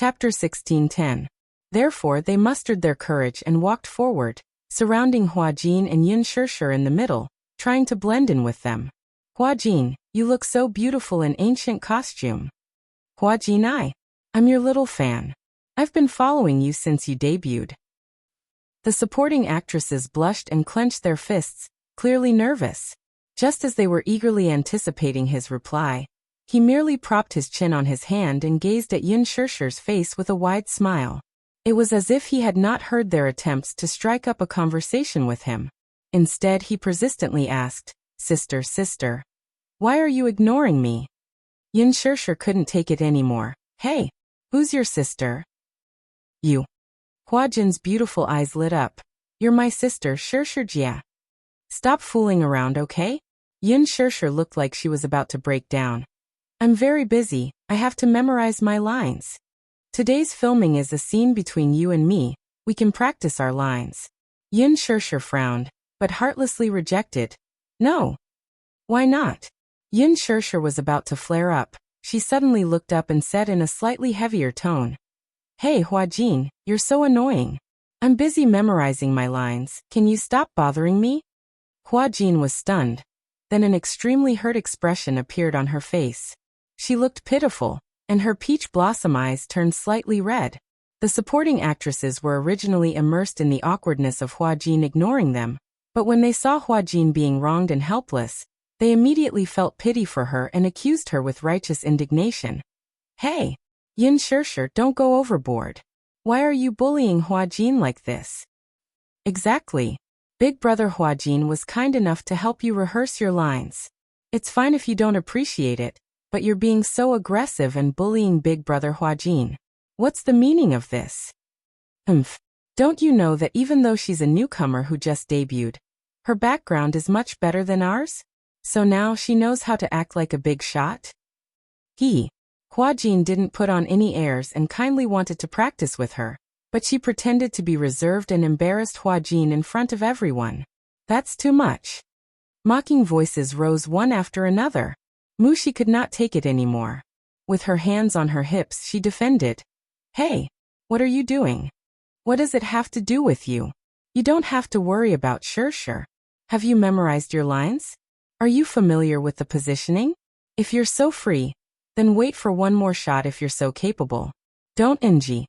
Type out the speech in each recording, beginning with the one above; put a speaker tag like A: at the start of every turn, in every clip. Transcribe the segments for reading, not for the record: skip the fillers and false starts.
A: Chapter 16:10. Therefore they mustered their courage and walked forward, surrounding Hua Jin and Yin Shishir in the middle, trying to blend in with them. Hua Jin, you look so beautiful in ancient costume. Hua Jin, I'm your little fan. I've been following you since you debuted. The supporting actresses blushed and clenched their fists, clearly nervous. Just as they were eagerly anticipating his reply, he merely propped his chin on his hand and gazed at Yin Shishir's face with a wide smile. It was as if he had not heard their attempts to strike up a conversation with him. Instead, he persistently asked, Sister, why are you ignoring me? Yin Shishir couldn't take it anymore. Hey, who's your sister? You. Hua Jin's beautiful eyes lit up. You're my sister, Shishir Jia. Stop fooling around, okay? Yin Shishir looked like she was about to break down. I'm very busy, I have to memorize my lines. Today's filming is a scene between you and me, we can practice our lines. Yin Shishir frowned, but heartlessly rejected. No. Why not? Yin Shishir was about to flare up. She suddenly looked up and said in a slightly heavier tone. Hey Hua Jin, you're so annoying. I'm busy memorizing my lines, can you stop bothering me? Hua Jin was stunned. Then an extremely hurt expression appeared on her face. She looked pitiful, and her peach blossom eyes turned slightly red. The supporting actresses were originally immersed in the awkwardness of Hua Jin ignoring them, but when they saw Hua Jin being wronged and helpless, they immediately felt pity for her and accused her with righteous indignation. Hey, Yin Shishir, don't go overboard. Why are you bullying Hua Jin like this? Exactly. Big brother Hua Jin was kind enough to help you rehearse your lines. It's fine if you don't appreciate it, but you're being so aggressive and bullying big brother Hua Jin. What's the meaning of this? Don't you know that even though she's a newcomer who just debuted, her background is much better than ours? So now she knows how to act like a big shot? Hua Jin didn't put on any airs and kindly wanted to practice with her, but she pretended to be reserved and embarrassed Hua Jin in front of everyone. That's too much. Mocking voices rose one after another. Mushi could not take it anymore. With her hands on her hips, she defended. Hey, what are you doing? What does it have to do with you? You don't have to worry about Shishir. Have you memorized your lines? Are you familiar with the positioning? If you're so free, then wait for one more shot if you're so capable. Don't NG.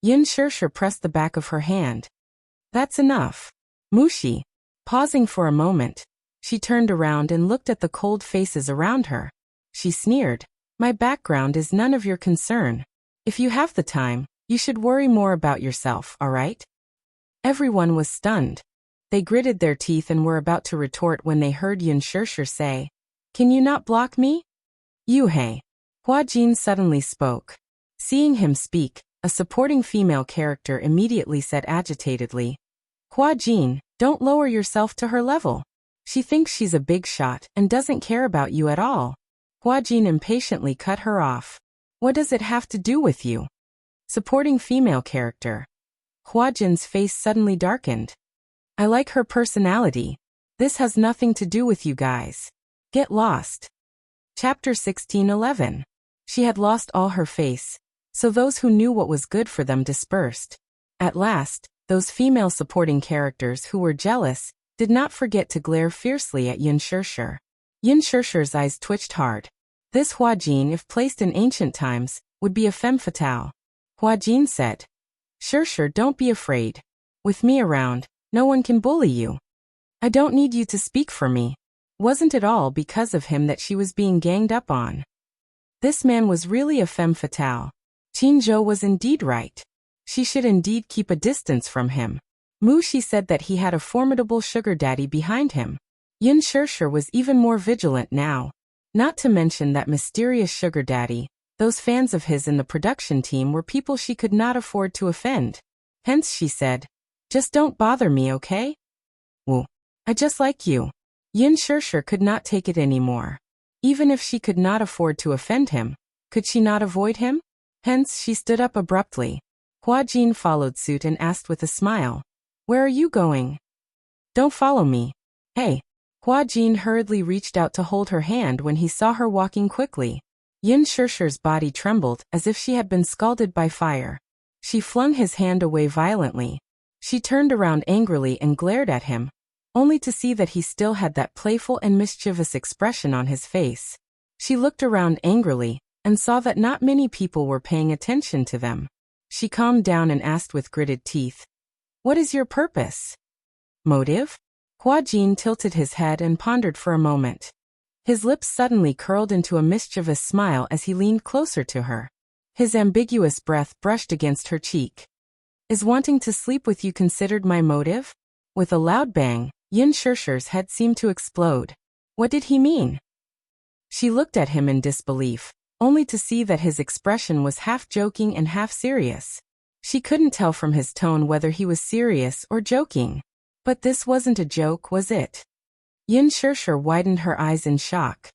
A: Yin Shishir pressed the back of her hand. That's enough. Mushi. Pausing for a moment, she turned around and looked at the cold faces around her. She sneered. My background is none of your concern. If you have the time, you should worry more about yourself, alright? Everyone was stunned. They gritted their teeth and were about to retort when they heard Yin Shishir say, Can you not block me? Yuhei. Hua Jin suddenly spoke. Seeing him speak, a supporting female character immediately said agitatedly, Hua Jin, don't lower yourself to her level. She thinks she's a big shot and doesn't care about you at all. Hua Jin impatiently cut her off. What does it have to do with you? Supporting female character. Hua Jin's face suddenly darkened. I like her personality. This has nothing to do with you guys. Get lost. Chapter 16:11. She had lost all her face, so those who knew what was good for them dispersed. At last, those female supporting characters who were jealous did not forget to glare fiercely at Yin Shishir. Yin Shishir's eyes twitched hard. This Hua Jin, if placed in ancient times, would be a femme fatale. Hua Jin said, Shishir, don't be afraid. With me around, no one can bully you. I don't need you to speak for me. Wasn't it all because of him that she was being ganged up on? This man was really a femme fatale. Qinzhou was indeed right. She should indeed keep a distance from him. Mushi said that he had a formidable sugar daddy behind him. Yin Shishir was even more vigilant now. Not to mention that mysterious sugar daddy, those fans of his in the production team were people she could not afford to offend. Hence she said, Just don't bother me, okay? Woo. I just like you. Yin Shishir could not take it anymore. Even if she could not afford to offend him, could she not avoid him? Hence she stood up abruptly. Hua Jin followed suit and asked with a smile, Where are you going? Don't follow me. Hey. Hua Jin hurriedly reached out to hold her hand when he saw her walking quickly. Yin Shirshi's body trembled as if she had been scalded by fire. She flung his hand away violently. She turned around angrily and glared at him, only to see that he still had that playful and mischievous expression on his face. She looked around angrily and saw that not many people were paying attention to them. She calmed down and asked with gritted teeth, "What is your purpose?" "Motive?" Hua Jin tilted his head and pondered for a moment. His lips suddenly curled into a mischievous smile as he leaned closer to her. His ambiguous breath brushed against her cheek. "Is wanting to sleep with you considered my motive?" With a loud bang, Yin Shirshi's head seemed to explode. What did he mean? She looked at him in disbelief, only to see that his expression was half joking and half serious. She couldn't tell from his tone whether he was serious or joking. But this wasn't a joke, was it? Yin Shirshir widened her eyes in shock.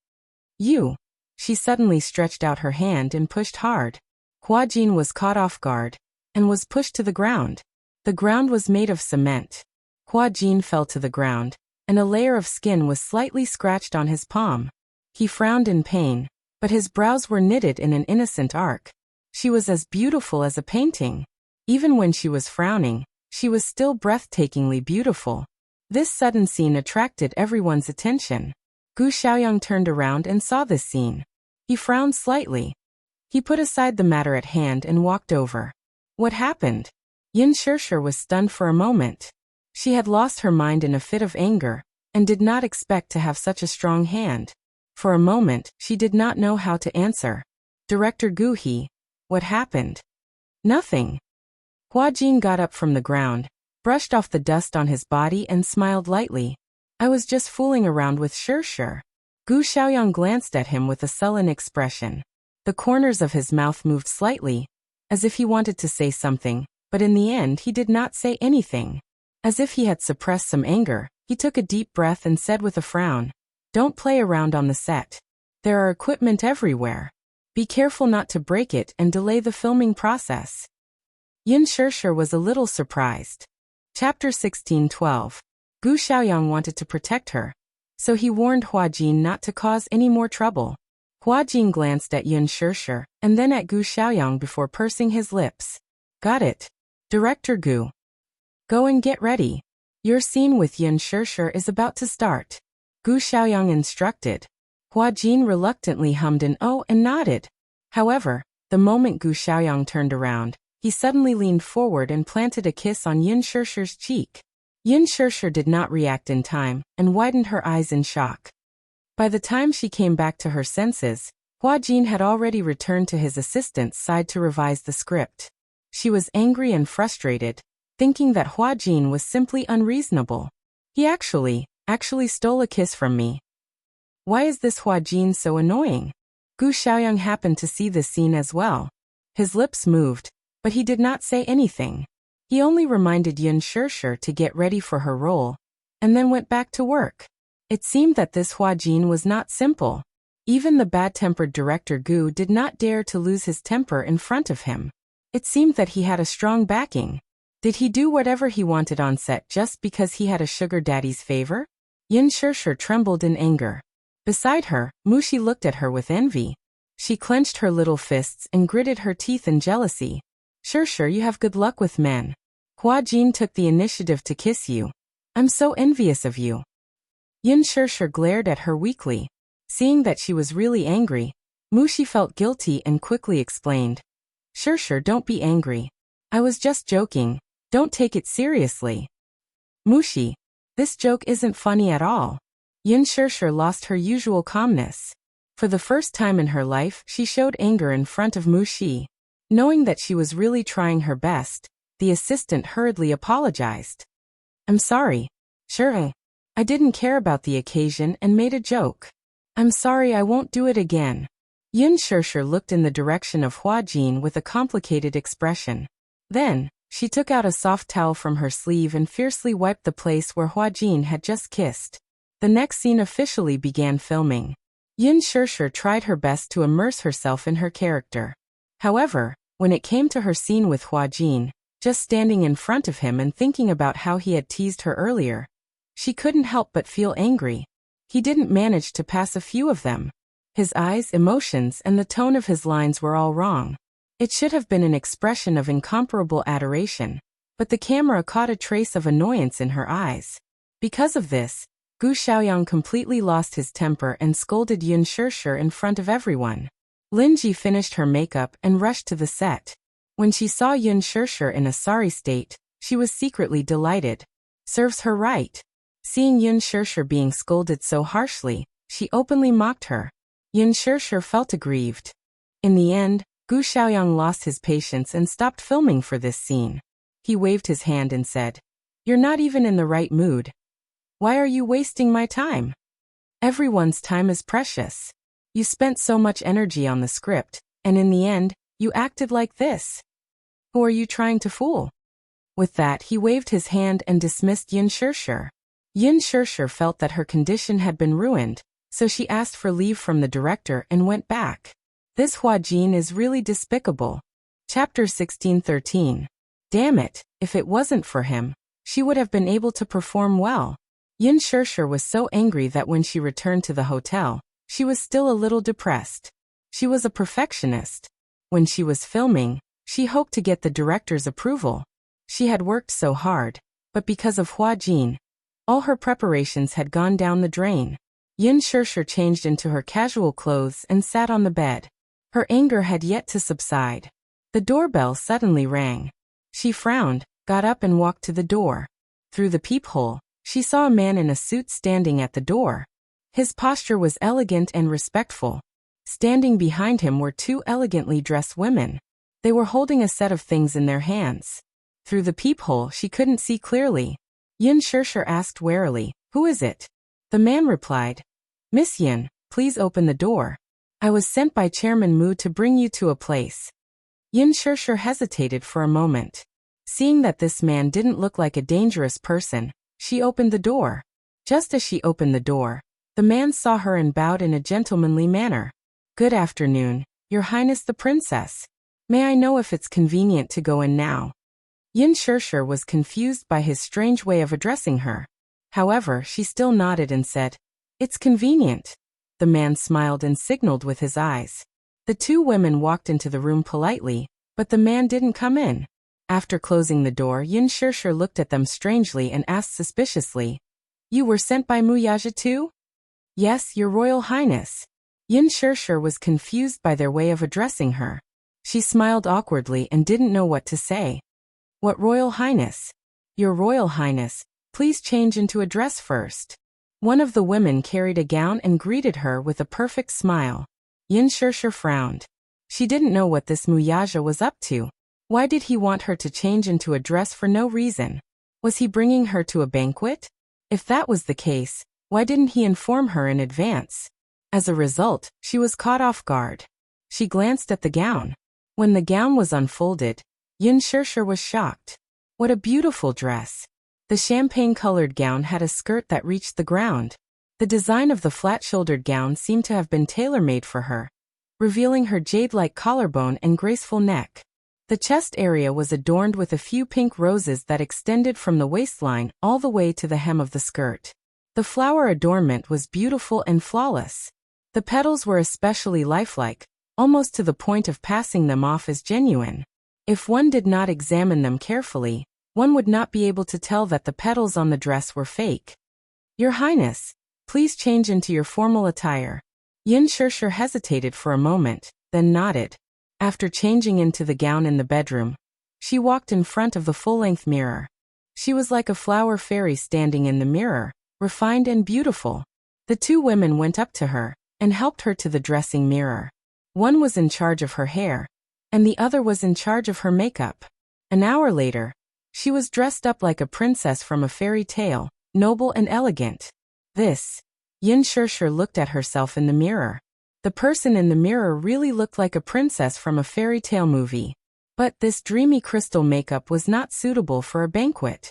A: "You." She suddenly stretched out her hand and pushed hard. Hua Jin was caught off guard and was pushed to the ground. The ground was made of cement. Hua Jin fell to the ground, and a layer of skin was slightly scratched on his palm. He frowned in pain, but his brows were knitted in an innocent arc. She was as beautiful as a painting. Even when she was frowning, she was still breathtakingly beautiful. This sudden scene attracted everyone's attention. Gu Xiaoyang turned around and saw this scene. He frowned slightly. He put aside the matter at hand and walked over. What happened? Yin Shirshir was stunned for a moment. She had lost her mind in a fit of anger, and did not expect to have such a strong hand. For a moment, she did not know how to answer. "Director Gu He, what happened?" "Nothing." Hua Jin got up from the ground, brushed off the dust on his body and smiled lightly. "I was just fooling around with Shirshir." Gu Xiaoyang glanced at him with a sullen expression. The corners of his mouth moved slightly, as if he wanted to say something, but in the end he did not say anything. As if he had suppressed some anger, he took a deep breath and said with a frown, "Don't play around on the set. There are equipment everywhere. Be careful not to break it and delay the filming process." Yin Shirshir was a little surprised. Chapter 16:12. Gu Xiaoyang wanted to protect her, so he warned Hua Jin not to cause any more trouble. Hua Jin glanced at Yin Shirshir and then at Gu Xiaoyang before pursing his lips. "Got it. Director Gu. Go and get ready. Your scene with Yin Shirshir is about to start." Gu Xiaoyang instructed. Hua Jin reluctantly hummed an "oh" and nodded. However, the moment Gu Xiaoyang turned around, he suddenly leaned forward and planted a kiss on Yin Shirshir's cheek. Yin Shirshir did not react in time and widened her eyes in shock. By the time she came back to her senses, Hua Jin had already returned to his assistant's side to revise the script. She was angry and frustrated, thinking that Hua Jin was simply unreasonable. He actually stole a kiss from me. Why is this Hua Jin so annoying? Gu Xiaoyang happened to see this scene as well. His lips moved, but he did not say anything. He only reminded Yin Shirshir to get ready for her role, and then went back to work. It seemed that this Hua Jin was not simple. Even the bad-tempered director Gu did not dare to lose his temper in front of him. It seemed that he had a strong backing. Did he do whatever he wanted on set just because he had a sugar daddy's favor? Yin Shirshir trembled in anger. Beside her, Mushi looked at her with envy. She clenched her little fists and gritted her teeth in jealousy. "Shirshir, you have good luck with men. Hua Jin took the initiative to kiss you. I'm so envious of you." Yin Shirshir glared at her weakly. Seeing that she was really angry, Mushi felt guilty and quickly explained. "Shirshir, don't be angry. I was just joking. Don't take it seriously." "Mushi, this joke isn't funny at all." Yin Shirshir lost her usual calmness. For the first time in her life, she showed anger in front of Mushi. Knowing that she was really trying her best, the assistant hurriedly apologized. "I'm sorry. Sure, I didn't care about the occasion and made a joke. I'm sorry, I won't do it again." Yin Shirshir looked in the direction of Hua Jin with a complicated expression. Then, she took out a soft towel from her sleeve and fiercely wiped the place where Hua Jin had just kissed. The next scene officially began filming. Yin Shirshir tried her best to immerse herself in her character. However, when it came to her scene with Hua Jin, just standing in front of him and thinking about how he had teased her earlier, she couldn't help but feel angry. He didn't manage to pass a few of them. His eyes, emotions, and the tone of his lines were all wrong. It should have been an expression of incomparable adoration, but the camera caught a trace of annoyance in her eyes. Because of this, Gu Xiaoyang completely lost his temper and scolded Yun Shirshir in front of everyone. Linji finished her makeup and rushed to the set. When she saw Yun Shirshir in a sorry state, she was secretly delighted. Serves her right. Seeing Yun Shirshir being scolded so harshly, she openly mocked her. Yun Shirshir felt aggrieved. In the end, Gu Xiaoyang lost his patience and stopped filming for this scene. He waved his hand and said, "You're not even in the right mood. Why are you wasting my time? Everyone's time is precious. You spent so much energy on the script, and in the end, you acted like this. Who are you trying to fool?" With that, he waved his hand and dismissed Yun Shirshir. Yun Shirshir felt that her condition had been ruined, so she asked for leave from the director and went back. This Hua Jin is really despicable. Chapter 16:13. Damn it, if it wasn't for him, she would have been able to perform well. Yun Shirshir was so angry that when she returned to the hotel, she was still a little depressed. She was a perfectionist. When she was filming, she hoped to get the director's approval. She had worked so hard, but because of Hua Jin, all her preparations had gone down the drain. Yun Shirshir changed into her casual clothes and sat on the bed. Her anger had yet to subside. The doorbell suddenly rang. She frowned, got up and walked to the door. Through the peephole, she saw a man in a suit standing at the door. His posture was elegant and respectful. Standing behind him were two elegantly dressed women. They were holding a set of things in their hands. Through the peephole she couldn't see clearly. Yun Shirshir asked warily, "Who is it?" The man replied, "Miss Yun, please open the door. I was sent by Chairman Mu to bring you to a place." Yun Shirshir hesitated for a moment. Seeing that this man didn't look like a dangerous person, she opened the door. Just as she opened the door, the man saw her and bowed in a gentlemanly manner. "Good afternoon, Your Highness the Princess. May I know if it's convenient to go in now?" Yun Shirshir was confused by his strange way of addressing her. However, she still nodded and said, "It's convenient." The man smiled and signaled with his eyes. The two women walked into the room politely, but the man didn't come in. After closing the door, Yun Shirshir looked at them strangely and asked suspiciously, "You were sent by Mu Yaja too?" "Yes, Your Royal Highness." Yun Shirshir was confused by their way of addressing her. She smiled awkwardly and didn't know what to say. "What Royal Highness?" "Your Royal Highness, please change into a dress first." One of the women carried a gown and greeted her with a perfect smile. Yun Shirshir frowned. She didn't know what this Muyaja was up to. Why did he want her to change into a dress for no reason? Was he bringing her to a banquet? If that was the case, why didn't he inform her in advance? As a result, she was caught off guard. She glanced at the gown. When the gown was unfolded, Yun Shirshir was shocked. What a beautiful dress. The champagne-colored gown had a skirt that reached the ground. The design of the flat-shouldered gown seemed to have been tailor-made for her, revealing her jade-like collarbone and graceful neck. The chest area was adorned with a few pink roses that extended from the waistline all the way to the hem of the skirt. The flower adornment was beautiful and flawless. The petals were especially lifelike, almost to the point of passing them off as genuine. If one did not examine them carefully, one would not be able to tell that the petals on the dress were fake. "Your Highness, please change into your formal attire." Yun Shirshir hesitated for a moment, then nodded. After changing into the gown in the bedroom, she walked in front of the full-length mirror. She was like a flower fairy standing in the mirror, refined and beautiful. The two women went up to her and helped her to the dressing mirror. One was in charge of her hair, and the other was in charge of her makeup. An hour later, she was dressed up like a princess from a fairy tale, noble and elegant. Yun Shirshir looked at herself in the mirror. The person in the mirror really looked like a princess from a fairy tale movie. But this dreamy crystal makeup was not suitable for a banquet.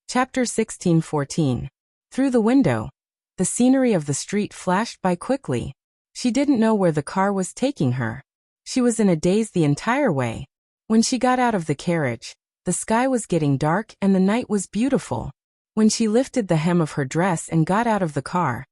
A: Chapter 16:14. Through the window, the scenery of the street flashed by quickly. She didn't know where the car was taking her. She was in a daze the entire way. When she got out of the carriage, the sky was getting dark and the night was beautiful. When she lifted the hem of her dress and got out of the car,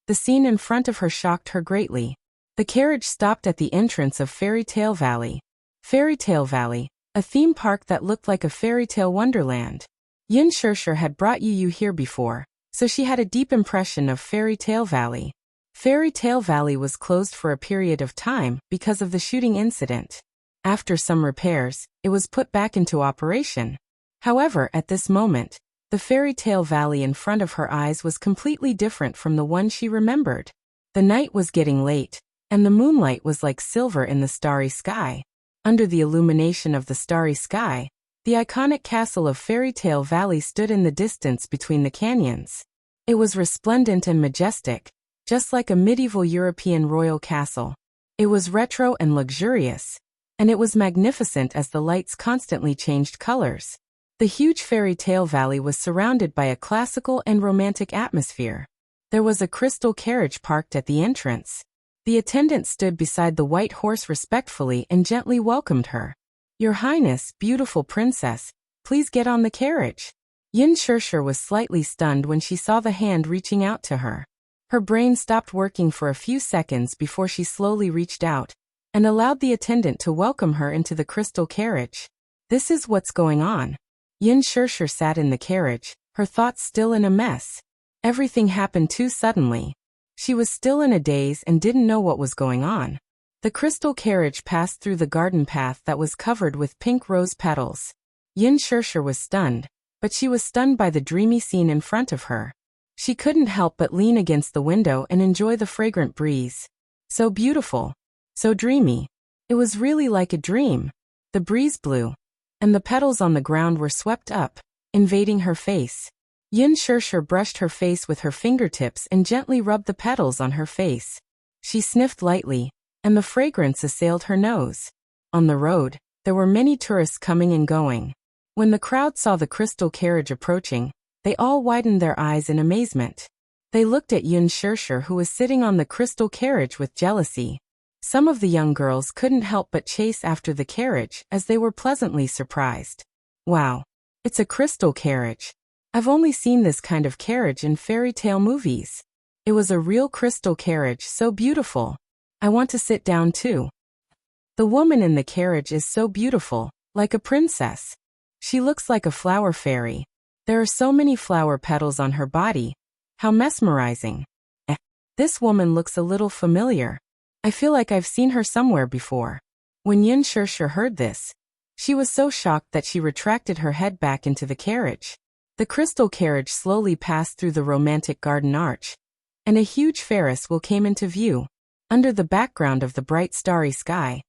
A: the scene in front of her shocked her greatly. The carriage stopped at the entrance of Fairy Tale Valley. Fairy Tale Valley, a theme park that looked like a fairy tale wonderland. Yin Shirshir had brought you here before, so she had a deep impression of Fairy Tale Valley. Fairy Tale Valley was closed for a period of time because of the shooting incident. After some repairs, it was put back into operation. However, at this moment, the Fairy Tale Valley in front of her eyes was completely different from the one she remembered. The night was getting late, and the moonlight was like silver in the starry sky. Under the illumination of the starry sky, the iconic castle of Fairy Tale Valley stood in the distance between the canyons. It was resplendent and majestic, just like a medieval European royal castle. It was retro and luxurious, and it was magnificent as the lights constantly changed colors. The huge Fairy Tale Valley was surrounded by a classical and romantic atmosphere. There was a crystal carriage parked at the entrance. The attendant stood beside the white horse respectfully and gently welcomed her. "Your Highness, beautiful princess, please get on the carriage." Yin Shirshir was slightly stunned when she saw the hand reaching out to her. Her brain stopped working for a few seconds before she slowly reached out and allowed the attendant to welcome her into the crystal carriage. This is what's going on. Yin Shirshir sat in the carriage, her thoughts still in a mess. Everything happened too suddenly. She was still in a daze and didn't know what was going on. The crystal carriage passed through the garden path that was covered with pink rose petals. Yin Shirshir was stunned, but she was stunned by the dreamy scene in front of her. She couldn't help but lean against the window and enjoy the fragrant breeze. So beautiful. So dreamy. It was really like a dream. The breeze blew, and the petals on the ground were swept up, invading her face. Yin Shirshir brushed her face with her fingertips and gently rubbed the petals on her face. She sniffed lightly, and the fragrance assailed her nose. On the road, there were many tourists coming and going. When the crowd saw the crystal carriage approaching, they all widened their eyes in amazement. They looked at Yin Shirshir, who was sitting on the crystal carriage, with jealousy. Some of the young girls couldn't help but chase after the carriage as they were pleasantly surprised. Wow, it's a crystal carriage. I've only seen this kind of carriage in fairy tale movies. It was a real crystal carriage, so beautiful. I want to sit down too. The woman in the carriage is so beautiful, like a princess. She looks like a flower fairy. There are so many flower petals on her body. How mesmerizing. This woman looks a little familiar. I feel like I've seen her somewhere before. When Yin Shirshir heard this, she was so shocked that she retracted her head back into the carriage. The crystal carriage slowly passed through the romantic garden arch, and a huge Ferris wheel came into view. Under the background of the bright starry sky,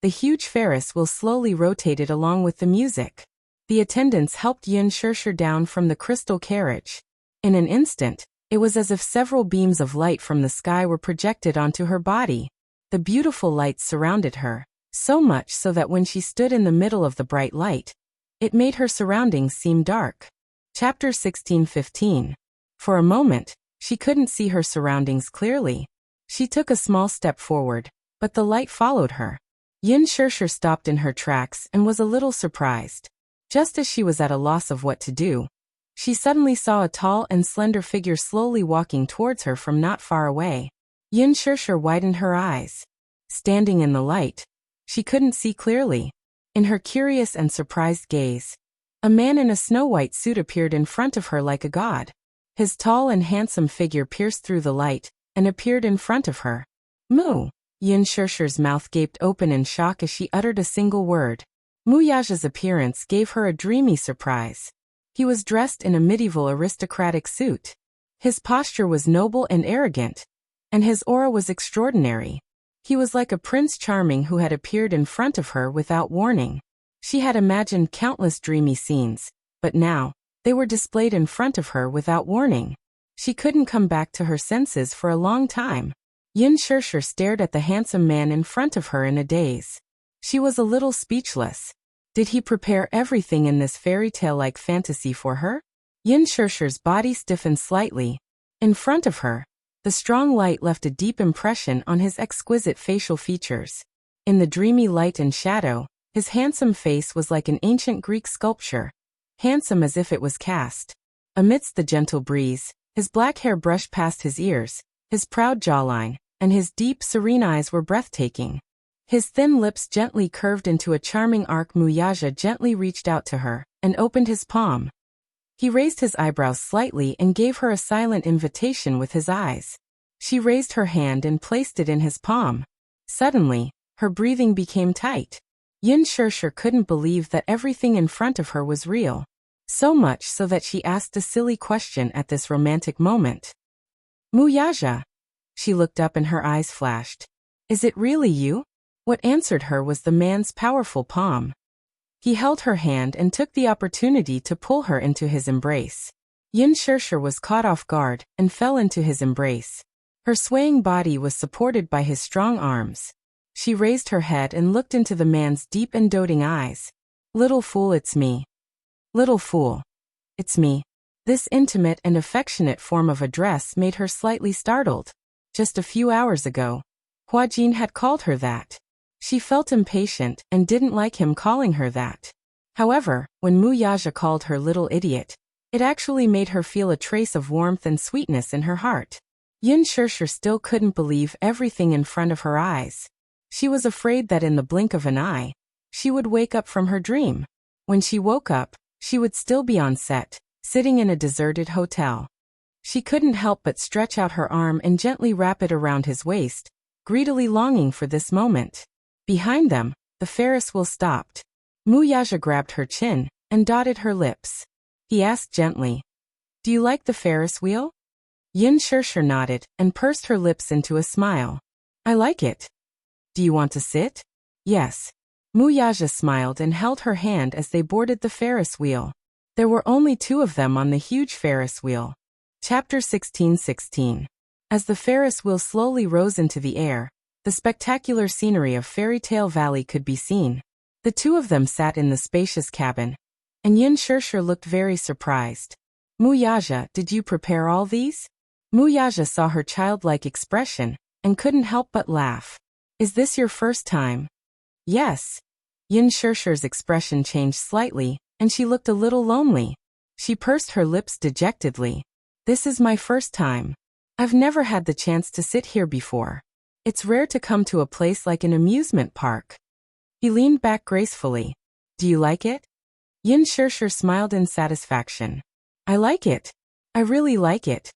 A: the huge Ferris wheel slowly rotated along with the music. The attendants helped Yin Shirshir down from the crystal carriage. In an instant, it was as if several beams of light from the sky were projected onto her body. The beautiful lights surrounded her, so much so that when she stood in the middle of the bright light, it made her surroundings seem dark. Chapter 16:15. For a moment, she couldn't see her surroundings clearly. She took a small step forward, but the light followed her. Yin Shirshir stopped in her tracks and was a little surprised. Just as she was at a loss of what to do, she suddenly saw a tall and slender figure slowly walking towards her from not far away. Yin Shirshir widened her eyes. Standing in the light, she couldn't see clearly. In her curious and surprised gaze, a man in a snow-white suit appeared in front of her like a god. His tall and handsome figure pierced through the light and appeared in front of her. Moo! Yin Shirshir's mouth gaped open in shock as she uttered a single word. Muyaja's appearance gave her a dreamy surprise. He was dressed in a medieval aristocratic suit. His posture was noble and arrogant, and his aura was extraordinary. He was like a Prince Charming who had appeared in front of her without warning. She had imagined countless dreamy scenes, but now, they were displayed in front of her without warning. She couldn't come back to her senses for a long time. Yin Shirshir stared at the handsome man in front of her in a daze. She was a little speechless. Did he prepare everything in this fairy tale-like fantasy for her? Yin Shirshir's body stiffened slightly. In front of her, the strong light left a deep impression on his exquisite facial features. In the dreamy light and shadow, his handsome face was like an ancient Greek sculpture, handsome as if it was cast. Amidst the gentle breeze, his black hair brushed past his ears, his proud jawline, and his deep, serene eyes were breathtaking. His thin lips gently curved into a charming arc. Muyaja gently reached out to her and opened his palm. He raised his eyebrows slightly and gave her a silent invitation with his eyes. She raised her hand and placed it in his palm. Suddenly, her breathing became tight. Yin Shirshir couldn't believe that everything in front of her was real. So much so that she asked a silly question at this romantic moment. Muyaja. She looked up and her eyes flashed. Is it really you? What answered her was the man's powerful palm. He held her hand and took the opportunity to pull her into his embrace. Yin Shirshir was caught off guard and fell into his embrace. Her swaying body was supported by his strong arms. She raised her head and looked into the man's deep and doting eyes. Little fool, it's me. Little fool. It's me. This intimate and affectionate form of address made her slightly startled. Just a few hours ago, Huajin had called her that. She felt impatient and didn't like him calling her that. However, when Muyaja called her little idiot, it actually made her feel a trace of warmth and sweetness in her heart. Yin Shirshir still couldn't believe everything in front of her eyes. She was afraid that in the blink of an eye, she would wake up from her dream. When she woke up, she would still be on set, sitting in a deserted hotel. She couldn't help but stretch out her arm and gently wrap it around his waist, greedily longing for this moment. Behind them, the Ferris wheel stopped. Muyaja grabbed her chin and dotted her lips. He asked gently, "Do you like the Ferris wheel?" Yin Shirshir nodded and pursed her lips into a smile. "I like it. Do you want to sit?" "Yes." Muyaja smiled and held her hand as they boarded the Ferris wheel. There were only two of them on the huge Ferris wheel. Chapter 16:16. As the Ferris wheel slowly rose into the air, the spectacular scenery of Fairy Tale Valley could be seen. The two of them sat in the spacious cabin, and Yin Shirshir looked very surprised. "Muyaja, did you prepare all these?" Muyaja saw her childlike expression and couldn't help but laugh. "Is this your first time?" "Yes." Yin Shirshir's expression changed slightly, and she looked a little lonely. She pursed her lips dejectedly. "This is my first time. I've never had the chance to sit here before. It's rare to come to a place like an amusement park." He leaned back gracefully. "Do you like it?" Yin Shirshir smiled in satisfaction. "I like it. I really like it."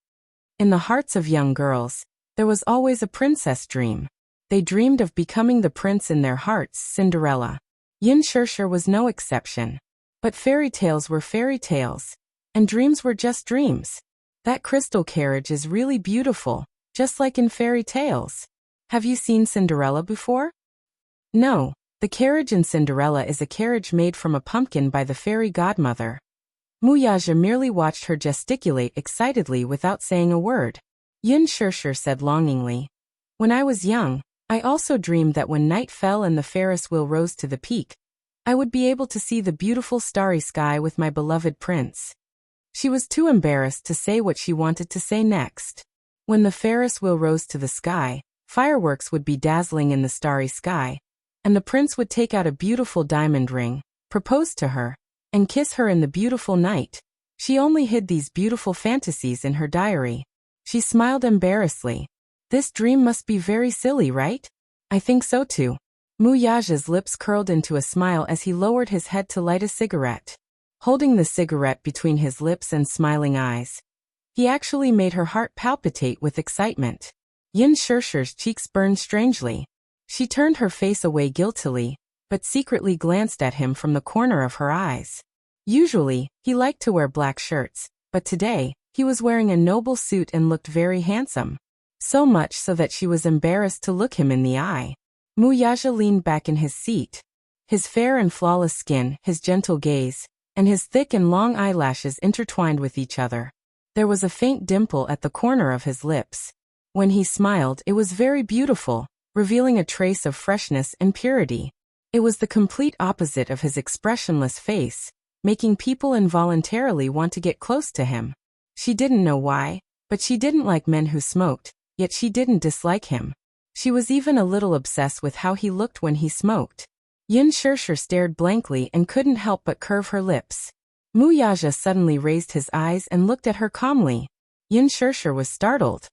A: In the hearts of young girls, there was always a princess dream. They dreamed of becoming the prince in their hearts, Cinderella. Yin Shirshir was no exception. But fairy tales were fairy tales, and dreams were just dreams. That crystal carriage is really beautiful, just like in fairy tales. Have you seen Cinderella before? No, the carriage in Cinderella is a carriage made from a pumpkin by the fairy godmother. Muyaja merely watched her gesticulate excitedly without saying a word. Yin Shirshir said longingly, "When I was young, I also dreamed that when night fell and the Ferris wheel rose to the peak, I would be able to see the beautiful starry sky with my beloved prince." She was too embarrassed to say what she wanted to say next. When the Ferris wheel rose to the sky, fireworks would be dazzling in the starry sky, and the prince would take out a beautiful diamond ring, propose to her, and kiss her in the beautiful night. She only hid these beautiful fantasies in her diary. She smiled embarrassedly. "This dream must be very silly, right?" "I think so too." Muyaja's lips curled into a smile as he lowered his head to light a cigarette. Holding the cigarette between his lips and smiling eyes, he actually made her heart palpitate with excitement. Yin Shirshir's cheeks burned strangely. She turned her face away guiltily, but secretly glanced at him from the corner of her eyes. Usually, he liked to wear black shirts, but today, he was wearing a noble suit and looked very handsome. So much so that she was embarrassed to look him in the eye. Muyaja leaned back in his seat. His fair and flawless skin, his gentle gaze, and his thick and long eyelashes intertwined with each other. There was a faint dimple at the corner of his lips. When he smiled, it was very beautiful, revealing a trace of freshness and purity. It was the complete opposite of his expressionless face, making people involuntarily want to get close to him. She didn't know why, but she didn't like men who smoked, yet she didn't dislike him. She was even a little obsessed with how he looked when he smoked. Yin Shirshir stared blankly and couldn't help but curve her lips. Muyaja suddenly raised his eyes and looked at her calmly. Yin Shirshir was startled.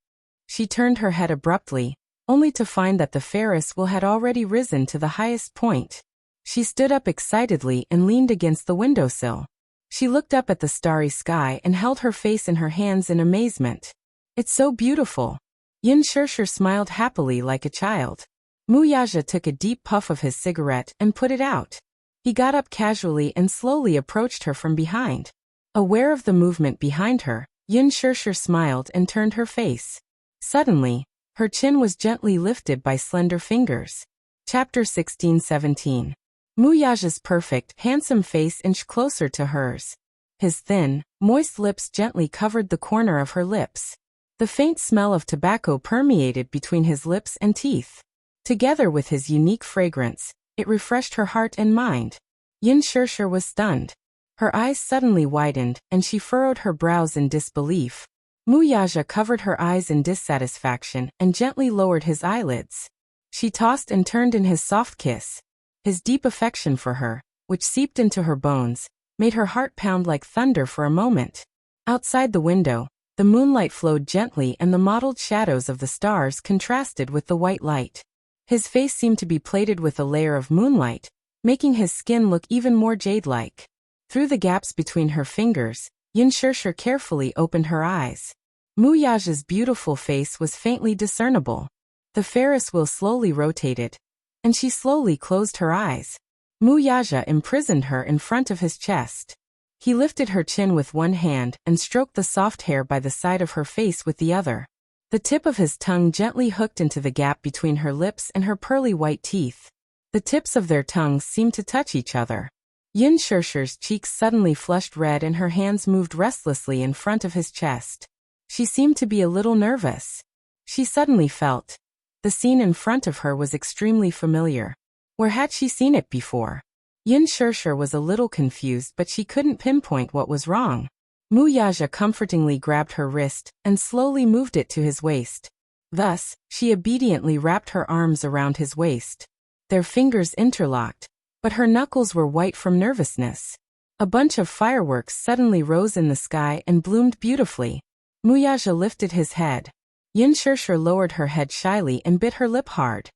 A: She turned her head abruptly, only to find that the Ferris wheel had already risen to the highest point. She stood up excitedly and leaned against the windowsill. She looked up at the starry sky and held her face in her hands in amazement. It's so beautiful. Yin Shirshir smiled happily like a child. Muyaja took a deep puff of his cigarette and put it out. He got up casually and slowly approached her from behind. Aware of the movement behind her, Yin Shirshir smiled and turned her face. Suddenly, her chin was gently lifted by slender fingers. Chapter 16-17. Muyaja's perfect, handsome face inched closer to hers. His thin, moist lips gently covered the corner of her lips. The faint smell of tobacco permeated between his lips and teeth. Together with his unique fragrance, it refreshed her heart and mind. Yin Shirshir was stunned. Her eyes suddenly widened, and she furrowed her brows in disbelief. Muyaja covered her eyes in dissatisfaction and gently lowered his eyelids. She tossed and turned in his soft kiss. His deep affection for her, which seeped into her bones, made her heart pound like thunder for a moment. Outside the window, the moonlight flowed gently and the mottled shadows of the stars contrasted with the white light. His face seemed to be plated with a layer of moonlight, making his skin look even more jade-like. Through the gaps between her fingers, Yin Shirshir carefully opened her eyes. Muyaja's beautiful face was faintly discernible. The Ferris wheel slowly rotated, and she slowly closed her eyes. Muyaja imprisoned her in front of his chest. He lifted her chin with one hand and stroked the soft hair by the side of her face with the other. The tip of his tongue gently hooked into the gap between her lips and her pearly white teeth. The tips of their tongues seemed to touch each other. Yin Shirshir's cheeks suddenly flushed red and her hands moved restlessly in front of his chest. She seemed to be a little nervous. She suddenly felt. The scene in front of her was extremely familiar. Where had she seen it before? Yin Shirshir was a little confused, but she couldn't pinpoint what was wrong. Muyaja comfortingly grabbed her wrist and slowly moved it to his waist. Thus, she obediently wrapped her arms around his waist. Their fingers interlocked, but her knuckles were white from nervousness. A bunch of fireworks suddenly rose in the sky and bloomed beautifully. Muyaja lifted his head. Yin Shirshir lowered her head shyly and bit her lip hard.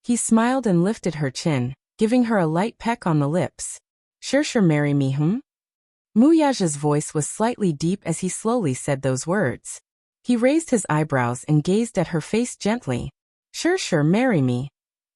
A: He smiled and lifted her chin, giving her a light peck on the lips. Shirshir, marry me, Muyaja's voice was slightly deep as he slowly said those words. He raised his eyebrows and gazed at her face gently. Shirshir, marry me.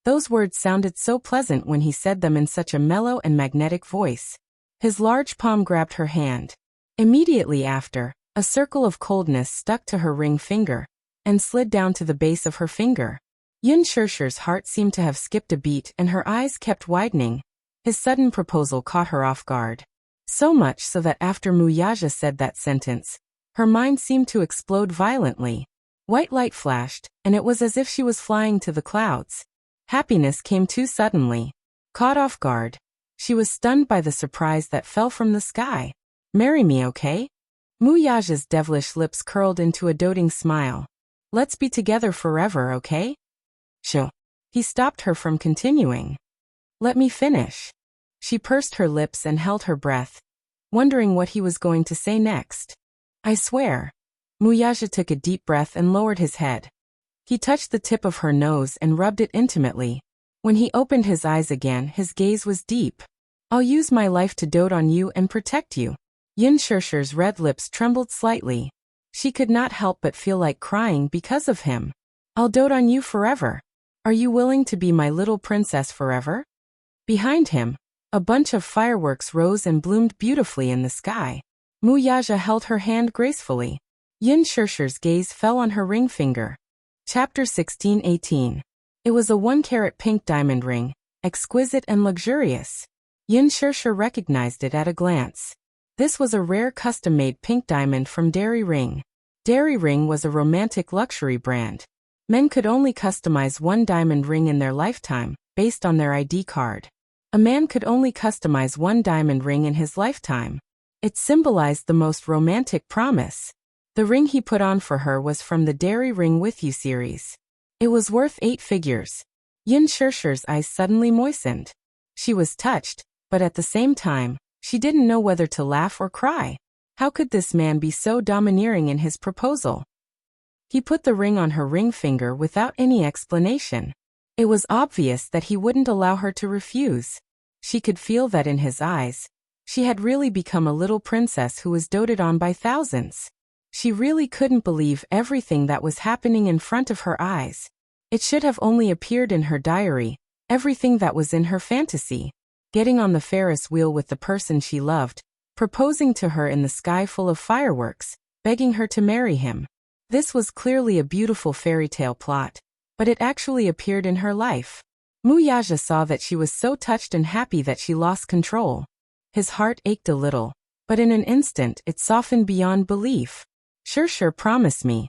A: Those words sounded so pleasant when he said them in such a mellow and magnetic voice. His large palm grabbed her hand. Immediately after, a circle of coldness stuck to her ring finger and slid down to the base of her finger. Yin Shirshir's heart seemed to have skipped a beat and her eyes kept widening. His sudden proposal caught her off guard. So much so that after Muyaja said that sentence, her mind seemed to explode violently. White light flashed, and it was as if she was flying to the clouds. Happiness came too suddenly. Caught off guard, she was stunned by the surprise that fell from the sky. Marry me, okay? Muyaja's devilish lips curled into a doting smile. Let's be together forever, okay? Sure. He stopped her from continuing. Let me finish. She pursed her lips and held her breath, wondering what he was going to say next. I swear. Muyaja took a deep breath and lowered his head. He touched the tip of her nose and rubbed it intimately. When he opened his eyes again, his gaze was deep. I'll use my life to dote on you and protect you. Yin Shirshir's red lips trembled slightly. She could not help but feel like crying because of him. I'll dote on you forever. Are you willing to be my little princess forever? Behind him, a bunch of fireworks rose and bloomed beautifully in the sky. Muyaja held her hand gracefully. Yin Shirshir's gaze fell on her ring finger. Chapter 16-18. It was a 1-carat pink diamond ring, exquisite and luxurious. Yin Shirshir recognized it at a glance. This was a rare custom-made pink diamond from Dairy Ring. Dairy Ring was a romantic luxury brand. Men could only customize one diamond ring in their lifetime, based on their ID card. A man could only customize one diamond ring in his lifetime. It symbolized the most romantic promise. The ring he put on for her was from the Dairy Ring With You series. It was worth 8 figures. Yin Shirshir's eyes suddenly moistened. She was touched, but at the same time, she didn't know whether to laugh or cry. How could this man be so domineering in his proposal? He put the ring on her ring finger without any explanation. It was obvious that he wouldn't allow her to refuse. She could feel that in his eyes. She had really become a little princess who was doted on by thousands. She really couldn't believe everything that was happening in front of her eyes. It should have only appeared in her diary, everything that was in her fantasy. Getting on the Ferris wheel with the person she loved, proposing to her in the sky full of fireworks, begging her to marry him. This was clearly a beautiful fairy tale plot, but it actually appeared in her life. Muyaja saw that she was so touched and happy that she lost control. His heart ached a little, but in an instant it softened beyond belief. Sure, promise me.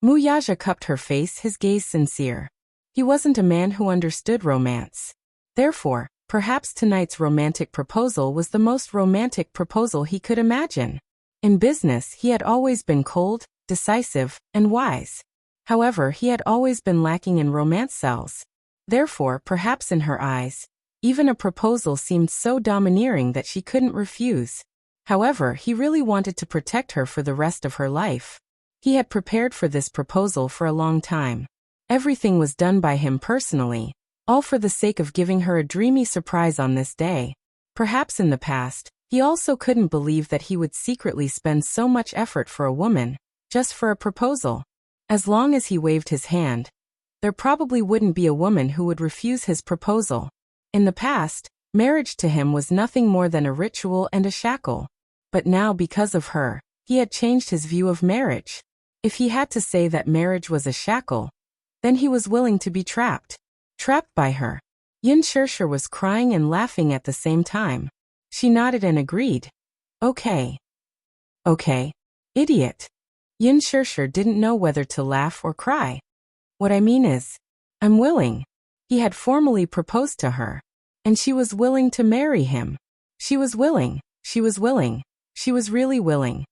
A: Muyaja cupped her face, his gaze sincere. He wasn't a man who understood romance. Therefore, perhaps tonight's romantic proposal was the most romantic proposal he could imagine. In business, he had always been cold, decisive, and wise. However, he had always been lacking in romance cells. Therefore, perhaps in her eyes, even a proposal seemed so domineering that she couldn't refuse. However, he really wanted to protect her for the rest of her life. He had prepared for this proposal for a long time. Everything was done by him personally, all for the sake of giving her a dreamy surprise on this day. Perhaps in the past, he also couldn't believe that he would secretly spend so much effort for a woman, just for a proposal. As long as he waved his hand, there probably wouldn't be a woman who would refuse his proposal. In the past, marriage to him was nothing more than a ritual and a shackle. But now, because of her, he had changed his view of marriage. If he had to say that marriage was a shackle, then he was willing to be trapped. Trapped by her. Yin Shirshir was crying and laughing at the same time. She nodded and agreed. Okay. Idiot. Yin Shirshir didn't know whether to laugh or cry. What I mean is, I'm willing. He had formally proposed to her. And she was willing to marry him. She was willing. She was willing. She was really willing.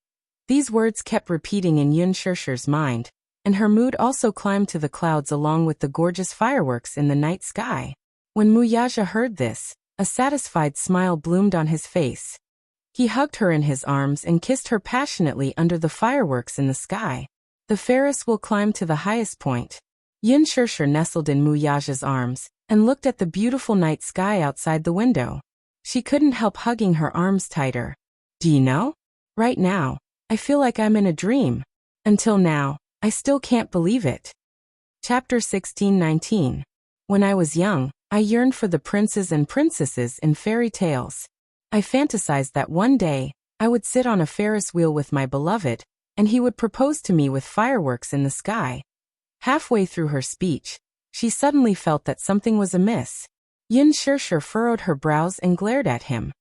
A: These words kept repeating in Yin Shirshir's mind, and her mood also climbed to the clouds along with the gorgeous fireworks in the night sky. When Muyaja heard this, a satisfied smile bloomed on his face. He hugged her in his arms and kissed her passionately under the fireworks in the sky. The Ferris will climb to the highest point. Yin Shirshir nestled in Muyaja's arms and looked at the beautiful night sky outside the window. She couldn't help hugging her arms tighter. Do you know? Right now, I feel like I'm in a dream. Until now, I still can't believe it. Chapter 16-19. When I was young, I yearned for the princes and princesses in fairy tales. I fantasized that one day, I would sit on a Ferris wheel with my beloved, and he would propose to me with fireworks in the sky. Halfway through her speech, she suddenly felt that something was amiss. Yin Shirshir furrowed her brows and glared at him.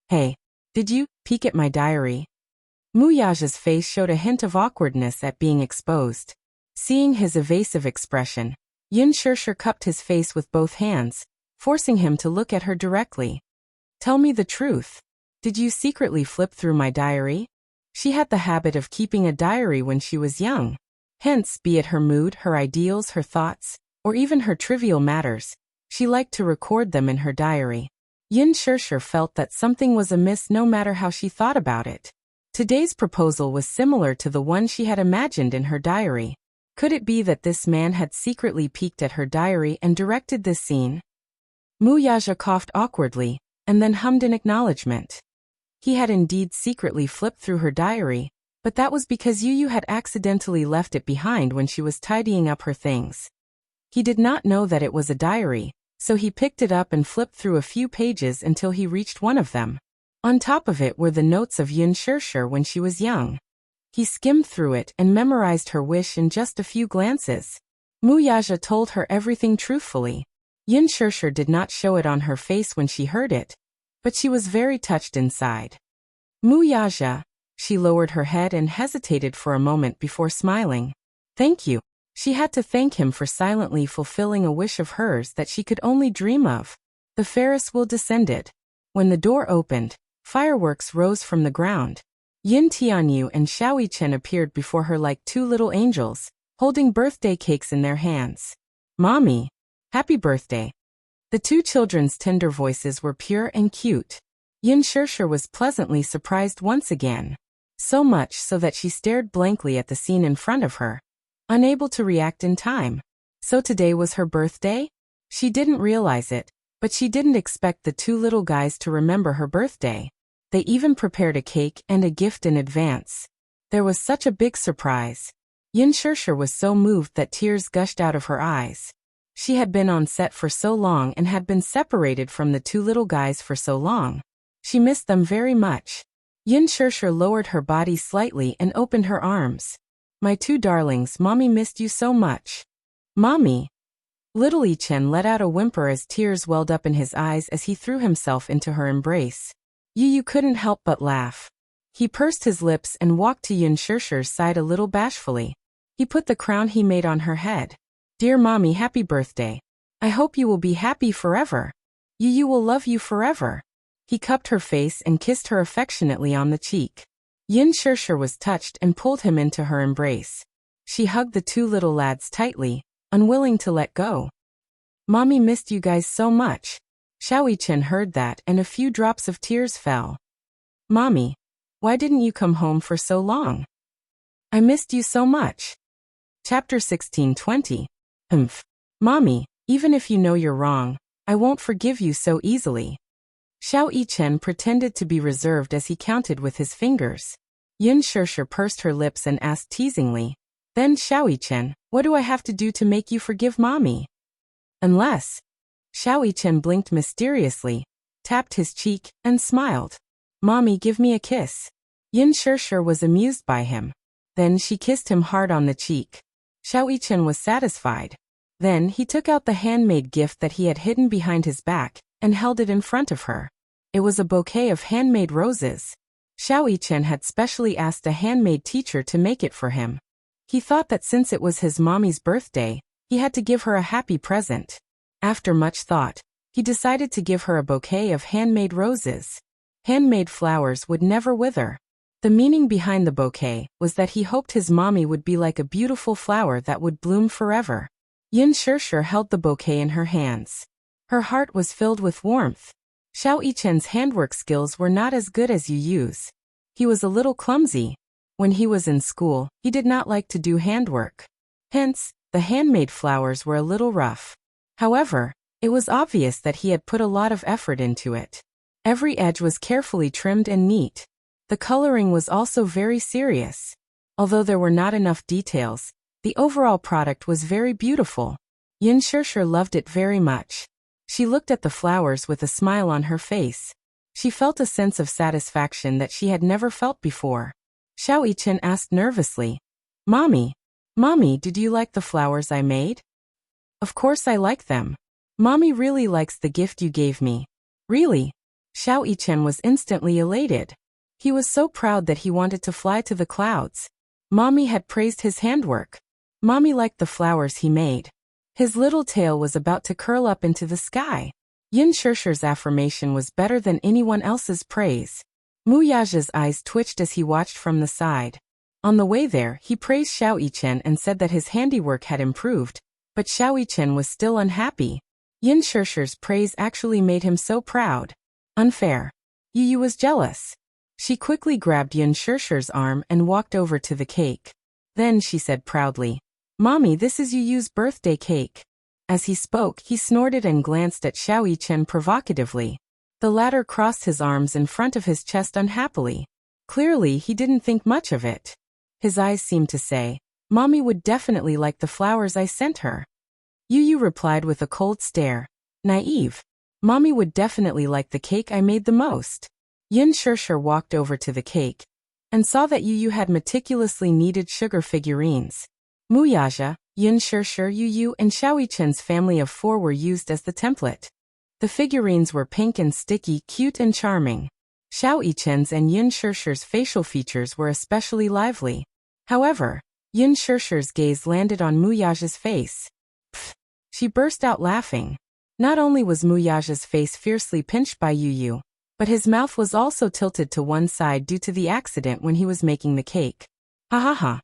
A: Hey, did you peek at my diary? Muyaja's face showed a hint of awkwardness at being exposed. Seeing his evasive expression, Yin Shirshir cupped his face with both hands, forcing him to look at her directly. Tell me the truth. Did you secretly flip through my diary? She had the habit of keeping a diary when she was young. Hence, be it her mood, her ideals, her thoughts, or even her trivial matters, she liked to record them in her diary. Yin Shirshir felt that something was amiss no matter how she thought about it. Today's proposal was similar to the one she had imagined in her diary. Could it be that this man had secretly peeked at her diary and directed this scene? Muyaja coughed awkwardly, and then hummed in acknowledgement. He had indeed secretly flipped through her diary, but that was because Yu had accidentally left it behind when she was tidying up her things. He did not know that it was a diary, so he picked it up and flipped through a few pages until he reached one of them. On top of it were the notes of Yin Shirshir when she was young. He skimmed through it and memorized her wish in just a few glances. Muyaja told her everything truthfully. Yin Shirshir did not show it on her face when she heard it, but she was very touched inside. Muyaja, she lowered her head and hesitated for a moment before smiling. Thank you. She had to thank him for silently fulfilling a wish of hers that she could only dream of. The Ferris wheel descended. When the door opened, fireworks rose from the ground. Yin Tianyu and Xiaoi Chen appeared before her like two little angels, holding birthday cakes in their hands. Mommy, happy birthday. The two children's tender voices were pure and cute. Yin Shirshir was pleasantly surprised once again. So much so that she stared blankly at the scene in front of her. unable to react in time. So today was her birthday? She didn't realize it, but she didn't expect the two little guys to remember her birthday. They even prepared a cake and a gift in advance. There was such a big surprise. Yin Shirshir was so moved that tears gushed out of her eyes. She had been on set for so long and had been separated from the two little guys for so long. She missed them very much. Yin Shirshir lowered her body slightly and opened her arms. My two darlings, Mommy missed you so much. Mommy. Little Yi-Chen let out a whimper as tears welled up in his eyes as he threw himself into her embrace. Yu couldn't help but laugh. He pursed his lips and walked to Yin Shirshir's side a little bashfully. He put the crown he made on her head. Dear Mommy, happy birthday. I hope you will be happy forever. Yu will love you forever. He cupped her face and kissed her affectionately on the cheek. Yin Shirshir was touched and pulled him into her embrace. She hugged the two little lads tightly, unwilling to let go. Mommy missed you guys so much. Xiao Yi-Chen heard that and a few drops of tears fell. Mommy, why didn't you come home for so long? I missed you so much. Chapter 16:20. Mommy, even if you know you're wrong, I won't forgive you so easily. Xiao Yi-Chen pretended to be reserved as he counted with his fingers. Yin Shirshir pursed her lips and asked teasingly, Then Xiao Yi-Chen, what do I have to do to make you forgive Mommy? Unless. Xiao Yi-Chen blinked mysteriously, tapped his cheek, and smiled. Mommy, give me a kiss. Yin Shirshir was amused by him. Then she kissed him hard on the cheek. Xiao Yi-Chen was satisfied. Then he took out the handmade gift that he had hidden behind his back and held it in front of her. It was a bouquet of handmade roses. Xiao Yi-Chen had specially asked a handmade teacher to make it for him. He thought that since it was his mommy's birthday, he had to give her a happy present. After much thought, he decided to give her a bouquet of handmade roses. Handmade flowers would never wither. The meaning behind the bouquet was that he hoped his mommy would be like a beautiful flower that would bloom forever. Yin Shirshir held the bouquet in her hands. Her heart was filled with warmth. Xiao Yi-Chen's handwork skills were not as good as Yu's. He was a little clumsy. When he was in school, he did not like to do handwork. Hence, the handmade flowers were a little rough. However, it was obvious that he had put a lot of effort into it. Every edge was carefully trimmed and neat. The coloring was also very serious. Although there were not enough details, the overall product was very beautiful. Yin Shirshir loved it very much. She looked at the flowers with a smile on her face. She felt a sense of satisfaction that she had never felt before. Xiao Yi-Chen asked nervously, Mommy, did you like the flowers I made? Of course I like them. Mommy really likes the gift you gave me. Really? Xiao Yi-Chen was instantly elated. He was so proud that he wanted to fly to the clouds. Mommy had praised his handwork. Mommy liked the flowers he made. His little tail was about to curl up into the sky. Yin Shirshir's affirmation was better than anyone else's praise. Mu Yaja's eyes twitched as he watched from the side. On the way there, he praised Xiao Yi-Chen and said that his handiwork had improved, but Xiao Yi-Chen was still unhappy. Yin Shirshir's praise actually made him so proud. Unfair. Yu was jealous. She quickly grabbed Yin Shirshir's arm and walked over to the cake. Then she said proudly, Mommy, this is Yu's birthday cake. As he spoke, he snorted and glanced at Xiao Yi-Chen provocatively. The latter crossed his arms in front of his chest unhappily. Clearly, he didn't think much of it. His eyes seemed to say, Mommy would definitely like the flowers I sent her. Yu replied with a cold stare. Naive. Mommy would definitely like the cake I made the most. Yin Shirshir walked over to the cake and saw that Yu had meticulously kneaded sugar figurines. Mu Yaja, Yin Shirshir, Yu, and Xiao Yi-Chen's family of 4 were used as the template. The figurines were pink and sticky, cute and charming. Xiao Yi-Chen's and Yin Shirshir's facial features were especially lively. However, Yin Shirshir's gaze landed on Mu Yaja's face. Pfft! She burst out laughing. Not only was Mu Yaja's face fiercely pinched by Yu, but his mouth was also tilted to one side due to the accident when he was making the cake. Ha ha ha.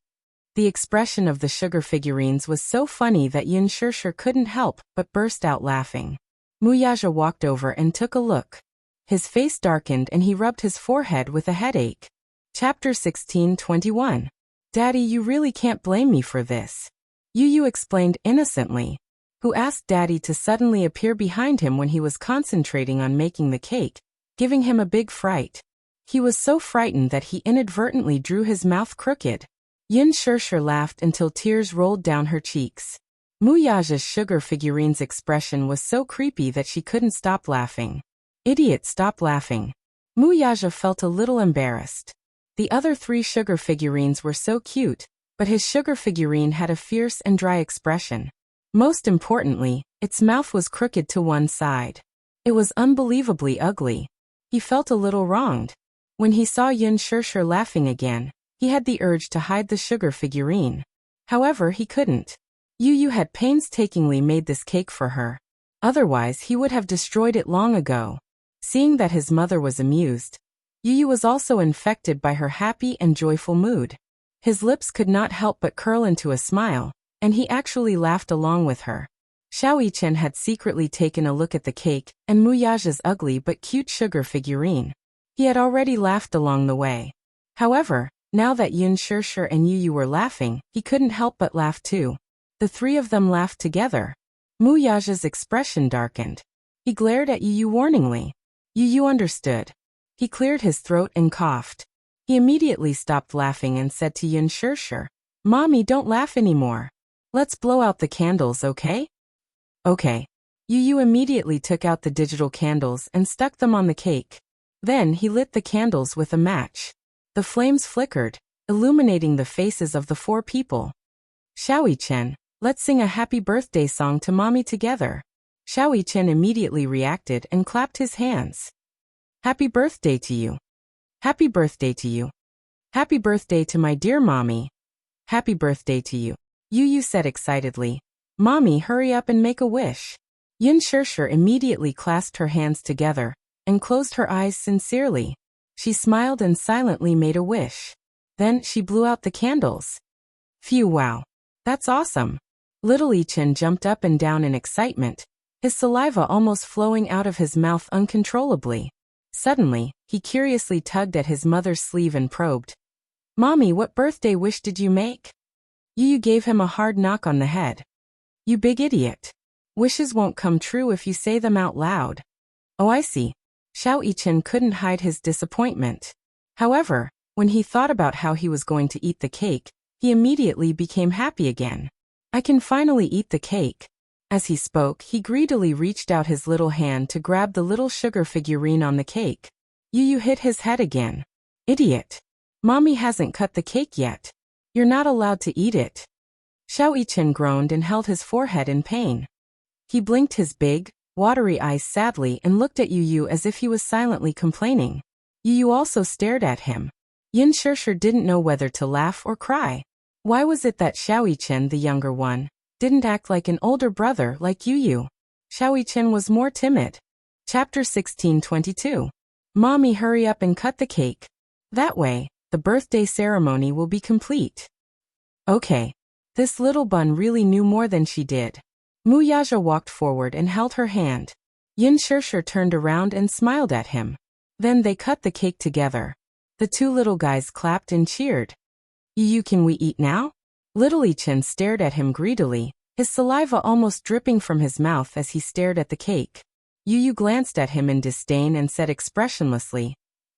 A: The expression of the sugar figurines was so funny that Yin Shirshir couldn't help but burst out laughing. Mu Yaja walked over and took a look. His face darkened and he rubbed his forehead with a headache. Chapter 16:21. Daddy, you really can't blame me for this. Yu explained innocently, who asked Daddy to suddenly appear behind him when he was concentrating on making the cake, giving him a big fright. He was so frightened that he inadvertently drew his mouth crooked. Yin Shirshir laughed until tears rolled down her cheeks. Muyaja's sugar figurine's expression was so creepy that she couldn't stop laughing. Idiot, stop laughing. Muyaja felt a little embarrassed. The other 3 sugar figurines were so cute, but his sugar figurine had a fierce and dry expression. Most importantly, its mouth was crooked to one side. It was unbelievably ugly. He felt a little wronged. When he saw Yin Shirshir laughing again, he had the urge to hide the sugar figurine. However, he couldn't. Yu had painstakingly made this cake for her. Otherwise, he would have destroyed it long ago. Seeing that his mother was amused, Yu was also infected by her happy and joyful mood. His lips could not help but curl into a smile, and he actually laughed along with her. Xiao Yichen had secretly taken a look at the cake and Muyaja's ugly but cute sugar figurine. He had already laughed along the way. However, now that Yin Shirshir and Yu were laughing, he couldn't help but laugh too. The 3 of them laughed together. Muyaja's expression darkened. He glared at Yu warningly. Yu understood. He cleared his throat and coughed. He immediately stopped laughing and said to Yin Shirshir, "Mommy, don't laugh anymore. Let's blow out the candles, okay?" Okay. Yu immediately took out the digital candles and stuck them on the cake. Then he lit the candles with a match. The flames flickered, illuminating the faces of the 4 people. "Xiao Yichen, let's sing a happy birthday song to Mommy together." Xiao Yichen immediately reacted and clapped his hands. "Happy birthday to you. Happy birthday to you. Happy birthday to my dear Mommy. Happy birthday to you," Yu said excitedly. "Mommy, hurry up and make a wish." Yin Shirshir immediately clasped her hands together and closed her eyes sincerely. She smiled and silently made a wish. Then she blew out the candles. Phew, wow. That's awesome. Little Yichen jumped up and down in excitement, his saliva almost flowing out of his mouth uncontrollably. Suddenly, he curiously tugged at his mother's sleeve and probed. "Mommy, what birthday wish did you make?" Yu gave him a hard knock on the head. "You big idiot. Wishes won't come true if you say them out loud." "Oh, I see." Xiao Yichen couldn't hide his disappointment. However, when he thought about how he was going to eat the cake, he immediately became happy again. "I can finally eat the cake." As he spoke, he greedily reached out his little hand to grab the little sugar figurine on the cake. Yu hit his head again. "Idiot. Mommy hasn't cut the cake yet. You're not allowed to eat it." Xiao Yichen groaned and held his forehead in pain. He blinked his big, watery eyes sadly and looked at Yu as if he was silently complaining. Yu also stared at him. Yin Shirshir didn't know whether to laugh or cry. Why was it that Xiao Yichen, the younger one, didn't act like an older brother like Yu? Xiao Yichen was more timid. Chapter 1622. Mommy, hurry up and cut the cake. That way, the birthday ceremony will be complete. Okay. This little bun really knew more than she did. Muyaja walked forward and held her hand. Yin Shirshir turned around and smiled at him. Then they cut the cake together. The 2 little guys clapped and cheered. "Yu, can we eat now?" Little Yichen stared at him greedily, his saliva almost dripping from his mouth as he stared at the cake. Yu glanced at him in disdain and said expressionlessly,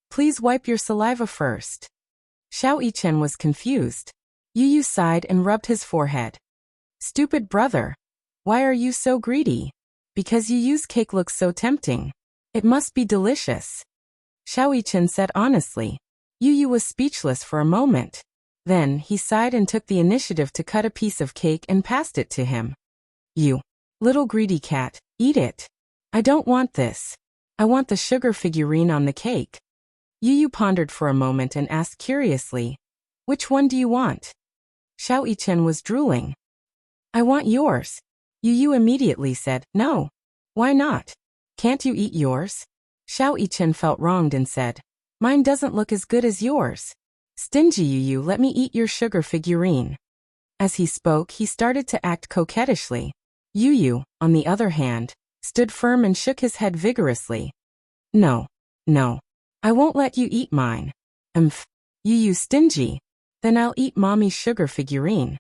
A: "Please wipe your saliva first." Xiao Yichen was confused. Yu sighed and rubbed his forehead. "Stupid brother. Why are you so greedy?" "Because Yu's cake looks so tempting. It must be delicious," Xiao Yichen said honestly. Yu was speechless for a moment. Then, he sighed and took the initiative to cut a piece of cake and passed it to him. "You little greedy cat, eat it." "I don't want this. I want the sugar figurine on the cake." Yu pondered for a moment and asked curiously, "Which one do you want?" Xiao Yichen was drooling. "I want yours." Yu immediately said, "No. Why not? Can't you eat yours?" Xiao Yichen felt wronged and said, "Mine doesn't look as good as yours." "Stingy Yu, let me eat your sugar figurine." As he spoke, he started to act coquettishly. Yu, on the other hand, stood firm and shook his head vigorously. No. I won't let you eat mine." Yu stingy. Then I'll eat Mommy's sugar figurine."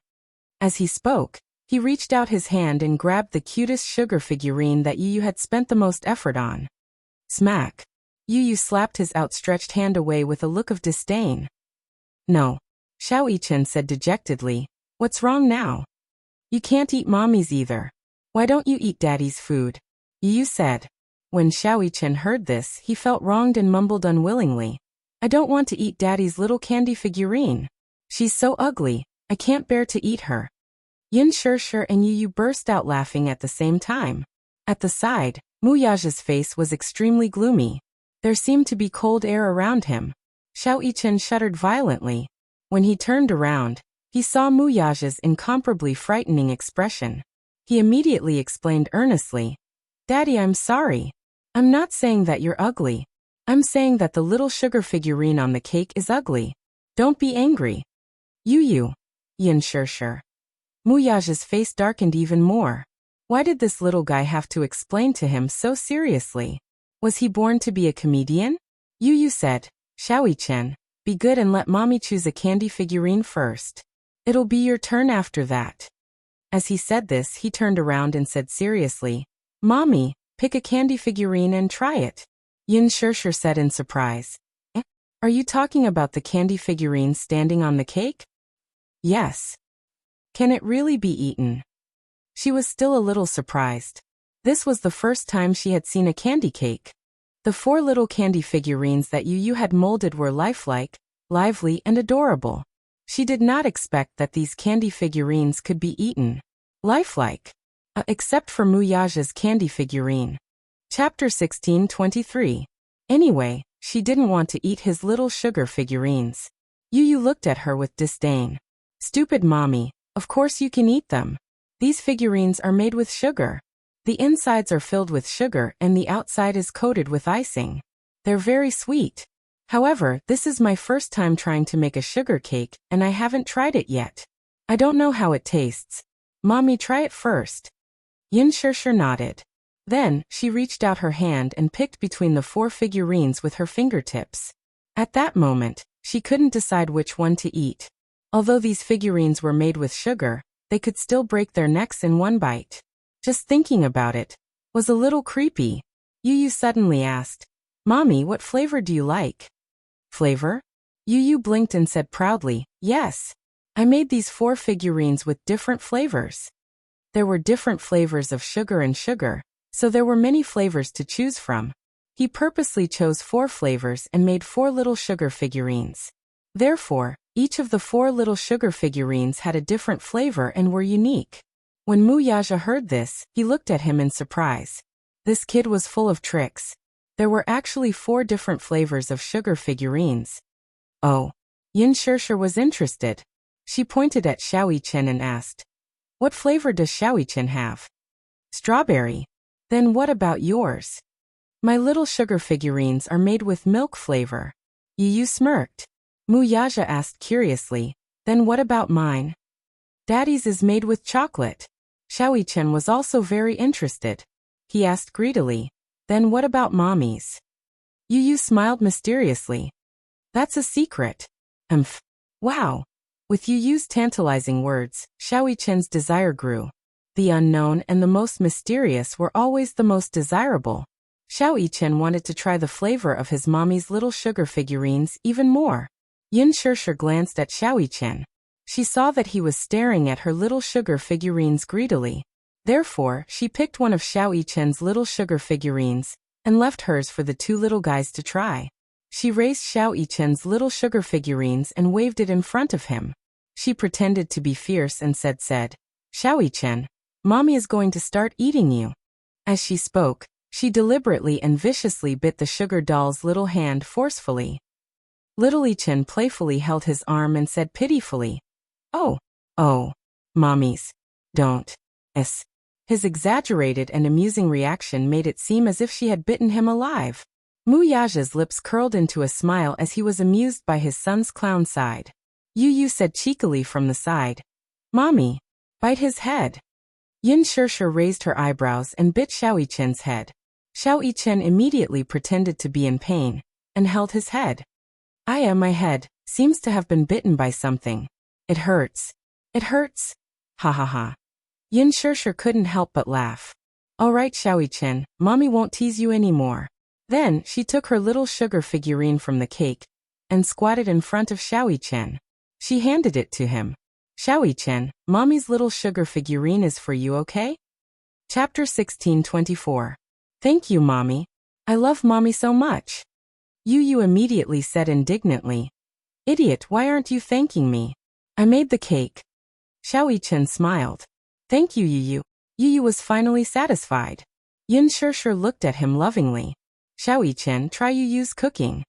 A: As he spoke, he reached out his hand and grabbed the cutest sugar figurine that Yu had spent the most effort on. Smack! Yu slapped his outstretched hand away with a look of disdain. No. Xiao Yichen said dejectedly. What's wrong now? You can't eat mommy's either. Why don't you eat daddy's food? Yu said. When Xiao Yichen heard this, he felt wronged and mumbled unwillingly. I don't want to eat daddy's little candy figurine. She's so ugly, I can't bear to eat her. Yin Shirshir and Yu burst out laughing at the same time. At the side, Mu Yaja's face was extremely gloomy. There seemed to be cold air around him. Xiao Yichen shuddered violently. When he turned around, he saw Mu Yaja's incomparably frightening expression. He immediately explained earnestly, Daddy, I'm sorry. I'm not saying that you're ugly. I'm saying that the little sugar figurine on the cake is ugly. Don't be angry. Yu, Yin Shirshir. Mu Yaja's face darkened even more. Why did this little guy have to explain to him so seriously? Was he born to be a comedian? Yu said, Xiao Yichen, be good and let mommy choose a candy figurine first. It'll be your turn after that. As he said this, he turned around and said seriously, Mommy, pick a candy figurine and try it. Yin Shirshir said in surprise. Are you talking about the candy figurine standing on the cake? Yes. Can it really be eaten? She was still a little surprised. This was the first time she had seen a candy cake. The 4 little candy figurines that Yu had molded were lifelike, lively and adorable. She did not expect that these candy figurines could be eaten. Lifelike. Except for Mu Yaja's candy figurine. Chapter 16:23. Anyway, she didn't want to eat his little sugar figurines. Yu looked at her with disdain. Stupid mommy, of course you can eat them. These figurines are made with sugar. The insides are filled with sugar and the outside is coated with icing. They're very sweet. However, this is my first time trying to make a sugar cake, and I haven't tried it yet. I don't know how it tastes. Mommy, try it first. Yin Shirshir nodded. Then, she reached out her hand and picked between the 4 figurines with her fingertips. At that moment, she couldn't decide which one to eat. Although these figurines were made with sugar, they could still break their necks in one bite. Just thinking about it was a little creepy. Yu suddenly asked, Mommy, what flavor do you like? Flavor? Yu blinked and said proudly, Yes. I made these 4 figurines with different flavors. There were different flavors of sugar and sugar, so there were many flavors to choose from. He purposely chose 4 flavors and made 4 little sugar figurines. Therefore, each of the 4 little sugar figurines had a different flavor and were unique. When Mu Yaja heard this, he looked at him in surprise. This kid was full of tricks. There were actually 4 different flavors of sugar figurines. Oh. Yin Shirshir was interested. She pointed at Xiao Yichen and asked, What flavor does Xiao Yichen have? Strawberry. Then what about yours? My little sugar figurines are made with milk flavor. Yu smirked. Mu Yaja asked curiously, Then what about mine? Daddy's is made with chocolate. Xiao Yichen was also very interested. He asked greedily, Then what about mommy's? Yu smiled mysteriously. That's a secret. Wow. With Yu's tantalizing words, Xiao Yichen's desire grew. The unknown and the most mysterious were always the most desirable. Xiao Yichen wanted to try the flavor of his mommy's little sugar figurines even more. Yin Shirshir glanced at Xiao Yichen. She saw that he was staring at her little sugar figurines greedily. Therefore, she picked one of Xiao Yichen's little sugar figurines and left hers for the 2 little guys to try. She raised Xiao Yichen's little sugar figurines and waved it in front of him. She pretended to be fierce and said, Xiao Yichen, Mommy is going to start eating you. As she spoke, she deliberately and viciously bit the sugar doll's little hand forcefully. Little Yichen playfully held his arm and said pitifully, Oh, mommies, don't. His exaggerated and amusing reaction made it seem as if she had bitten him alive. Mu Yaja's lips curled into a smile as he was amused by his son's clown side. Yu said cheekily from the side, Mommy, bite his head. Yin Shirshir raised her eyebrows and bit Xiao Yichen's head. Xiao Yichen immediately pretended to be in pain and held his head. My head seems to have been bitten by something. It hurts. It hurts. Ha ha ha. Yin Shirshir couldn't help but laugh. All right, Xiaoyi-chen, mommy won't tease you anymore. Then, she took her little sugar figurine from the cake and squatted in front of Xiaoyi-chen. She handed it to him. Xiaoyi-chen, mommy's little sugar figurine is for you, okay? Chapter 16:24. Thank you, mommy. I love mommy so much. Yu immediately said indignantly. Idiot, why aren't you thanking me? I made the cake. Xiaoyi-chen smiled. Thank you, Yu. Yu was finally satisfied. Yin Shirshir looked at him lovingly. Xiaoyi-chen, try Yu's cooking.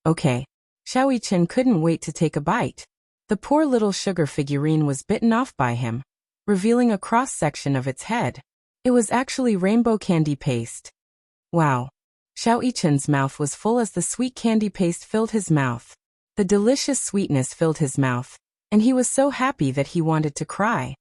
A: Okay. Xiaoyi-chen couldn't wait to take a bite. The poor little sugar figurine was bitten off by him, revealing a cross-section of its head. It was actually rainbow candy paste. Wow. Xiaoyi-chen's mouth was full as the sweet candy paste filled his mouth. The delicious sweetness filled his mouth, and he was so happy that he wanted to cry.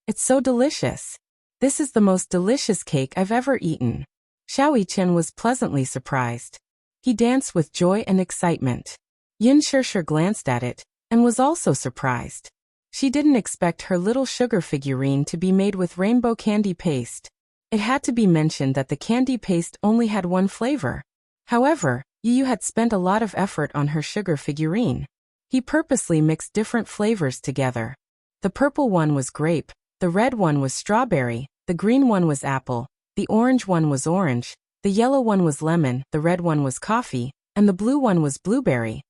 A: It's so delicious. This is the most delicious cake I've ever eaten. Xiaoyi-chen was pleasantly surprised. He danced with joy and excitement. Yin Shirshir glanced at it, and was also surprised. She didn't expect her little sugar figurine to be made with rainbow candy paste. It had to be mentioned that the candy paste only had one flavor. However, Yu had spent a lot of effort on her sugar figurine. He purposely mixed different flavors together. The purple one was grape, the red one was strawberry, the green one was apple, the orange one was orange, the yellow one was lemon, the red one was coffee, and the blue one was blueberry.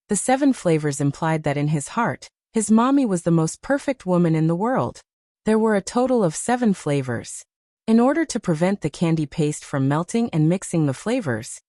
A: The 7 flavors implied that in his heart, his mommy was the most perfect woman in the world. There were a total of 7 flavors. In order to prevent the candy paste from melting and mixing the flavors,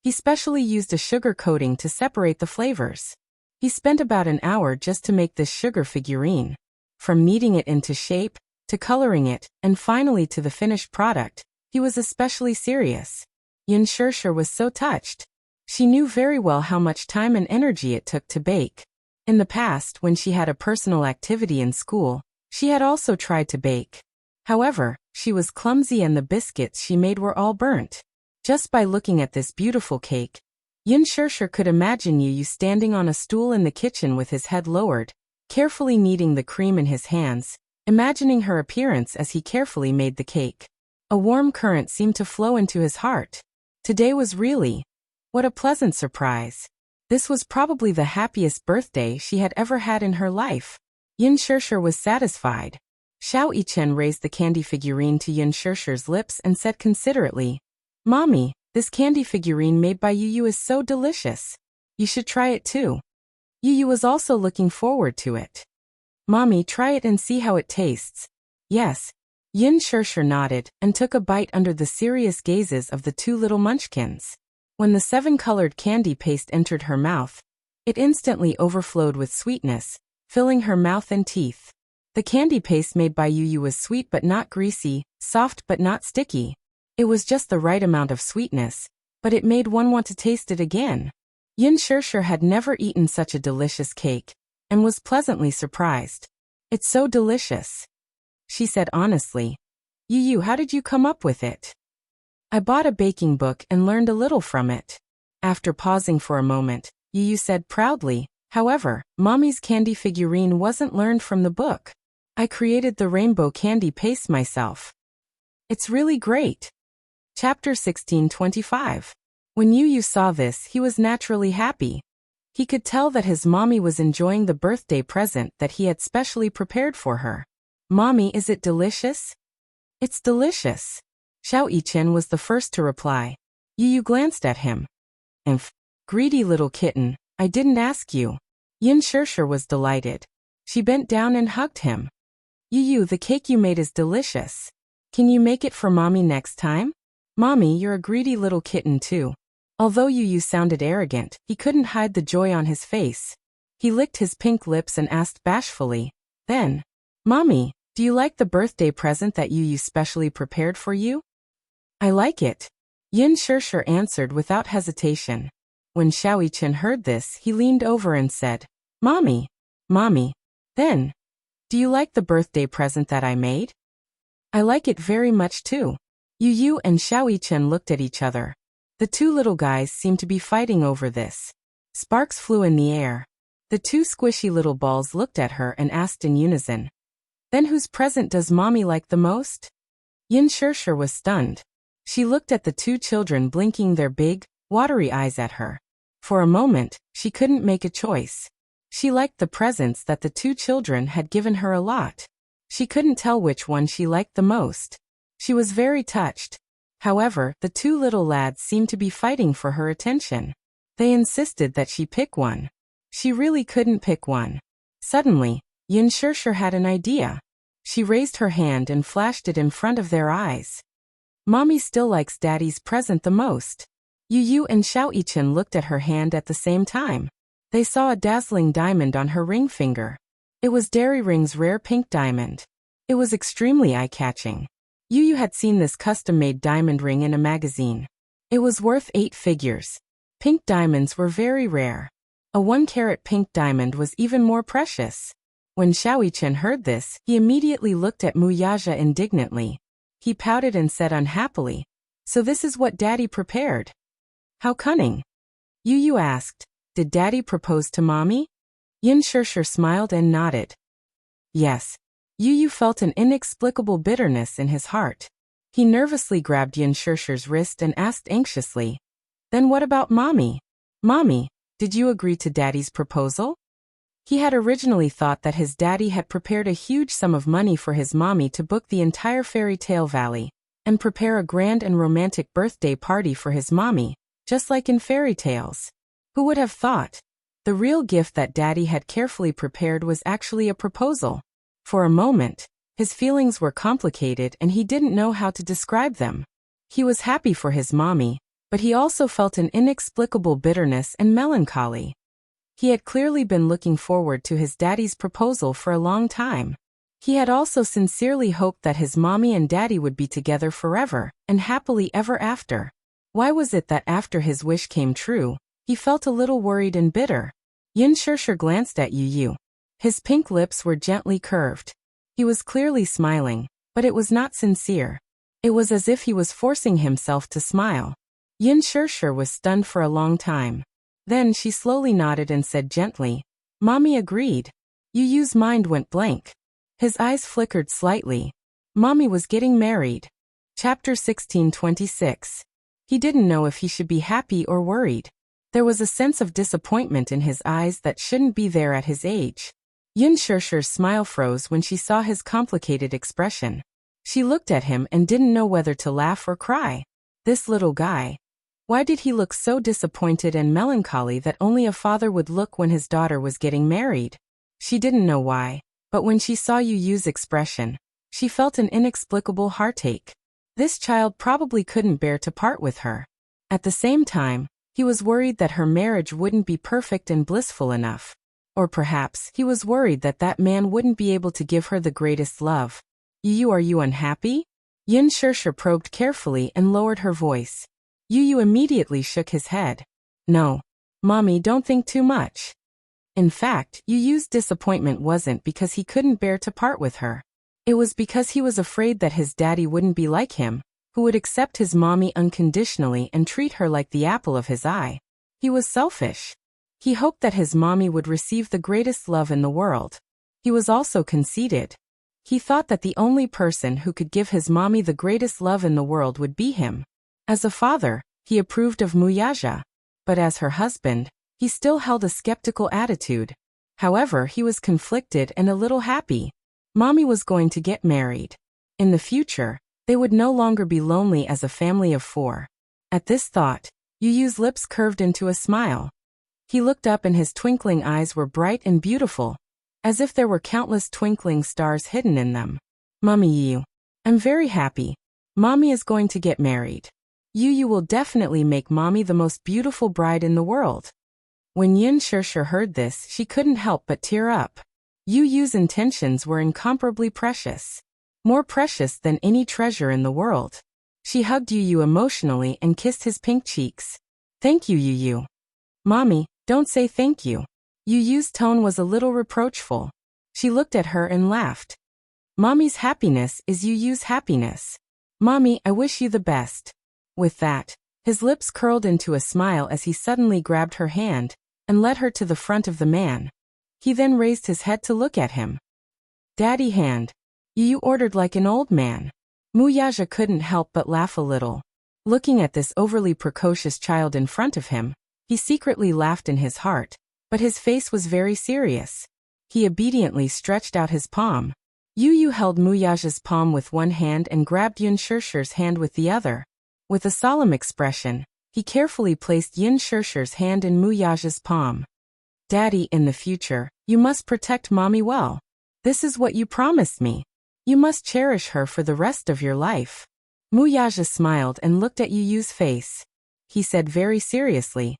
A: he specially used a sugar coating to separate the flavors. He spent about an hour just to make this sugar figurine. From kneading it into shape, to coloring it, and finally to the finished product, he was especially serious. Yin Shirshir was so touched. She knew very well how much time and energy it took to bake. In the past, when she had a personal activity in school, she had also tried to bake. However, she was clumsy and the biscuits she made were all burnt. Just by looking at this beautiful cake, Yin Shirshir could imagine Yu standing on a stool in the kitchen with his head lowered, carefully kneading the cream in his hands, imagining her appearance as he carefully made the cake. A warm current seemed to flow into his heart. Today was really, what a pleasant surprise. This was probably the happiest birthday she had ever had in her life. Yin Shirshir was satisfied. Xiaoyi-chen raised the candy figurine to Yin Shirshir's lips and said considerately, Mommy, this candy figurine made by Yu is so delicious. You should try it too. Yu was also looking forward to it. Mommy, try it and see how it tastes. Yes. Yin Shirshir nodded and took a bite under the serious gazes of the 2 little munchkins. When the 7-colored candy paste entered her mouth, it instantly overflowed with sweetness, filling her mouth and teeth. The candy paste made by Yu was sweet but not greasy, soft but not sticky. It was just the right amount of sweetness, but it made one want to taste it again. Yin Shirshir had never eaten such a delicious cake, and was pleasantly surprised. It's so delicious, she said honestly. Yu, how did you come up with it? I bought a baking book and learned a little from it. After pausing for a moment, Yu said proudly, however, Mommy's candy figurine wasn't learned from the book. I created the rainbow candy paste myself. It's really great. Chapter 16:25. When Yu saw this, he was naturally happy. He could tell that his mommy was enjoying the birthday present that he had specially prepared for her. Mommy, is it delicious? It's delicious. Xiaoyi-chen was the first to reply. Yu glanced at him. Greedy little kitten, I didn't ask you. Yin Shirshir was delighted. She bent down and hugged him. Yu, the cake you made is delicious. Can you make it for mommy next time? Mommy, you're a greedy little kitten too. Although Yu sounded arrogant, he couldn't hide the joy on his face. He licked his pink lips and asked bashfully, then, Mommy, do you like the birthday present that Yu specially prepared for you? I like it. Yin Shirshir answered without hesitation. When Xiaoyi-chen heard this, he leaned over and said, Mommy, then, do you like the birthday present that I made? I like it very much too. Yu and Xiaoyi-chen looked at each other. The 2 little guys seemed to be fighting over this. Sparks flew in the air. The 2 squishy little balls looked at her and asked in unison, Then whose present does mommy like the most? Yin Shirshir was stunned. She looked at the two children blinking their big, watery eyes at her. For a moment, she couldn't make a choice. She liked the presents that the two children had given her a lot. She couldn't tell which one she liked the most. She was very touched. However, the two little lads seemed to be fighting for her attention. They insisted that she pick one. She really couldn't pick one. Suddenly, Yin Shirshir had an idea. She raised her hand and flashed it in front of their eyes. Mommy still likes Daddy's present the most. Yu Yu and Xiao Yichen looked at her hand at the same time. They saw a dazzling diamond on her ring finger. It was Dairy Ring's rare pink diamond. It was extremely eye-catching. Yu Yu had seen this custom-made diamond ring in a magazine. It was worth 8 figures. Pink diamonds were very rare. A 1-carat pink diamond was even more precious. When Xiao Yichen heard this, he immediately looked at Muyaja indignantly. He pouted and said unhappily, "So this is what Daddy prepared? How cunning." Yu Yu asked, "Did Daddy propose to Mommy?" Yin Shirshir smiled and nodded. Yes. Yu Yu felt an inexplicable bitterness in his heart. He nervously grabbed Yin Shirshir's wrist and asked anxiously, "Then what about Mommy? Mommy, did you agree to Daddy's proposal?" He had originally thought that his daddy had prepared a huge sum of money for his mommy to book the entire fairy tale valley and prepare a grand and romantic birthday party for his mommy, just like in fairy tales. Who would have thought? The real gift that Daddy had carefully prepared was actually a proposal. For a moment, his feelings were complicated and he didn't know how to describe them. He was happy for his mommy, but he also felt an inexplicable bitterness and melancholy. He had clearly been looking forward to his daddy's proposal for a long time. He had also sincerely hoped that his mommy and daddy would be together forever and happily ever after. Why was it that after his wish came true, he felt a little worried and bitter? Yin Shirshir glanced at Yu Yu. His pink lips were gently curved. He was clearly smiling, but it was not sincere. It was as if he was forcing himself to smile. Yin Shirshir was stunned for a long time. Then she slowly nodded and said gently, "Mommy agreed." Yu Yu's mind went blank. His eyes flickered slightly. Mommy was getting married. Chapter 16:26. He didn't know if he should be happy or worried. There was a sense of disappointment in his eyes that shouldn't be there at his age. Yin Shirshir's smile froze when she saw his complicated expression. She looked at him and didn't know whether to laugh or cry. This little guy. Why did he look so disappointed and melancholy that only a father would look when his daughter was getting married? She didn't know why, but when she saw Yu Yu's expression, she felt an inexplicable heartache. This child probably couldn't bear to part with her. At the same time, he was worried that her marriage wouldn't be perfect and blissful enough. Or perhaps he was worried that that man wouldn't be able to give her the greatest love. Yu Yu, are you unhappy? Yin Shirshir probed carefully and lowered her voice. Yu Yu immediately shook his head. No. Mommy, don't think too much. In fact, Yu Yu's disappointment wasn't because he couldn't bear to part with her. It was because he was afraid that his daddy wouldn't be like him, who would accept his mommy unconditionally and treat her like the apple of his eye. He was selfish. He hoped that his mommy would receive the greatest love in the world. He was also conceited. He thought that the only person who could give his mommy the greatest love in the world would be him. As a father, he approved of Muyaja, but as her husband, he still held a skeptical attitude. However, he was conflicted and a little happy. Mommy was going to get married. In the future, they would no longer be lonely as a family of 4. At this thought, Yu Yu's lips curved into a smile. He looked up and his twinkling eyes were bright and beautiful, as if there were countless twinkling stars hidden in them. Mommy Yu, I'm very happy. Mommy is going to get married. Yu Yu will definitely make Mommy the most beautiful bride in the world. When Yin Shirshir heard this, she couldn't help but tear up. Yu Yu's intentions were incomparably precious. More precious than any treasure in the world. She hugged Yu Yu emotionally and kissed his pink cheeks. Thank you, Yu Yu. Mommy, don't say thank you. Yu Yu's tone was a little reproachful. She looked at her and laughed. Mommy's happiness is Yu Yu's happiness. Mommy, I wish you the best. With that, his lips curled into a smile as he suddenly grabbed her hand and led her to the front of the man. He then raised his head to look at him. Daddy hand, You ordered like an old man. Muyaja couldn't help but laugh a little. Looking at this overly precocious child in front of him, he secretly laughed in his heart, but his face was very serious. He obediently stretched out his palm. Yu held Muyaja's palm with one hand and grabbed Yun Shirshi's hand with the other. With a solemn expression, he carefully placed Yun Shirshi's hand in Muyaja's palm. Daddy, in the future, you must protect Mommy well. This is what you promised me. You must cherish her for the rest of your life. Muyaja smiled and looked at Yu's face. He said very seriously,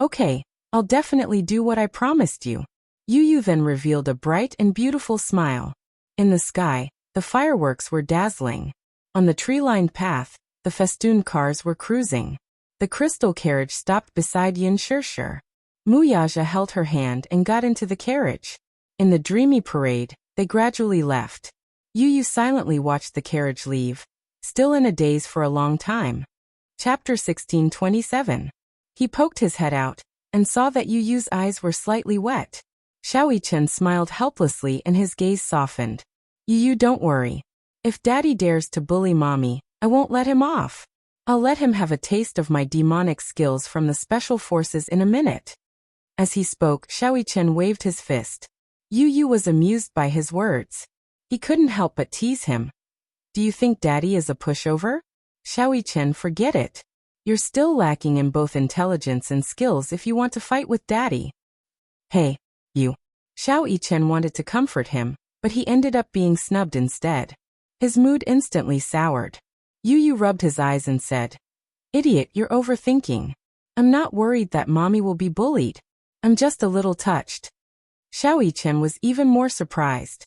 A: "Okay, I'll definitely do what I promised you." Yu then revealed a bright and beautiful smile. In the sky, the fireworks were dazzling. On the tree-lined path, the festooned cars were cruising. The crystal carriage stopped beside Yun Shirshir. Muyaja held her hand and got into the carriage. In the dreamy parade, they gradually left. Yu silently watched the carriage leave, still in a daze for a long time. Chapter 16:27. He poked his head out and saw that Yu's eyes were slightly wet. Xiaoyichen smiled helplessly and his gaze softened. Yu, don't worry. If Daddy dares to bully Mommy, I won't let him off. I'll let him have a taste of my demonic skills from the special forces in a minute. As he spoke, Xiaoyichen waved his fist. Yu was amused by his words. He couldn't help but tease him. Do you think Daddy is a pushover? Xiaoyichen, forget it. You're still lacking in both intelligence and skills if you want to fight with Daddy. Hey, you. Xiaoyichen wanted to comfort him, but he ended up being snubbed instead. His mood instantly soured. Yu rubbed his eyes and said, "Idiot, you're overthinking. I'm not worried that Mommy will be bullied. I'm just a little touched." Xiaoyichen was even more surprised.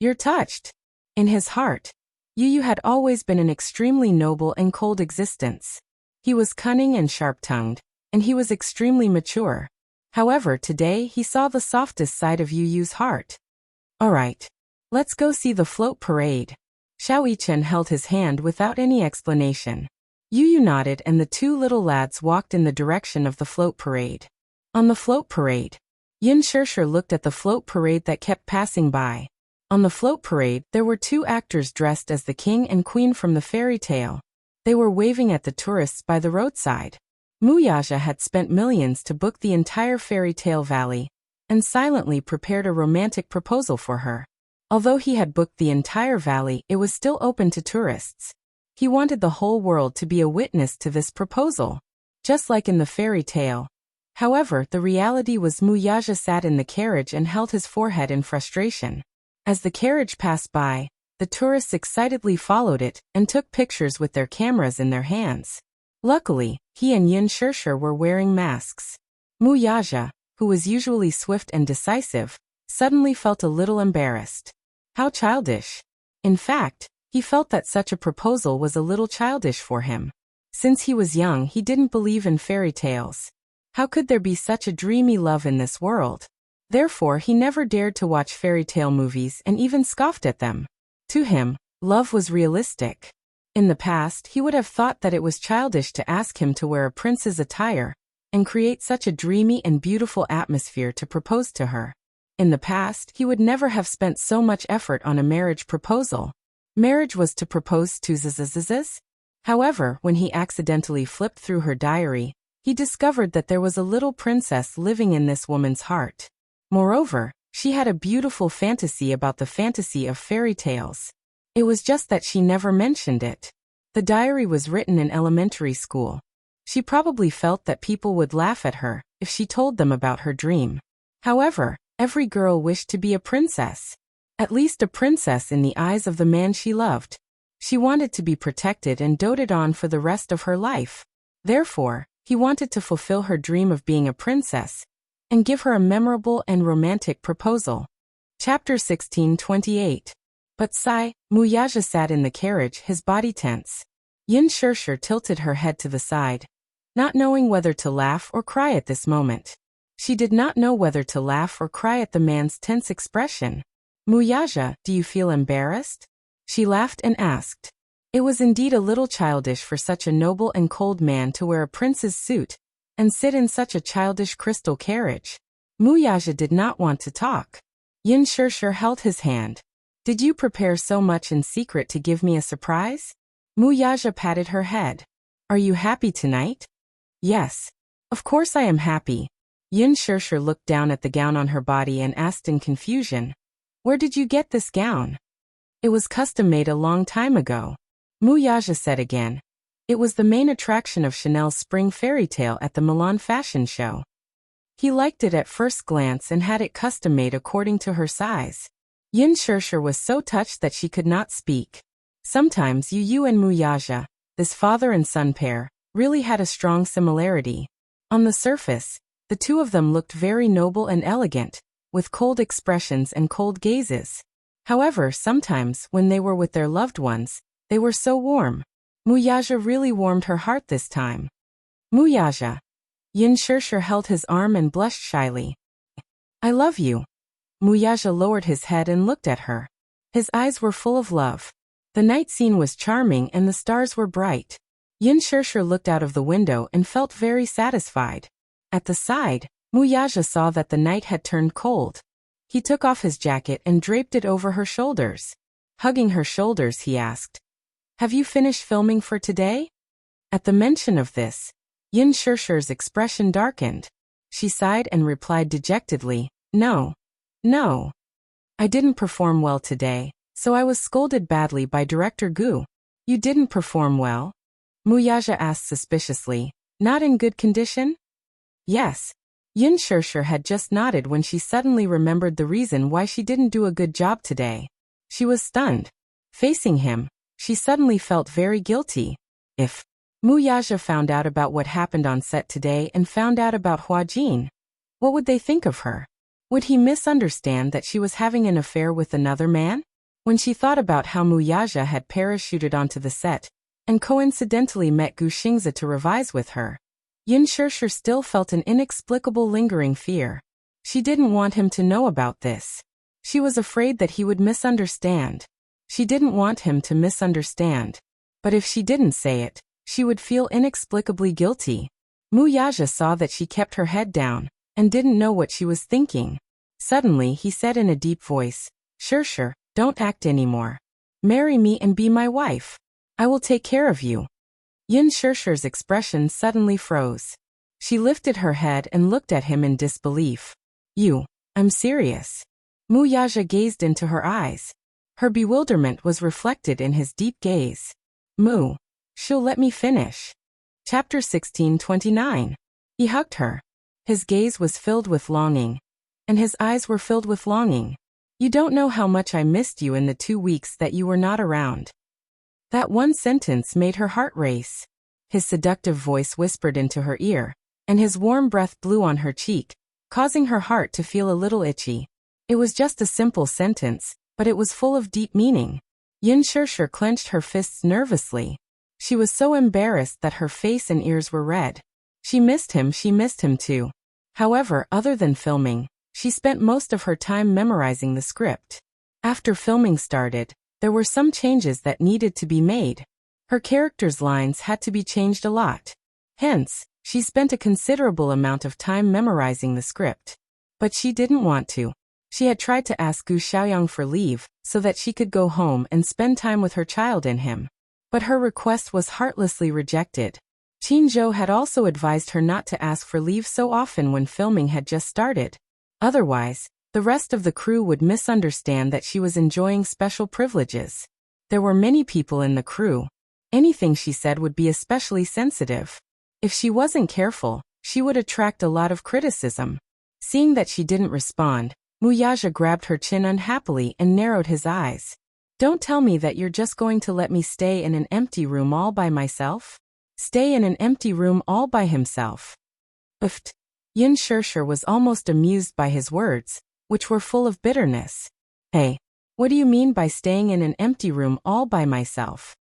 A: You're touched. In his heart, Yu had always been an extremely noble and cold existence. He was cunning and sharp-tongued, and he was extremely mature. However, today he saw the softest side of Yu's heart. All right. Let's go see the float parade. Xiaoyichen held his hand without any explanation. Yu nodded and the two little lads walked in the direction of the float parade. On the float parade, Yun Shirshir looked at the float parade that kept passing by. On the float parade, there were two actors dressed as the king and queen from the fairy tale. They were waving at the tourists by the roadside. Muyaja had spent millions to book the entire fairy tale valley, and silently prepared a romantic proposal for her. Although he had booked the entire valley, it was still open to tourists. He wanted the whole world to be a witness to this proposal, just like in the fairy tale. However, the reality was Muyaja sat in the carriage and held his forehead in frustration. As the carriage passed by, the tourists excitedly followed it and took pictures with their cameras in their hands. Luckily, he and Yun Shirshir were wearing masks. Muyaja, who was usually swift and decisive, suddenly felt a little embarrassed. How childish. In fact, he felt that such a proposal was a little childish for him. Since he was young, he didn't believe in fairy tales. How could there be such a dreamy love in this world? Therefore, he never dared to watch fairy tale movies and even scoffed at them. To him, love was realistic. In the past, he would have thought that it was childish to ask him to wear a prince's attire and create such a dreamy and beautiful atmosphere to propose to her. In the past, he would never have spent so much effort on a marriage proposal. Marriage was to propose to zzz. However, when he accidentally flipped through her diary, he discovered that there was a little princess living in this woman's heart. Moreover, she had a beautiful fantasy about the fantasy of fairy tales. It was just that she never mentioned it. The diary was written in elementary school. She probably felt that people would laugh at her if she told them about her dream. However, every girl wished to be a princess. At least a princess in the eyes of the man she loved. She wanted to be protected and doted on for the rest of her life. Therefore, he wanted to fulfill her dream of being a princess and give her a memorable and romantic proposal. Chapter 16:28. But Muyaja sat in the carriage, his body tense. Yun Shirshir tilted her head to the side, not knowing whether to laugh or cry at this moment. She did not know whether to laugh or cry at the man's tense expression. Muyaja, do you feel embarrassed? She laughed and asked. It was indeed a little childish for such a noble and cold man to wear a prince's suit and sit in such a childish crystal carriage. Muyaja did not want to talk. Yun Shirshir held his hand. Did you prepare so much in secret to give me a surprise? Muyaja patted her head. Are you happy tonight? Yes. Of course I am happy. Yin Shirshir looked down at the gown on her body and asked in confusion. Where did you get this gown? It was custom-made a long time ago. Muyaja said again. It was the main attraction of Chanel's spring fairy tale at the Milan fashion show. He liked it at first glance and had it custom-made according to her size. Yin Shirshir was so touched that she could not speak. Sometimes Yu and Muyaja, this father and son pair, really had a strong similarity. On the surface, the two of them looked very noble and elegant, with cold expressions and cold gazes. However, sometimes, when they were with their loved ones, they were so warm. Muyaja really warmed her heart this time. Muyaja. Yin Shirshir held his arm and blushed shyly. I love you. Muyaja lowered his head and looked at her. His eyes were full of love. The night scene was charming and the stars were bright. Yin Shirshir looked out of the window and felt very satisfied. At the side, Muyaja saw that the night had turned cold. He took off his jacket and draped it over her shoulders. Hugging her shoulders, he asked, Have you finished filming for today? At the mention of this, Yin Shirshir's expression darkened. She sighed and replied dejectedly, No. I didn't perform well today, so I was scolded badly by Director Gu. You didn't perform well? Muyaja asked suspiciously. Not in good condition? Yes. Yin Shirshir had just nodded when she suddenly remembered the reason why she didn't do a good job today. She was stunned. Facing him, she suddenly felt very guilty. If Muyaja found out about what happened on set today and found out about Huajin, what would they think of her? Would he misunderstand that she was having an affair with another man? When she thought about how Muyaja had parachuted onto the set and coincidentally met Gu Xingzi to revise with her, Yin Shirshir still felt an inexplicable lingering fear. She didn't want him to know about this. She was afraid that he would misunderstand. She didn't want him to misunderstand. But if she didn't say it, she would feel inexplicably guilty. Muyaja saw that she kept her head down and didn't know what she was thinking. Suddenly he said in a deep voice, Shirshir, don't act anymore. Marry me and be my wife. I will take care of you. Yin Shirshir's expression suddenly froze. She lifted her head and looked at him in disbelief. I'm serious. Muyaja gazed into her eyes. Her bewilderment was reflected in his deep gaze. She'll let me finish. Chapter 1629. He hugged her. His gaze was filled with longing, and his eyes were filled with longing. You don't know how much I missed you in the 2 weeks that you were not around. That one sentence made her heart race. His seductive voice whispered into her ear, and his warm breath blew on her cheek, causing her heart to feel a little itchy. It was just a simple sentence, but it was full of deep meaning. Yin Shirshir clenched her fists nervously. She was so embarrassed that her face and ears were red. She missed him too. However, other than filming, she spent most of her time memorizing the script. After filming started, there were some changes that needed to be made. Her character's lines had to be changed a lot. Hence, she spent a considerable amount of time memorizing the script. But she didn't want to. She had tried to ask Gu Xiaoyang for leave so that she could go home and spend time with her child and him. But her request was heartlessly rejected. Qin Zhou had also advised her not to ask for leave so often when filming had just started. Otherwise, the rest of the crew would misunderstand that she was enjoying special privileges. There were many people in the crew. Anything she said would be especially sensitive. If she wasn't careful, she would attract a lot of criticism. Seeing that she didn't respond, Muyaja grabbed her chin unhappily and narrowed his eyes. Don't tell me that you're just going to let me stay in an empty room all by myself? Stay in an empty room all by himself. Uft. Yin Shirshir was almost amused by his words, which were full of bitterness. Hey, what do you mean by staying in an empty room all by myself?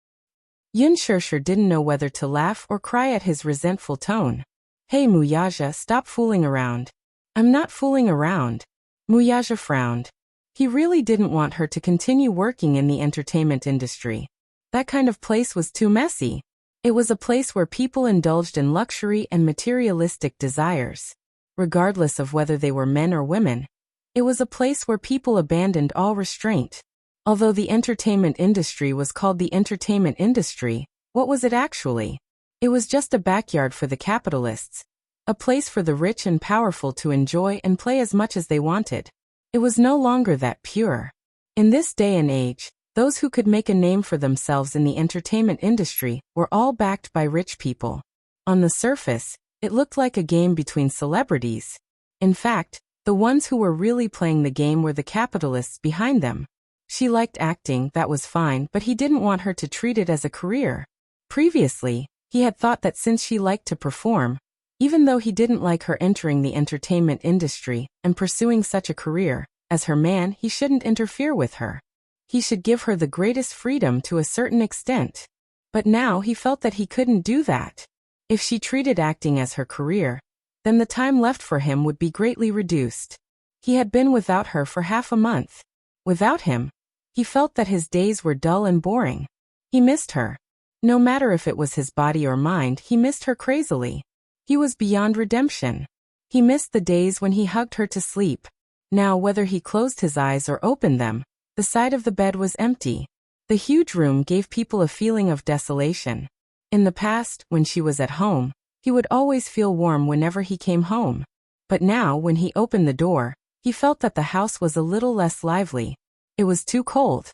A: Yin Shirshir didn't know whether to laugh or cry at his resentful tone. Hey Muyaja, stop fooling around. I'm not fooling around. Muyaja frowned. He really didn't want her to continue working in the entertainment industry. That kind of place was too messy. It was a place where people indulged in luxury and materialistic desires. Regardless of whether they were men or women, it was a place where people abandoned all restraint. Although the entertainment industry was called the entertainment industry, what was it actually? It was just a backyard for the capitalists, a place for the rich and powerful to enjoy and play as much as they wanted. It was no longer that pure. In this day and age, those who could make a name for themselves in the entertainment industry were all backed by rich people. On the surface, it looked like a game between celebrities. In fact, the ones who were really playing the game were the capitalists behind them. She liked acting, that was fine, but he didn't want her to treat it as a career. Previously, he had thought that since she liked to perform, even though he didn't like her entering the entertainment industry and pursuing such a career, as her man, he shouldn't interfere with her. He should give her the greatest freedom to a certain extent. But now he felt that he couldn't do that. If she treated acting as her career, then the time left for him would be greatly reduced. He had been without her for half a month. Without him, he felt that his days were dull and boring. He missed her. No matter if it was his body or mind, he missed her crazily. He was beyond redemption. He missed the days when he hugged her to sleep. Now, whether he closed his eyes or opened them, the side of the bed was empty. The huge room gave people a feeling of desolation. In the past, when she was at home, he would always feel warm whenever he came home. But now, when he opened the door, he felt that the house was a little less lively. It was too cold.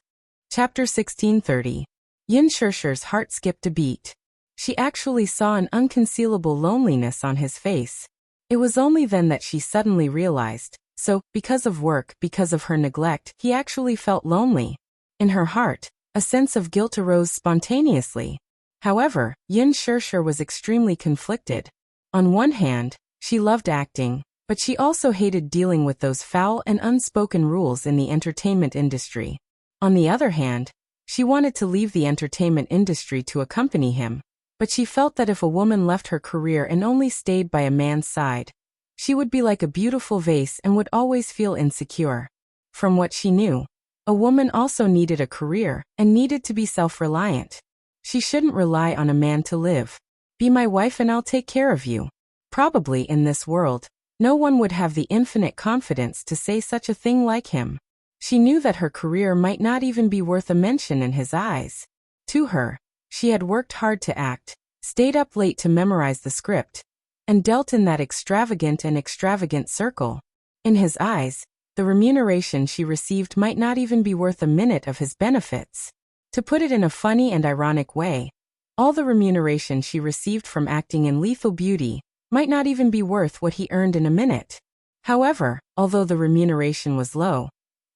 A: Chapter 1630. Yin Shishir's heart skipped a beat. She actually saw an unconcealable loneliness on his face. It was only then that she suddenly realized, so, because of work, because of her neglect, he actually felt lonely. In her heart, a sense of guilt arose spontaneously. However, Yin Shishir was extremely conflicted. On one hand, she loved acting, but she also hated dealing with those foul and unspoken rules in the entertainment industry. On the other hand, she wanted to leave the entertainment industry to accompany him, but she felt that if a woman left her career and only stayed by a man's side, she would be like a beautiful vase and would always feel insecure. From what she knew, a woman also needed a career and needed to be self-reliant. She shouldn't rely on a man to live. Be my wife and I'll take care of you. Probably in this world, no one would have the infinite confidence to say such a thing like him. She knew that her career might not even be worth a mention in his eyes. To her, she had worked hard to act, stayed up late to memorize the script, and dealt in that extravagant circle. In his eyes, the remuneration she received might not even be worth a minute of his benefits. To put it in a funny and ironic way, all the remuneration she received from acting in Lethal Beauty might not even be worth what he earned in a minute. However, although the remuneration was low,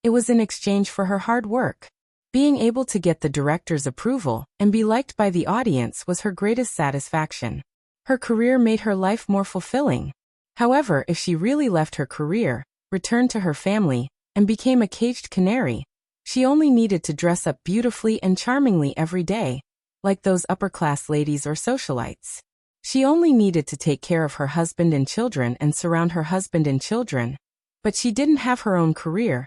A: it was in exchange for her hard work. Being able to get the director's approval and be liked by the audience was her greatest satisfaction. Her career made her life more fulfilling. However, if she really left her career, returned to her family, and became a caged canary, she only needed to dress up beautifully and charmingly every day, like those upper-class ladies or socialites. She only needed to take care of her husband and children and surround her husband and children. But she didn't have her own career.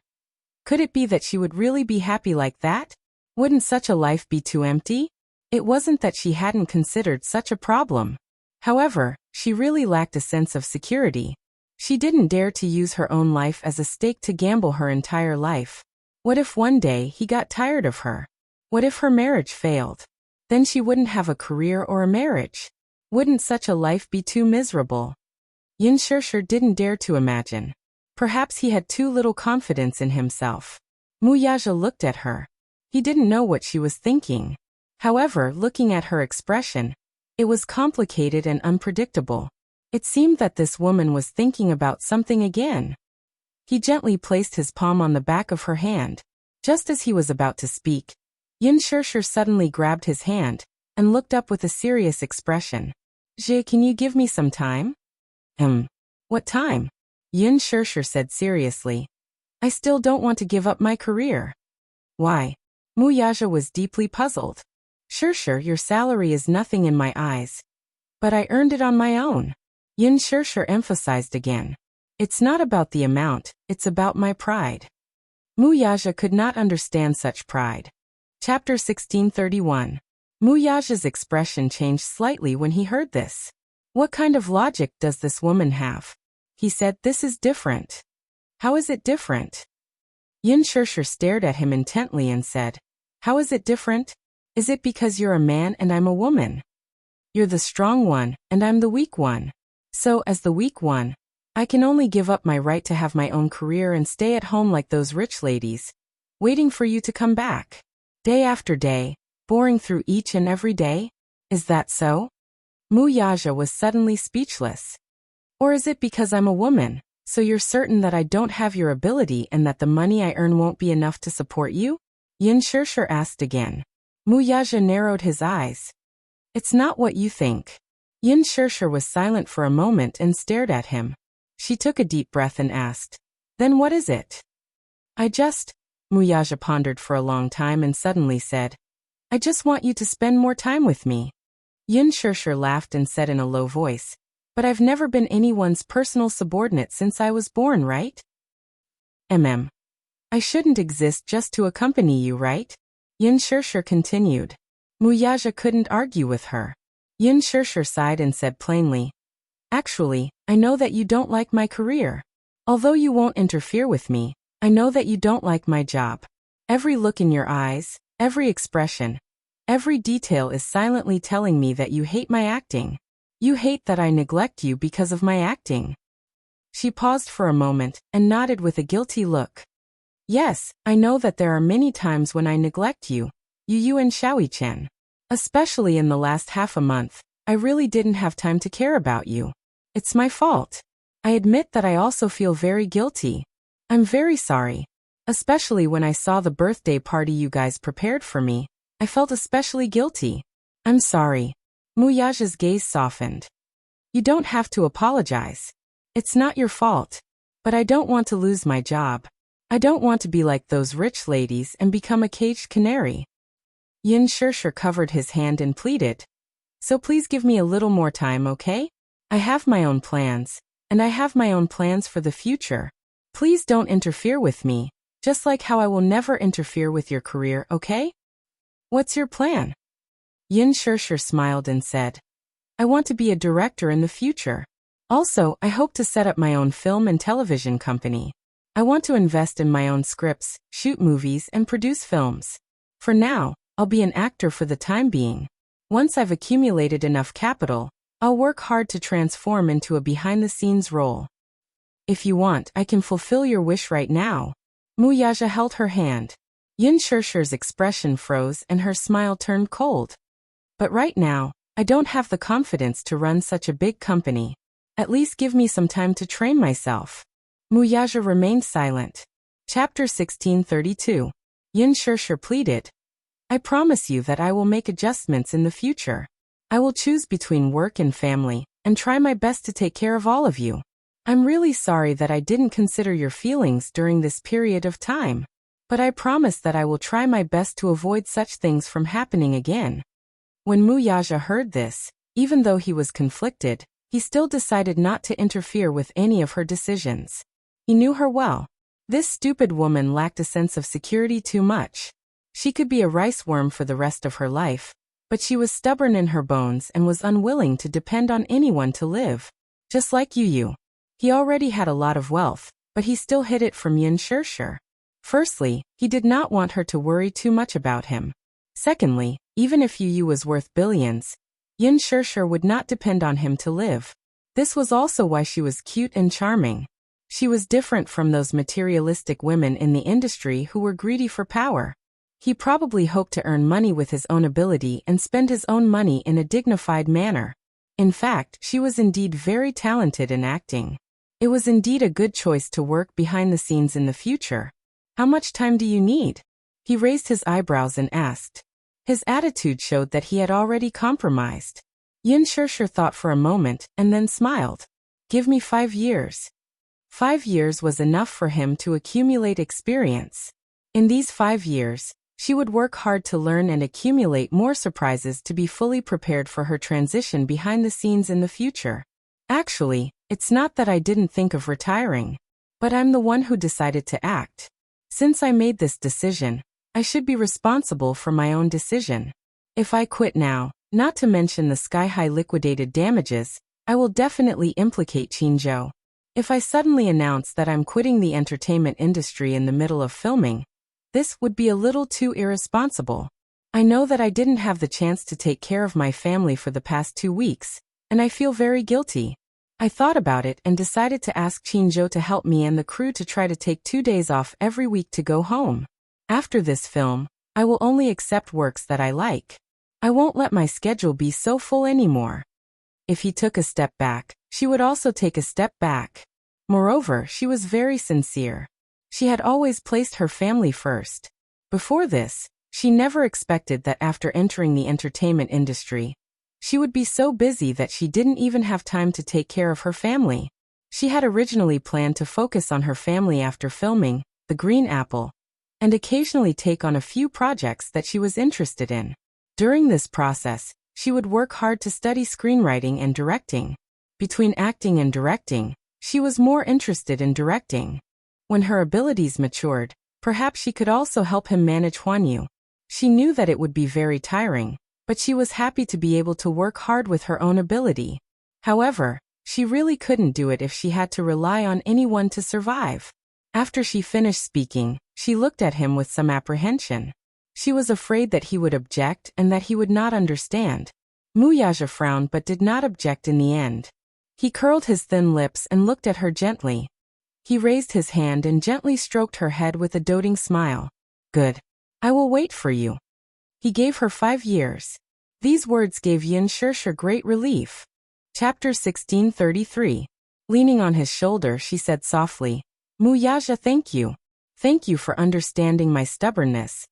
A: Could it be that she would really be happy like that? Wouldn't such a life be too empty? It wasn't that she hadn't considered such a problem. However, she really lacked a sense of security. She didn't dare to use her own life as a stake to gamble her entire life. What if one day he got tired of her? What if her marriage failed? Then she wouldn't have a career or a marriage. Wouldn't such a life be too miserable? Yin Shishir didn't dare to imagine. Perhaps he had too little confidence in himself. Muyaja looked at her. He didn't know what she was thinking. However, looking at her expression, it was complicated and unpredictable. It seemed that this woman was thinking about something again. He gently placed his palm on the back of her hand. Just as he was about to speak, Yin Shishir suddenly grabbed his hand and looked up with a serious expression. Can you give me some time? What time? Yin Shishir said seriously. I still don't want to give up my career. Why? Muyaja was deeply puzzled. Shishir, your salary is nothing in my eyes. But I earned it on my own. Yin Shishir emphasized again. It's not about the amount, it's about my pride. Muyaja could not understand such pride. Chapter 1631. Muyaja's expression changed slightly when he heard this. What kind of logic does this woman have? He said, this is different. How is it different? Yin Shirshir stared at him intently and said, "How is it different? Is it because you're a man and I'm a woman? You're the strong one, and I'm the weak one. So, as the weak one, I can only give up my right to have my own career and stay at home like those rich ladies, waiting for you to come back. Day after day, boring through each and every day? Is that so?" Mu Yaja was suddenly speechless. "Or is it because I'm a woman, so you're certain that I don't have your ability and that the money I earn won't be enough to support you?" Yin Shirshir asked again. Mu Yaja narrowed his eyes. "It's not what you think." Yin Shirshir was silent for a moment and stared at him. She took a deep breath and asked, "Then what is it?" Mu Yaja pondered for a long time and suddenly said, "I just want you to spend more time with me." Yin Shirshir laughed and said in a low voice, "But I've never been anyone's personal subordinate since I was born, right? I shouldn't exist just to accompany you, right?" Yin Shirshir continued. Mu Yaja couldn't argue with her. Yin Shirshir sighed and said plainly, "Actually, I know that you don't like my career. Although you won't interfere with me, I know that you don't like my job. Every look in your eyes, every expression, every detail is silently telling me that you hate my acting. You hate that I neglect you because of my acting." She paused for a moment and nodded with a guilty look. "Yes, I know that there are many times when I neglect you, Yu and Xiaoyi-chen. Especially in the last half a month, I really didn't have time to care about you. It's my fault. I admit that I also feel very guilty. I'm very sorry. Especially when I saw the birthday party you guys prepared for me, I felt especially guilty. I'm sorry." Mu Yaja's gaze softened. "You don't have to apologize. It's not your fault. But I don't want to lose my job. I don't want to be like those rich ladies and become a caged canary." Yin Shirshir covered his hand and pleaded, "So please give me a little more time, okay? I have my own plans, and I have my own plans for the future. Please don't interfere with me, just like how I will never interfere with your career, okay? What's your plan?" Yin Shirshir smiled and said, "I want to be a director in the future. Also, I hope to set up my own film and television company. I want to invest in my own scripts, shoot movies, and produce films. For now, I'll be an actor for the time being. Once I've accumulated enough capital, I'll work hard to transform into a behind-the-scenes role. If you want, I can fulfill your wish right now." Mu Yaja held her hand. Yin Shirshir's expression froze and her smile turned cold. "But right now, I don't have the confidence to run such a big company. At least give me some time to train myself." Mu Yaja remained silent. Chapter 1632. Yin Shirshir pleaded, "I promise you that I will make adjustments in the future. I will choose between work and family, and try my best to take care of all of you. I'm really sorry that I didn't consider your feelings during this period of time. But I promise that I will try my best to avoid such things from happening again." When Mu Yaja heard this, even though he was conflicted, he still decided not to interfere with any of her decisions. He knew her well. This stupid woman lacked a sense of security too much. She could be a rice worm for the rest of her life, but she was stubborn in her bones and was unwilling to depend on anyone to live. Just like Yu. He already had a lot of wealth, but he still hid it from Yin Shirshir. Firstly, he did not want her to worry too much about him. Secondly, even if Yu was worth billions, Yin Shirshir would not depend on him to live. This was also why she was cute and charming. She was different from those materialistic women in the industry who were greedy for power. He probably hoped to earn money with his own ability and spend his own money in a dignified manner. In fact, she was indeed very talented in acting. It was indeed a good choice to work behind the scenes in the future. "How much time do you need?" He raised his eyebrows and asked. His attitude showed that he had already compromised. Yin Shirshir thought for a moment and then smiled. "Give me 5 years." 5 years was enough for him to accumulate experience. In these 5 years, she would work hard to learn and accumulate more surprises to be fully prepared for her transition behind the scenes in the future. "Actually, it's not that I didn't think of retiring, but I'm the one who decided to act. Since I made this decision, I should be responsible for my own decision. If I quit now, not to mention the sky-high liquidated damages, I will definitely implicate Qinzhou. If I suddenly announce that I'm quitting the entertainment industry in the middle of filming, this would be a little too irresponsible. I know that I didn't have the chance to take care of my family for the past 2 weeks, and I feel very guilty. I thought about it and decided to ask Chinjo to help me and the crew to try to take 2 days off every week to go home. After this film, I will only accept works that I like. I won't let my schedule be so full anymore. If he took a step back, she would also take a step back. Moreover, she was very sincere. She had always placed her family first. Before this, she never expected that after entering the entertainment industry, she would be so busy that she didn't even have time to take care of her family. She had originally planned to focus on her family after filming The Green Apple, and occasionally take on a few projects that she was interested in. During this process, she would work hard to study screenwriting and directing. Between acting and directing, she was more interested in directing. When her abilities matured, perhaps she could also help him manage Huanyu. She knew that it would be very tiring, but she was happy to be able to work hard with her own ability. However, she really couldn't do it if she had to rely on anyone to survive. After she finished speaking, she looked at him with some apprehension. She was afraid that he would object and that he would not understand. Muyaja frowned but did not object in the end. He curled his thin lips and looked at her gently. He raised his hand and gently stroked her head with a doting smile. Good. I will wait for you. He gave her 5 years. These words gave Yin Shirshir great relief. Chapter 1633. Leaning on his shoulder, she said softly, Muyaja, thank you. Thank you for understanding my stubbornness.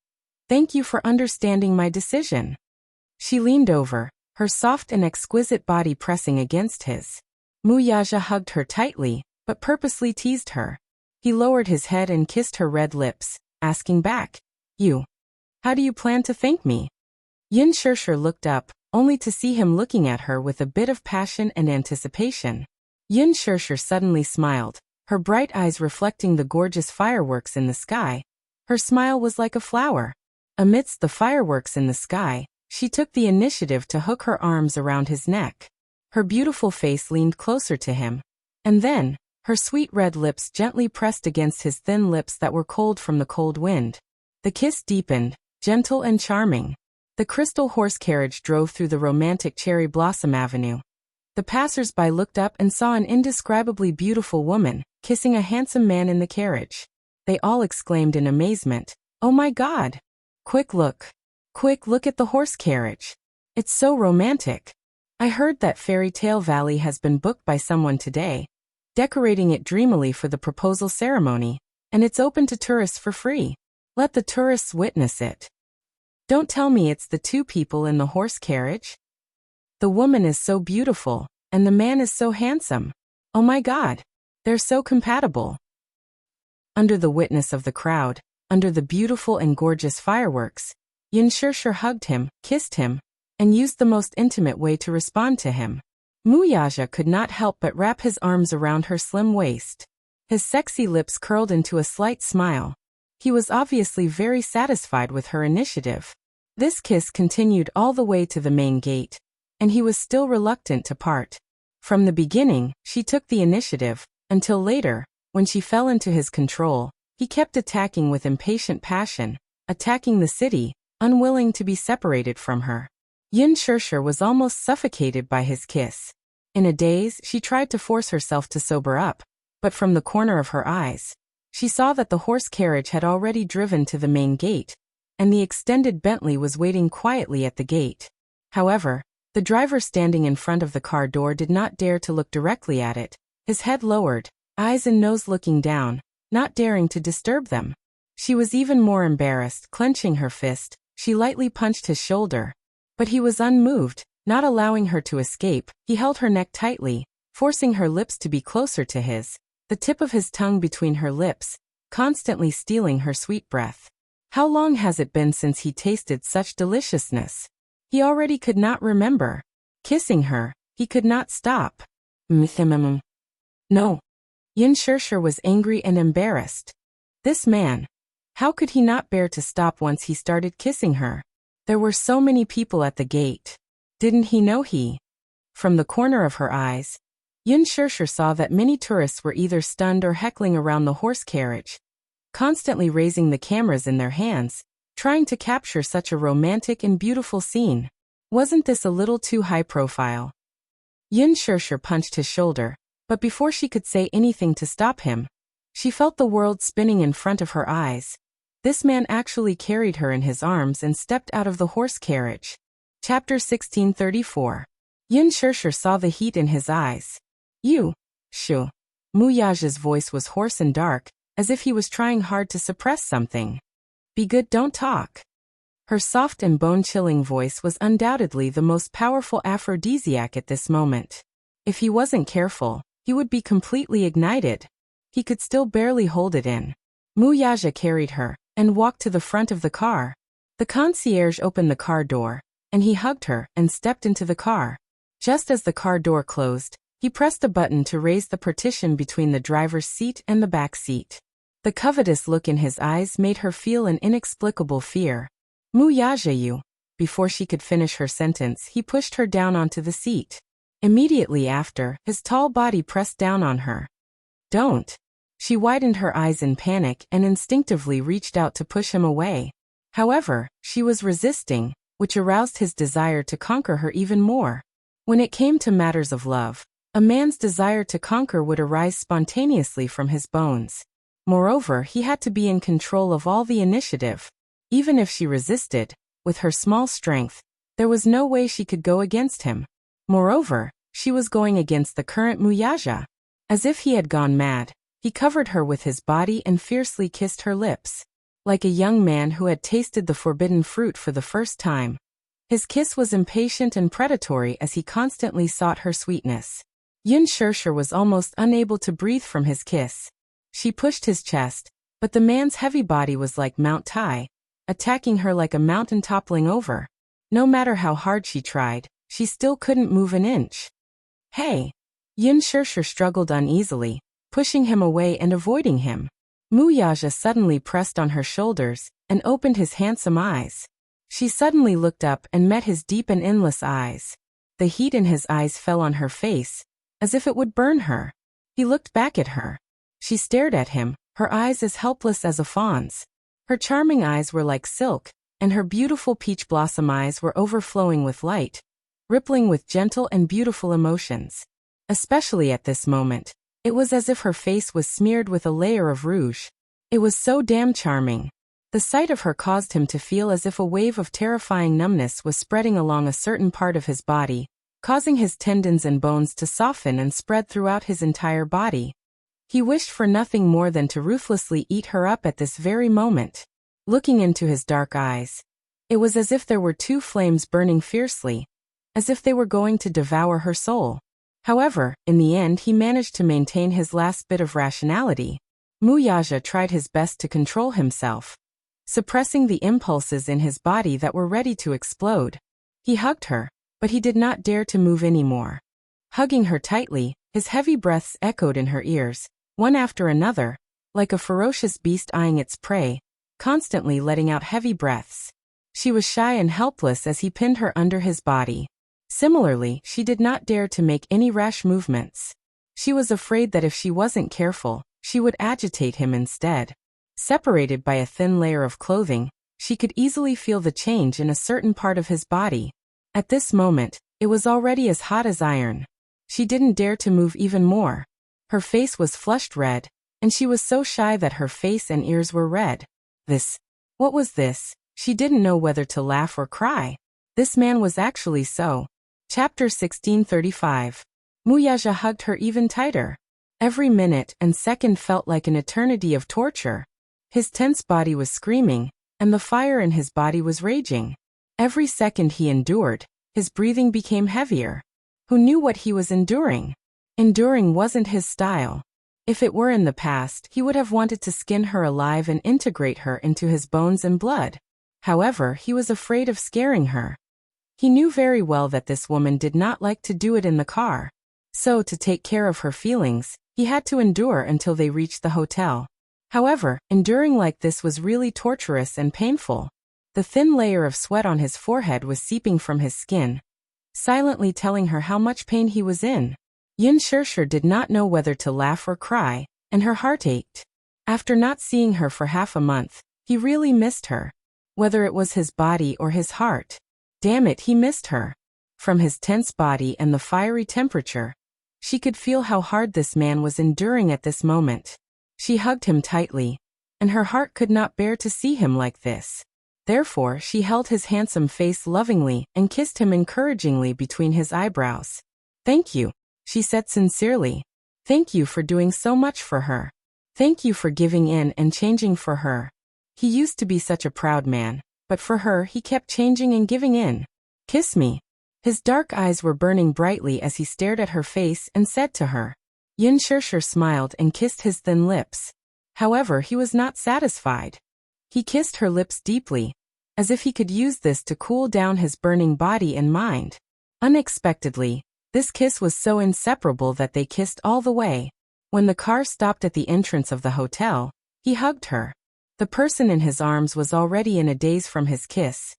A: Thank you for understanding my decision. She leaned over, her soft and exquisite body pressing against his. Muyaja hugged her tightly, but purposely teased her. He lowered his head and kissed her red lips, asking back, You. How do you plan to thank me? Yin Shirshir looked up, only to see him looking at her with a bit of passion and anticipation. Yin Shirshir suddenly smiled, her bright eyes reflecting the gorgeous fireworks in the sky. Her smile was like a flower. Amidst the fireworks in the sky, she took the initiative to hook her arms around his neck. Her beautiful face leaned closer to him. And then, her sweet red lips gently pressed against his thin lips that were cold from the cold wind. The kiss deepened, gentle and charming. The crystal horse carriage drove through the romantic cherry blossom avenue. The passers-by looked up and saw an indescribably beautiful woman, kissing a handsome man in the carriage. They all exclaimed in amazement, Oh my God! Quick look at the horse carriage. It's so romantic. I heard that Fairy Tale Valley has been booked by someone today, decorating it dreamily for the proposal ceremony, and it's open to tourists for free. Let the tourists witness it. Don't tell me it's the 2 people in the horse carriage. The woman is so beautiful, and the man is so handsome. Oh my God! They're so compatible. Under the witness of the crowd, under the beautiful and gorgeous fireworks, Yin Shirshir hugged him, kissed him, and used the most intimate way to respond to him. Muyaja could not help but wrap his arms around her slim waist. His sexy lips curled into a slight smile. He was obviously very satisfied with her initiative. This kiss continued all the way to the main gate, and he was still reluctant to part. From the beginning, she took the initiative, until later, when she fell into his control, he kept attacking with impatient passion, attacking the city, unwilling to be separated from her. Yin Shirshir was almost suffocated by his kiss. In a daze, she tried to force herself to sober up, but from the corner of her eyes, she saw that the horse carriage had already driven to the main gate, and the extended Bentley was waiting quietly at the gate. However, the driver standing in front of the car door did not dare to look directly at it, his head lowered, eyes and nose looking down, not daring to disturb them. She was even more embarrassed. Clenching her fist, she lightly punched his shoulder. But he was unmoved, not allowing her to escape. He held her neck tightly, forcing her lips to be closer to his, the tip of his tongue between her lips, constantly stealing her sweet breath. How long has it been since he tasted such deliciousness? He already could not remember. Kissing her, he could not stop. No. Yin Shirshir was angry and embarrassed. This man. How could he not bear to stop once he started kissing her? There were so many people at the gate. Didn't he know he? From the corner of her eyes, Yun Shirshir saw that many tourists were either stunned or heckling around the horse carriage, constantly raising the cameras in their hands, trying to capture such a romantic and beautiful scene. Wasn't this a little too high profile? Yun Shirshir punched his shoulder, but before she could say anything to stop him, she felt the world spinning in front of her eyes. This man actually carried her in his arms and stepped out of the horse carriage. Chapter 1634. Yun Shirshir saw the heat in his eyes. You, Shu. Muyaja's voice was hoarse and dark, as if he was trying hard to suppress something. Be good, don't talk. Her soft and bone-chilling voice was undoubtedly the most powerful aphrodisiac at this moment. If he wasn't careful, he would be completely ignited. He could still barely hold it in. Muyaja carried her and walked to the front of the car. The concierge opened the car door, and he hugged her and stepped into the car. Just as the car door closed, he pressed a button to raise the partition between the driver's seat and the back seat. The covetous look in his eyes made her feel an inexplicable fear. Muyaja, you. Before she could finish her sentence, he pushed her down onto the seat. Immediately after, his tall body pressed down on her. Don't. She widened her eyes in panic and instinctively reached out to push him away. However, she was resisting, which aroused his desire to conquer her even more. When it came to matters of love, a man's desire to conquer would arise spontaneously from his bones. Moreover, he had to be in control of all the initiative. Even if she resisted, with her small strength, there was no way she could go against him. Moreover, she was going against the current Muyaja. As if he had gone mad, he covered her with his body and fiercely kissed her lips. Like a young man who had tasted the forbidden fruit for the first time. His kiss was impatient and predatory as he constantly sought her sweetness. Yun Shirshir was almost unable to breathe from his kiss. She pushed his chest, but the man's heavy body was like Mount Tai, attacking her like a mountain toppling over. No matter how hard she tried, she still couldn't move an inch. Hey! Yun Shirshir struggled uneasily, pushing him away and avoiding him. Muyaja suddenly pressed on her shoulders and opened his handsome eyes. She suddenly looked up and met his deep and endless eyes. The heat in his eyes fell on her face, as if it would burn her. He looked back at her. She stared at him, her eyes as helpless as a fawn's. Her charming eyes were like silk, and her beautiful peach blossom eyes were overflowing with light, rippling with gentle and beautiful emotions. Especially at this moment, it was as if her face was smeared with a layer of rouge. It was so damn charming. The sight of her caused him to feel as if a wave of terrifying numbness was spreading along a certain part of his body, causing his tendons and bones to soften and spread throughout his entire body. He wished for nothing more than to ruthlessly eat her up at this very moment. Looking into his dark eyes, it was as if there were two flames burning fiercely, as if they were going to devour her soul. However, in the end he managed to maintain his last bit of rationality. Muyaja tried his best to control himself, suppressing the impulses in his body that were ready to explode. He hugged her, but he did not dare to move anymore. Hugging her tightly, his heavy breaths echoed in her ears, one after another, like a ferocious beast eyeing its prey, constantly letting out heavy breaths. She was shy and helpless as he pinned her under his body. Similarly, she did not dare to make any rash movements. She was afraid that if she wasn't careful, she would agitate him instead. Separated by a thin layer of clothing, she could easily feel the change in a certain part of his body. At this moment, it was already as hot as iron. She didn't dare to move even more. Her face was flushed red, and she was so shy that her face and ears were red. What was this? She didn't know whether to laugh or cry. This man was actually so. Chapter 1635. Muyaja hugged her even tighter. Every minute and second felt like an eternity of torture. His tense body was screaming, and the fire in his body was raging. Every second he endured, his breathing became heavier. Who knew what he was enduring? Enduring wasn't his style. If it were in the past, he would have wanted to skin her alive and integrate her into his bones and blood. However, he was afraid of scaring her. He knew very well that this woman did not like to do it in the car. So, to take care of her feelings, he had to endure until they reached the hotel. However, enduring like this was really torturous and painful. The thin layer of sweat on his forehead was seeping from his skin, silently telling her how much pain he was in. Yin Shirshir did not know whether to laugh or cry, and her heart ached. After not seeing her for half a month, he really missed her. Whether it was his body or his heart. Damn it, he missed her. From his tense body and the fiery temperature, she could feel how hard this man was enduring at this moment. She hugged him tightly, and her heart could not bear to see him like this. Therefore, she held his handsome face lovingly and kissed him encouragingly between his eyebrows. "Thank you," she said sincerely. "Thank you for doing so much for her. Thank you for giving in and changing for her." He used to be such a proud man, but for her he kept changing and giving in. "Kiss me." His dark eyes were burning brightly as he stared at her face and said to her. Yin Shirshir smiled and kissed his thin lips. However, he was not satisfied. He kissed her lips deeply, as if he could use this to cool down his burning body and mind. Unexpectedly, this kiss was so inseparable that they kissed all the way. When the car stopped at the entrance of the hotel, he hugged her. The person in his arms was already in a daze from his kiss,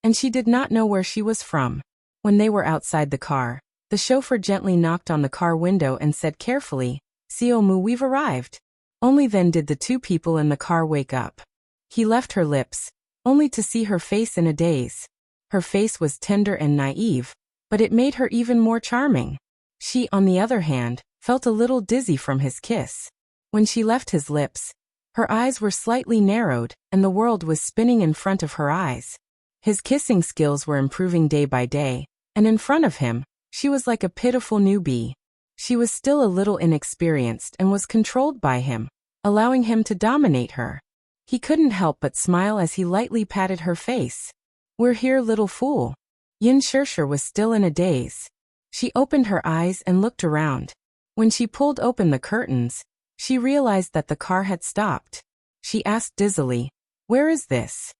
A: and she did not know where she was from. When they were outside the car, the chauffeur gently knocked on the car window and said carefully, "Siomu, we've arrived." Only then did the two people in the car wake up. He left her lips, only to see her face in a daze. Her face was tender and naive, but it made her even more charming. She, on the other hand, felt a little dizzy from his kiss. When she left his lips, her eyes were slightly narrowed, and the world was spinning in front of her eyes. His kissing skills were improving day by day, and in front of him, she was like a pitiful newbie. She was still a little inexperienced and was controlled by him, allowing him to dominate her. He couldn't help but smile as he lightly patted her face. "We're here, little fool." Yin Shirshir was still in a daze. She opened her eyes and looked around. When she pulled open the curtains, she realized that the car had stopped. She asked dizzily, "Where is this?"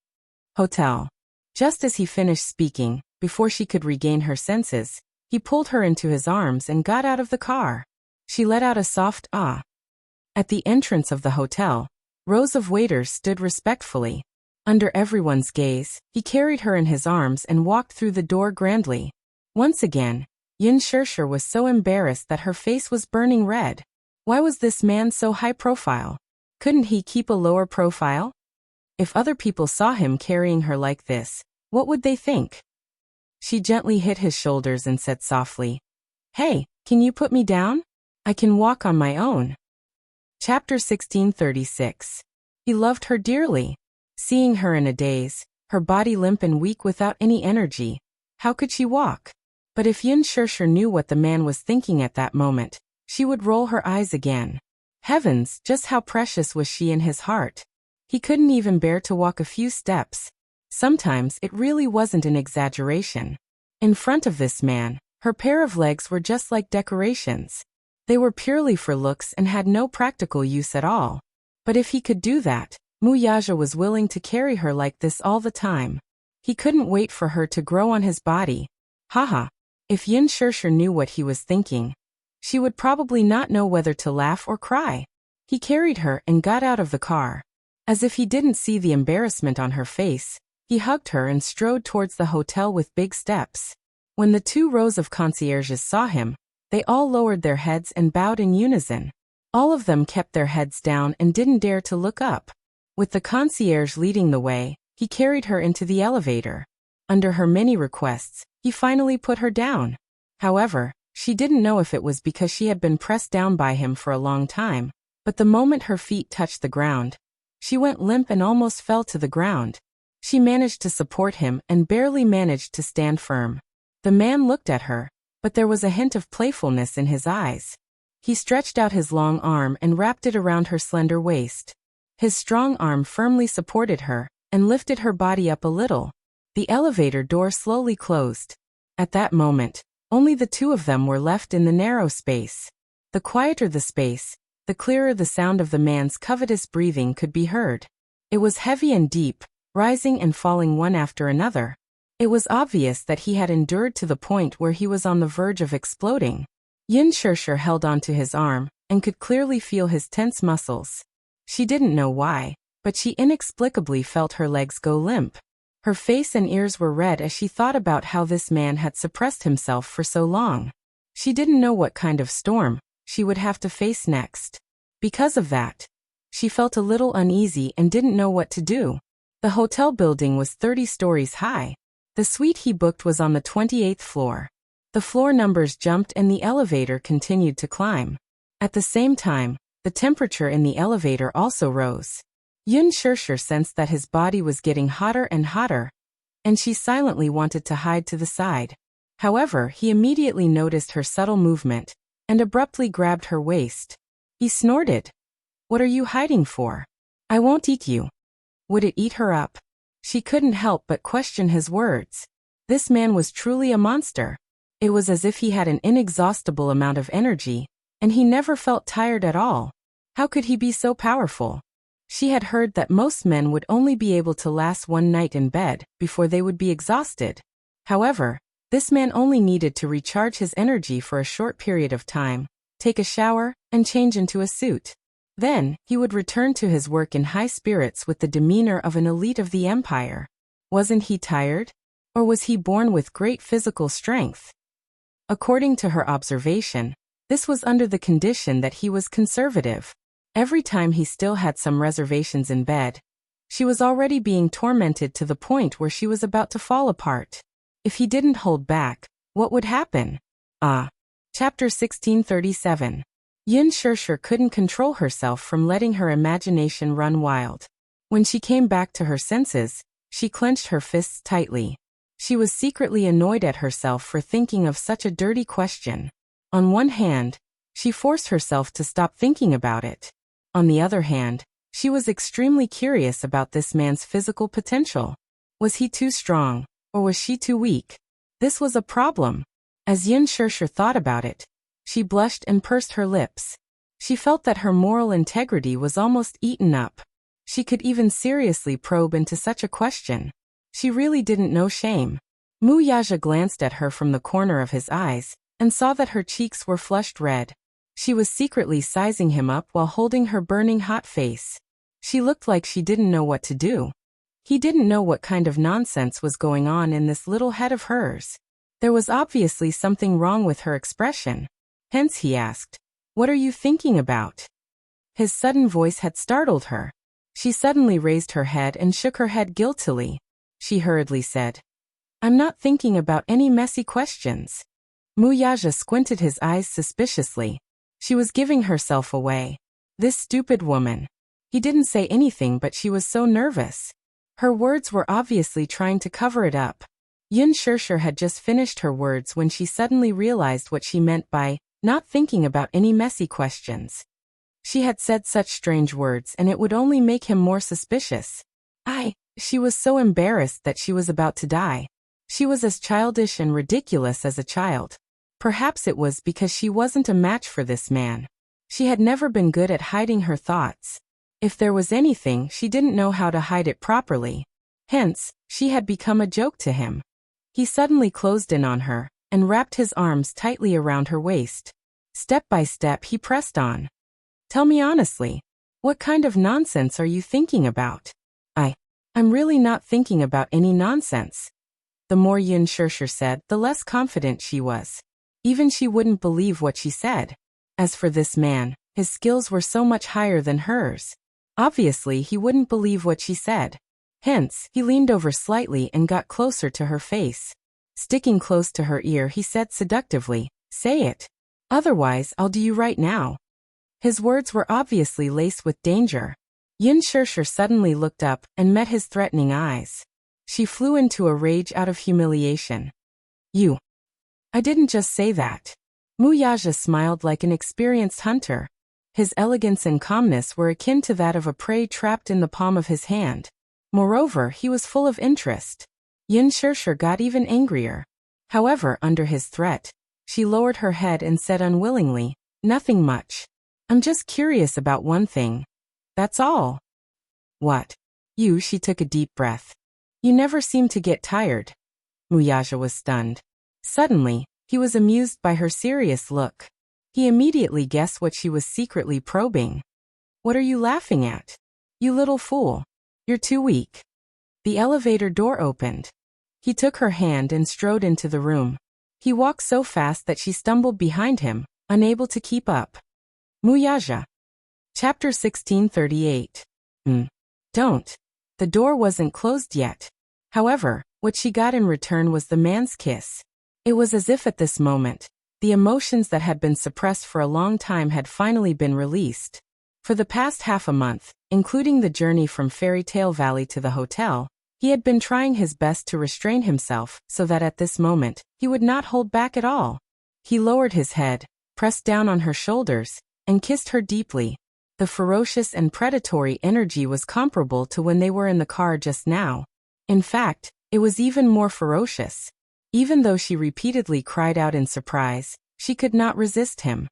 A: "Hotel." Just as he finished speaking, before she could regain her senses, he pulled her into his arms and got out of the car. She let out a soft ah. At the entrance of the hotel, rows of waiters stood respectfully. Under everyone's gaze, he carried her in his arms and walked through the door grandly. Once again, Yin Shirshir was so embarrassed that her face was burning red. Why was this man so high profile? Couldn't he keep a lower profile? If other people saw him carrying her like this, what would they think? She gently hit his shoulders and said softly, "Hey, can you put me down? I can walk on my own." Chapter 1636. He loved her dearly. Seeing her in a daze, her body limp and weak without any energy, how could she walk? But if Yin Shirshir knew what the man was thinking at that moment, she would roll her eyes again. Heavens, just how precious was she in his heart. He couldn't even bear to walk a few steps. Sometimes it really wasn't an exaggeration. In front of this man, her pair of legs were just like decorations. They were purely for looks and had no practical use at all. But if he could do that, Muyaja was willing to carry her like this all the time. He couldn't wait for her to grow on his body. Haha. If Yin Shirshir knew what he was thinking, she would probably not know whether to laugh or cry. He carried her and got out of the car. As if he didn't see the embarrassment on her face, he hugged her and strode towards the hotel with big steps. When the 2 rows of concierges saw him, they all lowered their heads and bowed in unison. All of them kept their heads down and didn't dare to look up. With the concierge leading the way, he carried her into the elevator. Under her many requests, he finally put her down. However, she didn't know if it was because she had been pressed down by him for a long time, but the moment her feet touched the ground, she went limp and almost fell to the ground. She managed to support him and barely managed to stand firm. The man looked at her, but there was a hint of playfulness in his eyes. He stretched out his long arm and wrapped it around her slender waist. His strong arm firmly supported her and lifted her body up a little. The elevator door slowly closed. At that moment, only the 2 of them were left in the narrow space. The quieter the space, the clearer the sound of the man's covetous breathing could be heard. It was heavy and deep, rising and falling one after another. It was obvious that he had endured to the point where he was on the verge of exploding. Yin Shirshir held onto his arm and could clearly feel his tense muscles. She didn't know why, but she inexplicably felt her legs go limp. Her face and ears were red as she thought about how this man had suppressed himself for so long. She didn't know what kind of storm she would have to face next. Because of that, she felt a little uneasy and didn't know what to do. The hotel building was 30 stories high. The suite he booked was on the 28th floor. The floor numbers jumped and the elevator continued to climb. At the same time, the temperature in the elevator also rose. Yun Shirshir sensed that his body was getting hotter and hotter, and she silently wanted to hide to the side. However, he immediately noticed her subtle movement and abruptly grabbed her waist. He snorted. "What are you hiding for? I won't eat you." Would it eat her up? She couldn't help but question his words. This man was truly a monster. It was as if he had an inexhaustible amount of energy, and he never felt tired at all. How could he be so powerful? She had heard that most men would only be able to last one night in bed before they would be exhausted. However, this man only needed to recharge his energy for a short period of time, take a shower, and change into a suit. Then, he would return to his work in high spirits with the demeanor of an elite of the empire. Wasn't he tired? Or was he born with great physical strength? According to her observation, this was under the condition that he was conservative. Every time he still had some reservations in bed, she was already being tormented to the point where she was about to fall apart. If he didn't hold back, what would happen? Chapter 1637. Yun Shirshir couldn't control herself from letting her imagination run wild. When she came back to her senses, she clenched her fists tightly. She was secretly annoyed at herself for thinking of such a dirty question. On one hand, she forced herself to stop thinking about it. On the other hand, she was extremely curious about this man's physical potential. Was he too strong, or was she too weak? This was a problem. As Yun Shirshir thought about it, she blushed and pursed her lips. She felt that her moral integrity was almost eaten up. She could even seriously probe into such a question. She really didn't know shame. Mu Yaja glanced at her from the corner of his eyes, and saw that her cheeks were flushed red. She was secretly sizing him up while holding her burning hot face. She looked like she didn't know what to do. He didn't know what kind of nonsense was going on in this little head of hers. There was obviously something wrong with her expression. Hence he asked, "What are you thinking about?" His sudden voice had startled her. She suddenly raised her head and shook her head guiltily. She hurriedly said, "I'm not thinking about any messy questions." Mu Yaja squinted his eyes suspiciously. She was giving herself away. This stupid woman. He didn't say anything, but she was so nervous. Her words were obviously trying to cover it up. Yun Shirshir had just finished her words when she suddenly realized what she meant by not thinking about any messy questions. She had said such strange words and it would only make him more suspicious. She was so embarrassed that she was about to die. She was as childish and ridiculous as a child. Perhaps it was because she wasn't a match for this man. She had never been good at hiding her thoughts. If there was anything, she didn't know how to hide it properly. Hence, she had become a joke to him. He suddenly closed in on her, and wrapped his arms tightly around her waist. Step by step he pressed on. "Tell me honestly, what kind of nonsense are you thinking about?" I'm really not thinking about any nonsense." The more Yun Shirshir said, the less confident she was. Even she wouldn't believe what she said. As for this man, his skills were so much higher than hers. Obviously, he wouldn't believe what she said. Hence, he leaned over slightly and got closer to her face. Sticking close to her ear, he said seductively, "Say it. Otherwise, I'll do you right now." His words were obviously laced with danger. Yun Shirshir suddenly looked up and met his threatening eyes. She flew into a rage out of humiliation. I didn't just say that." Mu Yaja smiled like an experienced hunter. His elegance and calmness were akin to that of a prey trapped in the palm of his hand. Moreover, he was full of interest. Yun Shirshir got even angrier. However, under his threat, she lowered her head and said unwillingly, "Nothing much. I'm just curious about one thing. That's all." "What?" She took a deep breath. "You never seem to get tired." Mu Yaja was stunned. Suddenly, he was amused by her serious look. He immediately guessed what she was secretly probing. "What are you laughing at? You little fool. You're too weak." The elevator door opened. He took her hand and strode into the room. He walked so fast that she stumbled behind him, unable to keep up. Muyaja. Chapter 1638. Don't. The door wasn't closed yet. However, what she got in return was the man's kiss. It was as if at this moment, the emotions that had been suppressed for a long time had finally been released. For the past half a month, including the journey from Fairy Tale Valley to the hotel, he had been trying his best to restrain himself so that at this moment, he would not hold back at all. He lowered his head, pressed down on her shoulders, and kissed her deeply. The ferocious and predatory energy was comparable to when they were in the car just now. In fact, it was even more ferocious. Even though she repeatedly cried out in surprise, she could not resist him.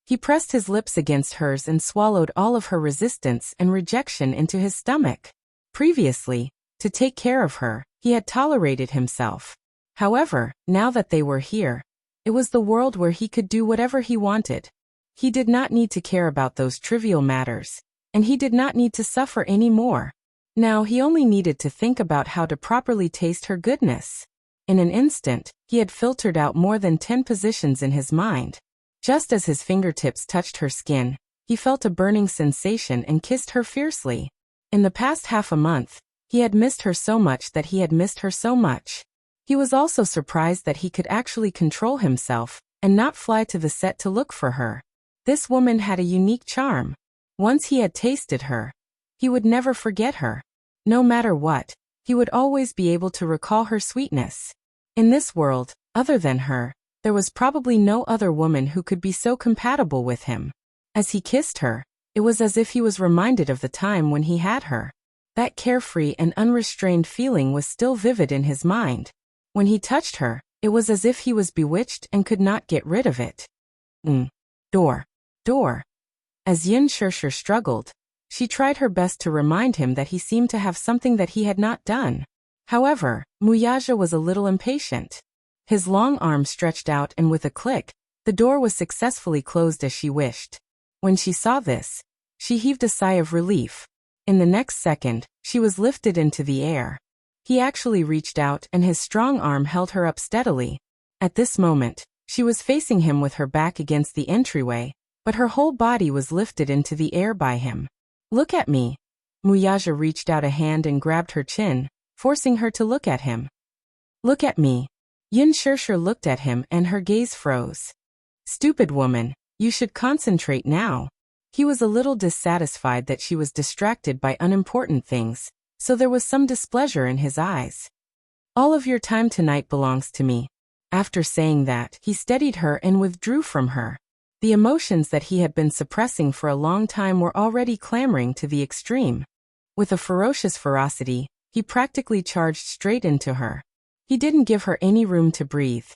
A: He pressed his lips against hers and swallowed all of her resistance and rejection into his stomach. Previously, to take care of her, he had tolerated himself. However, now that they were here, it was the world where he could do whatever he wanted. He did not need to care about those trivial matters, and he did not need to suffer any more. Now he only needed to think about how to properly taste her goodness. In an instant, he had filtered out more than 10 positions in his mind. Just as his fingertips touched her skin, he felt a burning sensation and kissed her fiercely. In the past half a month, he had missed her so much that he had missed her so much. He was also surprised that he could actually control himself and not fly to the set to look for her. This woman had a unique charm. Once he had tasted her, he would never forget her. No matter what, he would always be able to recall her sweetness. In this world, other than her, there was probably no other woman who could be so compatible with him. As he kissed her, it was as if he was reminded of the time when he had her. That carefree and unrestrained feeling was still vivid in his mind. When he touched her, it was as if he was bewitched and could not get rid of it. Door. As Yin Shirshir struggled, she tried her best to remind him that he seemed to have something that he had not done. However, Muyaja was a little impatient. His long arm stretched out and with a click, the door was successfully closed as she wished. When she saw this, she heaved a sigh of relief. In the next second, she was lifted into the air. He actually reached out and his strong arm held her up steadily. At this moment, she was facing him with her back against the entryway, but her whole body was lifted into the air by him. Look at me. Muyaja reached out a hand and grabbed her chin, forcing her to look at him. Look at me. Yin Shirshir looked at him and her gaze froze. Stupid woman, you should concentrate now. He was a little dissatisfied that she was distracted by unimportant things, so there was some displeasure in his eyes. All of your time tonight belongs to me. After saying that, he steadied her and withdrew from her. The emotions that he had been suppressing for a long time were already clamoring to the extreme. With a ferocious ferocity, he practically charged straight into her. He didn't give her any room to breathe.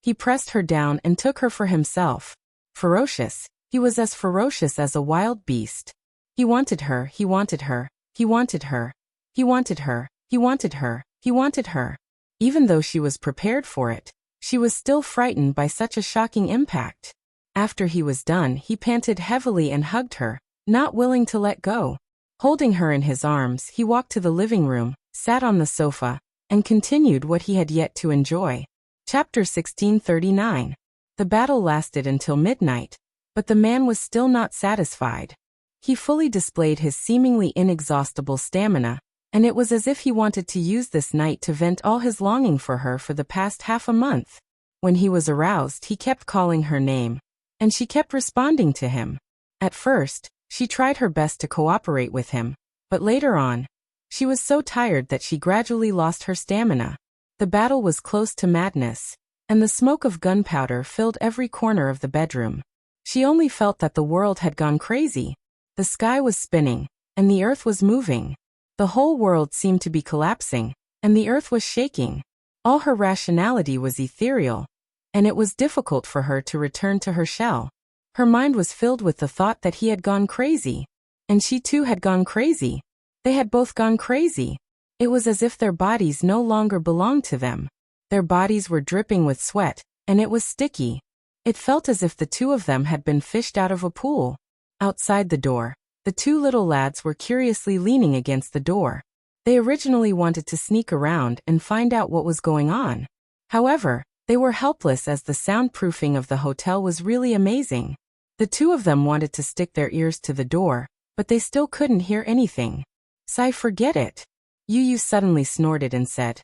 A: He pressed her down and took her for himself. Ferocious, he was as ferocious as a wild beast. He wanted her, he wanted her, he wanted her, he wanted her, he wanted her, he wanted her. Even though she was prepared for it, she was still frightened by such a shocking impact. After he was done, he panted heavily and hugged her, not willing to let go. Holding her in his arms, he walked to the living room, sat on the sofa, and continued what he had yet to enjoy. Chapter 1639. The battle lasted until midnight, but the man was still not satisfied. He fully displayed his seemingly inexhaustible stamina, and it was as if he wanted to use this night to vent all his longing for her for the past half a month. When he was aroused, he kept calling her name, and she kept responding to him. At first, she tried her best to cooperate with him, but later on, she was so tired that she gradually lost her stamina. The battle was close to madness, and the smoke of gunpowder filled every corner of the bedroom. She only felt that the world had gone crazy. The sky was spinning, and the earth was moving. The whole world seemed to be collapsing, and the earth was shaking. All her rationality was ethereal, and it was difficult for her to return to her shell. Her mind was filled with the thought that he had gone crazy, and she too had gone crazy. They had both gone crazy. It was as if their bodies no longer belonged to them. Their bodies were dripping with sweat, and it was sticky. It felt as if the two of them had been fished out of a pool. Outside the door, the two little lads were curiously leaning against the door. They originally wanted to sneak around and find out what was going on. However, They were helpless as the soundproofing of the hotel was really amazing. The two of them wanted to stick their ears to the door, but they still couldn't hear anything. "Sai, forget it." Yu suddenly snorted and said,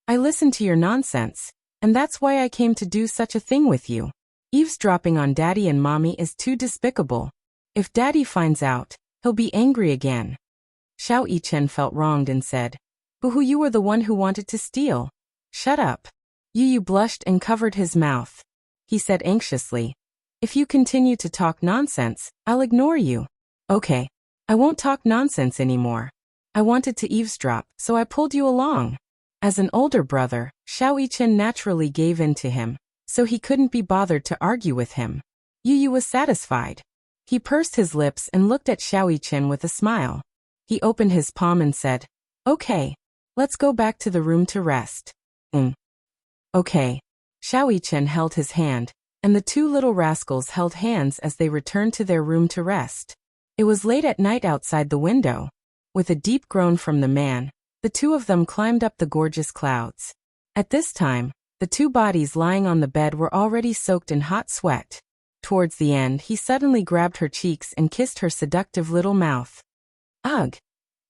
A: "I listened to your nonsense, and that's why I came to do such a thing with you. Eavesdropping on Daddy and Mommy is too despicable. If Daddy finds out, he'll be angry again." Xiao Yichen felt wronged and said, "Boo-hoo, you were the one who wanted to steal." "Shut up." Yu blushed and covered his mouth. He said anxiously, "If you continue to talk nonsense, I'll ignore you." "Okay. I won't talk nonsense anymore. I wanted to eavesdrop, so I pulled you along." As an older brother, Xiao Yichen naturally gave in to him, so he couldn't be bothered to argue with him. Yu was satisfied. He pursed his lips and looked at Xiao Yichen with a smile. He opened his palm and said, "Okay. Let's go back to the room to rest." "Okay." Xiao Yichen held his hand, and the two little rascals held hands as they returned to their room to rest. It was late at night outside the window. With a deep groan from the man, the two of them climbed up the gorgeous clouds. At this time, the two bodies lying on the bed were already soaked in hot sweat. Towards the end, he suddenly grabbed her cheeks and kissed her seductive little mouth. Ugh!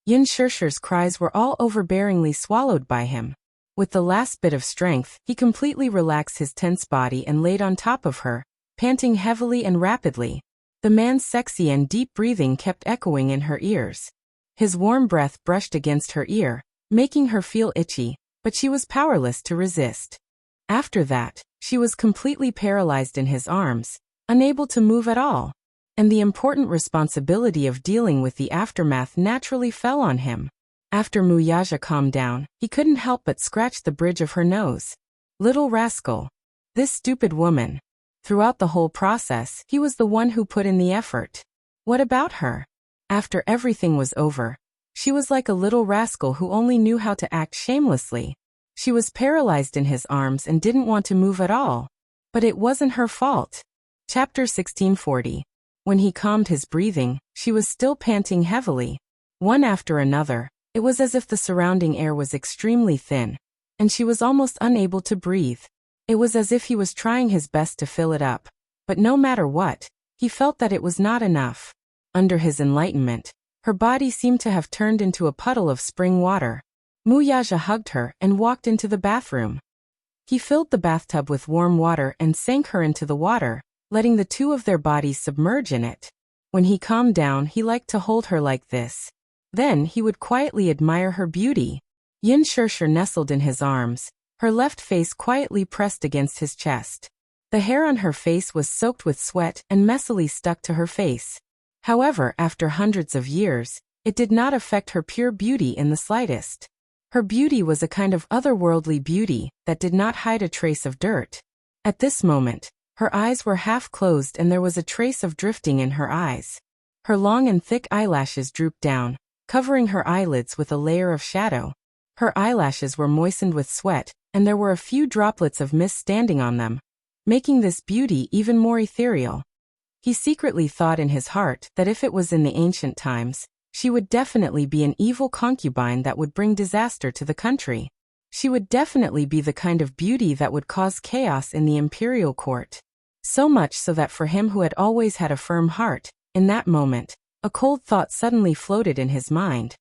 A: Yin Shirshir's cries were all overbearingly swallowed by him. With the last bit of strength, he completely relaxed his tense body and laid on top of her, panting heavily and rapidly. The man's sexy and deep breathing kept echoing in her ears. His warm breath brushed against her ear, making her feel itchy, but she was powerless to resist. After that, she was completely paralyzed in his arms, unable to move at all. And the important responsibility of dealing with the aftermath naturally fell on him. After Muyaja calmed down, he couldn't help but scratch the bridge of her nose. Little rascal. This stupid woman. Throughout the whole process, he was the one who put in the effort. What about her? After everything was over, she was like a little rascal who only knew how to act shamelessly. She was paralyzed in his arms and didn't want to move at all. But it wasn't her fault. Chapter 1640. When he calmed his breathing, she was still panting heavily. One after another, it was as if the surrounding air was extremely thin, and she was almost unable to breathe. It was as if he was trying his best to fill it up, but no matter what, he felt that it was not enough. Under his enlightenment, her body seemed to have turned into a puddle of spring water. Muyaja hugged her and walked into the bathroom. He filled the bathtub with warm water and sank her into the water, letting the two of their bodies submerge in it. When he calmed down, he liked to hold her like this. Then he would quietly admire her beauty. Yin Shirshir nestled in his arms, her left face quietly pressed against his chest. The hair on her face was soaked with sweat and messily stuck to her face. However, after hundreds of years, it did not affect her pure beauty in the slightest. Her beauty was a kind of otherworldly beauty that did not hide a trace of dirt. At this moment, her eyes were half closed and there was a trace of drifting in her eyes. Her long and thick eyelashes drooped down, covering her eyelids with a layer of shadow. Her eyelashes were moistened with sweat, and there were a few droplets of mist standing on them, making this beauty even more ethereal. He secretly thought in his heart that if it was in the ancient times, she would definitely be an evil concubine that would bring disaster to the country. She would definitely be the kind of beauty that would cause chaos in the imperial court. So much so that for him who had always had a firm heart, in that moment, a cold thought suddenly floated in his mind.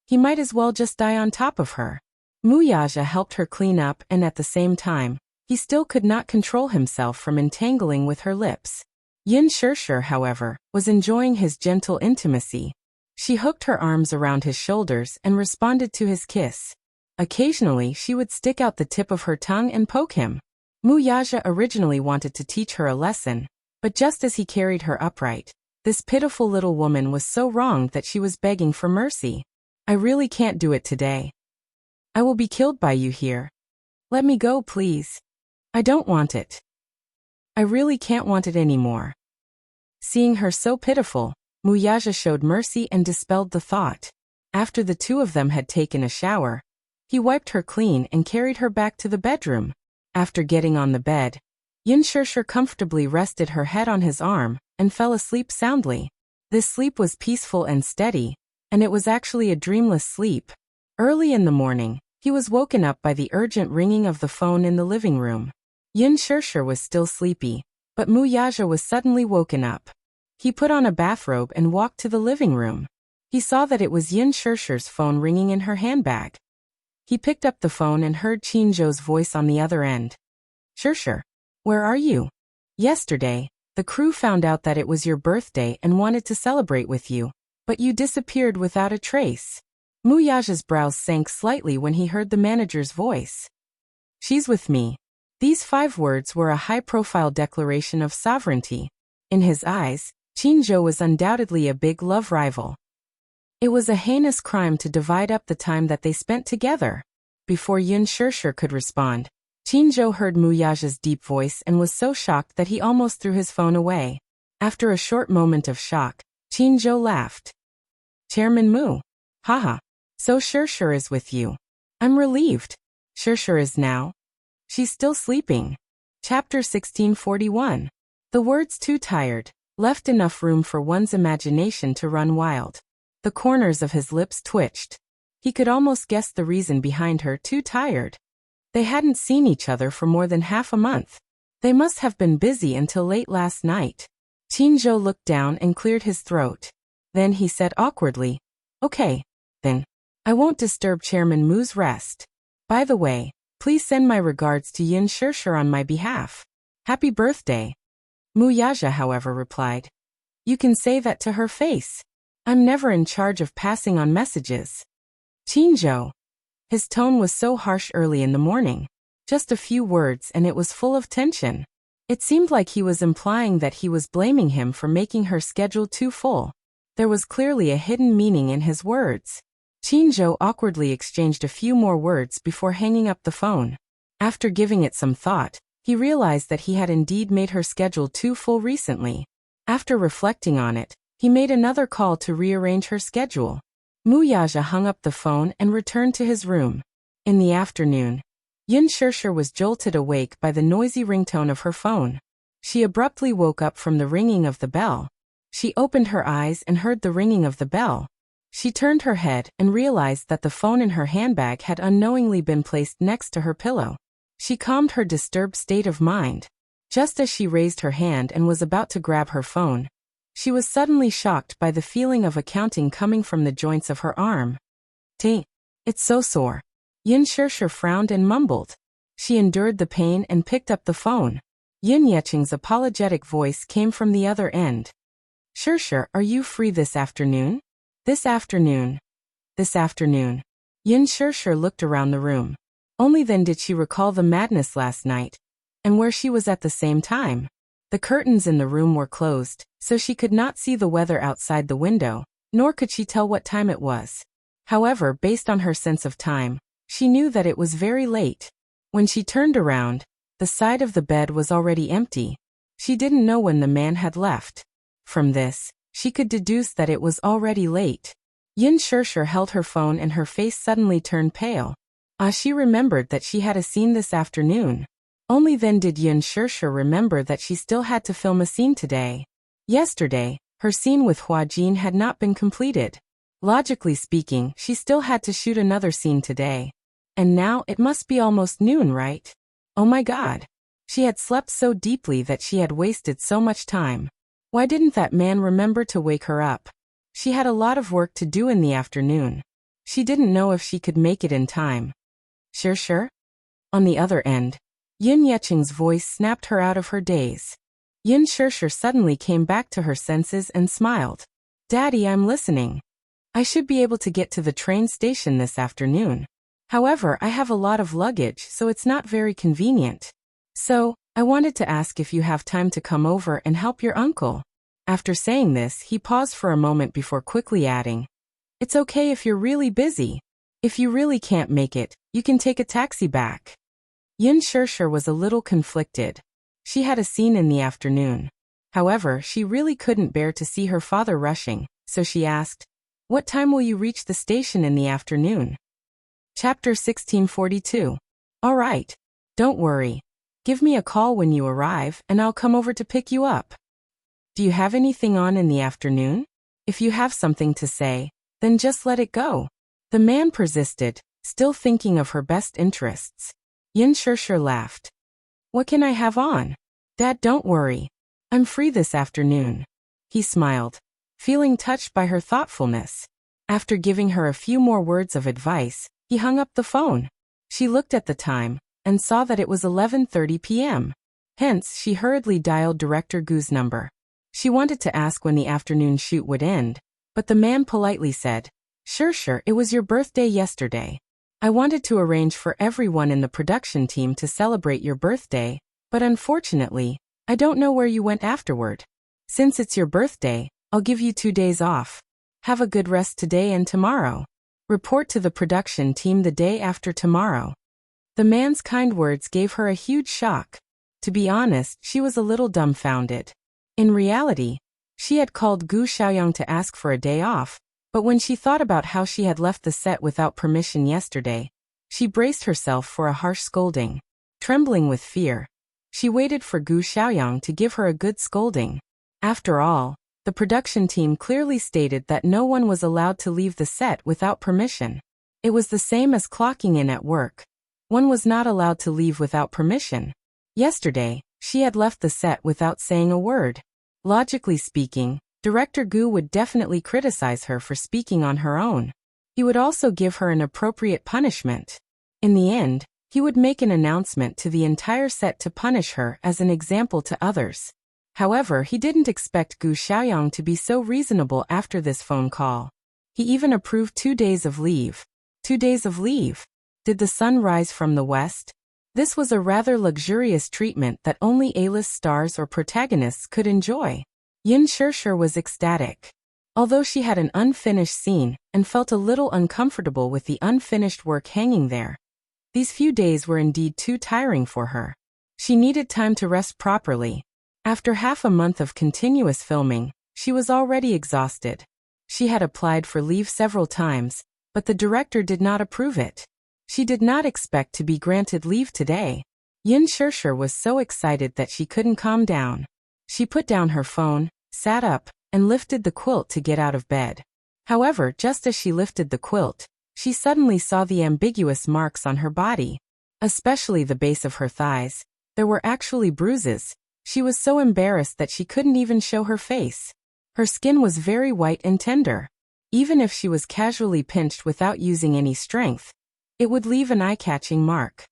A: He might as well just die on top of her. Muyaja helped her clean up and at the same time, he still could not control himself from entangling with her lips. Yin Shirshir, however, was enjoying his gentle intimacy. She hooked her arms around his shoulders and responded to his kiss. Occasionally she would stick out the tip of her tongue and poke him. Muyaja originally wanted to teach her a lesson, but just as he carried her upright, this pitiful little woman was so wronged that she was begging for mercy. "I really can't do it today. I will be killed by you here. Let me go, please. I don't want it. I really can't want it anymore." Seeing her so pitiful, Muyaja showed mercy and dispelled the thought. After the two of them had taken a shower, he wiped her clean and carried her back to the bedroom. After getting on the bed, Yin Shirshir comfortably rested her head on his arm and fell asleep soundly. This sleep was peaceful and steady, and it was actually a dreamless sleep. Early in the morning, he was woken up by the urgent ringing of the phone in the living room. Yin Shirshir was still sleepy, but Mu Yaja was suddenly woken up. He put on a bathrobe and walked to the living room. He saw that it was Yin Shirshir's phone ringing in her handbag. He picked up the phone and heard Qinzhou's voice on the other end. Shirshir, where are you? Yesterday, the crew found out that it was your birthday and wanted to celebrate with you, but you disappeared without a trace. Mu Yaja's brows sank slightly when he heard the manager's voice. She's with me. These 5 words were a high-profile declaration of sovereignty. In his eyes, Qinzhou was undoubtedly a big love rival. It was a heinous crime to divide up the time that they spent together. Before Yin Shirshir could respond, Qinzhou heard Mu Yaja's deep voice and was so shocked that he almost threw his phone away. After a short moment of shock, Qinzhou laughed. Chairman Mu. Haha. So Shirshir is with you. I'm relieved. Shirshir is now. She's still sleeping. Chapter 1641. The words too tired left enough room for one's imagination to run wild. The corners of his lips twitched. He could almost guess the reason behind her too tired. They hadn't seen each other for more than half a month. They must have been busy until late last night. Qinzhou looked down and cleared his throat. Then he said awkwardly, Okay, then. I won't disturb Chairman Mu's rest. By the way, please send my regards to Yin Shirshir on my behalf. Happy birthday. Mu Yaja, however, replied. You can say that to her face. I'm never in charge of passing on messages. Qinzhou. His tone was so harsh early in the morning. Just a few words and it was full of tension. It seemed like he was implying that he was blaming him for making her schedule too full. There was clearly a hidden meaning in his words. Qinzhou awkwardly exchanged a few more words before hanging up the phone. After giving it some thought, he realized that he had indeed made her schedule too full recently. After reflecting on it, he made another call to rearrange her schedule. Mu Yaja hung up the phone and returned to his room. In the afternoon, Yin Shirshir was jolted awake by the noisy ringtone of her phone. She abruptly woke up from the ringing of the bell. She opened her eyes and heard the ringing of the bell. She turned her head and realized that the phone in her handbag had unknowingly been placed next to her pillow. She calmed her disturbed state of mind. Just as she raised her hand and was about to grab her phone, she was suddenly shocked by the feeling of accounting coming from the joints of her arm. It's so sore. Yin Shirshir frowned and mumbled. She endured the pain and picked up the phone. Yin Yecheng's apologetic voice came from the other end. Shirshir, are you free this afternoon? This afternoon. Yin Shirshir looked around the room. Only then did she recall the madness last night, and where she was at the same time. The curtains in the room were closed, so she could not see the weather outside the window, nor could she tell what time it was. However, based on her sense of time, she knew that it was very late. When she turned around, the side of the bed was already empty. She didn't know when the man had left. From this, she could deduce that it was already late. Yin Shirshir held her phone and her face suddenly turned pale. She remembered that she had a scene this afternoon. Only then did Yin Shirshir remember that she still had to film a scene today. Yesterday, her scene with Huajin had not been completed. Logically speaking, she still had to shoot another scene today. And now it must be almost noon, right? Oh my God. She had slept so deeply that she had wasted so much time. Why didn't that man remember to wake her up? She had a lot of work to do in the afternoon. She didn't know if she could make it in time. Shirshir? On the other end, Yin Yecheng's voice snapped her out of her daze. Yin Shirshir suddenly came back to her senses and smiled. Daddy, I'm listening. I should be able to get to the train station this afternoon. However, I have a lot of luggage, so it's not very convenient. So, I wanted to ask if you have time to come over and help your uncle. After saying this, he paused for a moment before quickly adding, It's okay if you're really busy. If you really can't make it, you can take a taxi back. Yin Shirshir was a little conflicted. She had a scene in the afternoon. However, she really couldn't bear to see her father rushing, so she asked, What time will you reach the station in the afternoon? Chapter 1642. All right. Don't worry. Give me a call when you arrive and I'll come over to pick you up. Do you have anything on in the afternoon? If you have something to say, then just let it go. The man persisted, still thinking of her best interests. Yin Shirshir laughed. What can I have on? Dad, don't worry. I'm free this afternoon. He smiled, feeling touched by her thoughtfulness. After giving her a few more words of advice, he hung up the phone. She looked at the time and saw that it was 11:30 p.m. Hence, she hurriedly dialed Director Gu's number. She wanted to ask when the afternoon shoot would end, but the man politely said, Sure, it was your birthday yesterday. I wanted to arrange for everyone in the production team to celebrate your birthday, but unfortunately, I don't know where you went afterward. Since it's your birthday, I'll give you 2 days off. Have a good rest today and tomorrow. Report to the production team the day after tomorrow. The man's kind words gave her a huge shock. To be honest, she was a little dumbfounded. In reality, she had called Gu Xiaoyang to ask for a day off, but when she thought about how she had left the set without permission yesterday, she braced herself for a harsh scolding. Trembling with fear, she waited for Gu Xiaoyang to give her a good scolding. After all, the production team clearly stated that no one was allowed to leave the set without permission. It was the same as clocking in at work. One was not allowed to leave without permission. Yesterday, she had left the set without saying a word. Logically speaking, Director Gu would definitely criticize her for speaking on her own. He would also give her an appropriate punishment. In the end, he would make an announcement to the entire set to punish her as an example to others. However, he didn't expect Gu Xiaoyang to be so reasonable after this phone call. He even approved 2 days of leave. 2 days of leave? Did the sun rise from the west? This was a rather luxurious treatment that only A-list stars or protagonists could enjoy. Yin Shirshir was ecstatic. Although she had an unfinished scene and felt a little uncomfortable with the unfinished work hanging there, these few days were indeed too tiring for her. She needed time to rest properly. After half a month of continuous filming, she was already exhausted. She had applied for leave several times, but the director did not approve it. She did not expect to be granted leave today. Yin Shirshir was so excited that she couldn't calm down. She put down her phone, sat up, and lifted the quilt to get out of bed. However, just as she lifted the quilt, she suddenly saw the ambiguous marks on her body. Especially the base of her thighs. There were actually bruises. She was so embarrassed that she couldn't even show her face. Her skin was very white and tender. Even if she was casually pinched without using any strength, it would leave an eye-catching mark.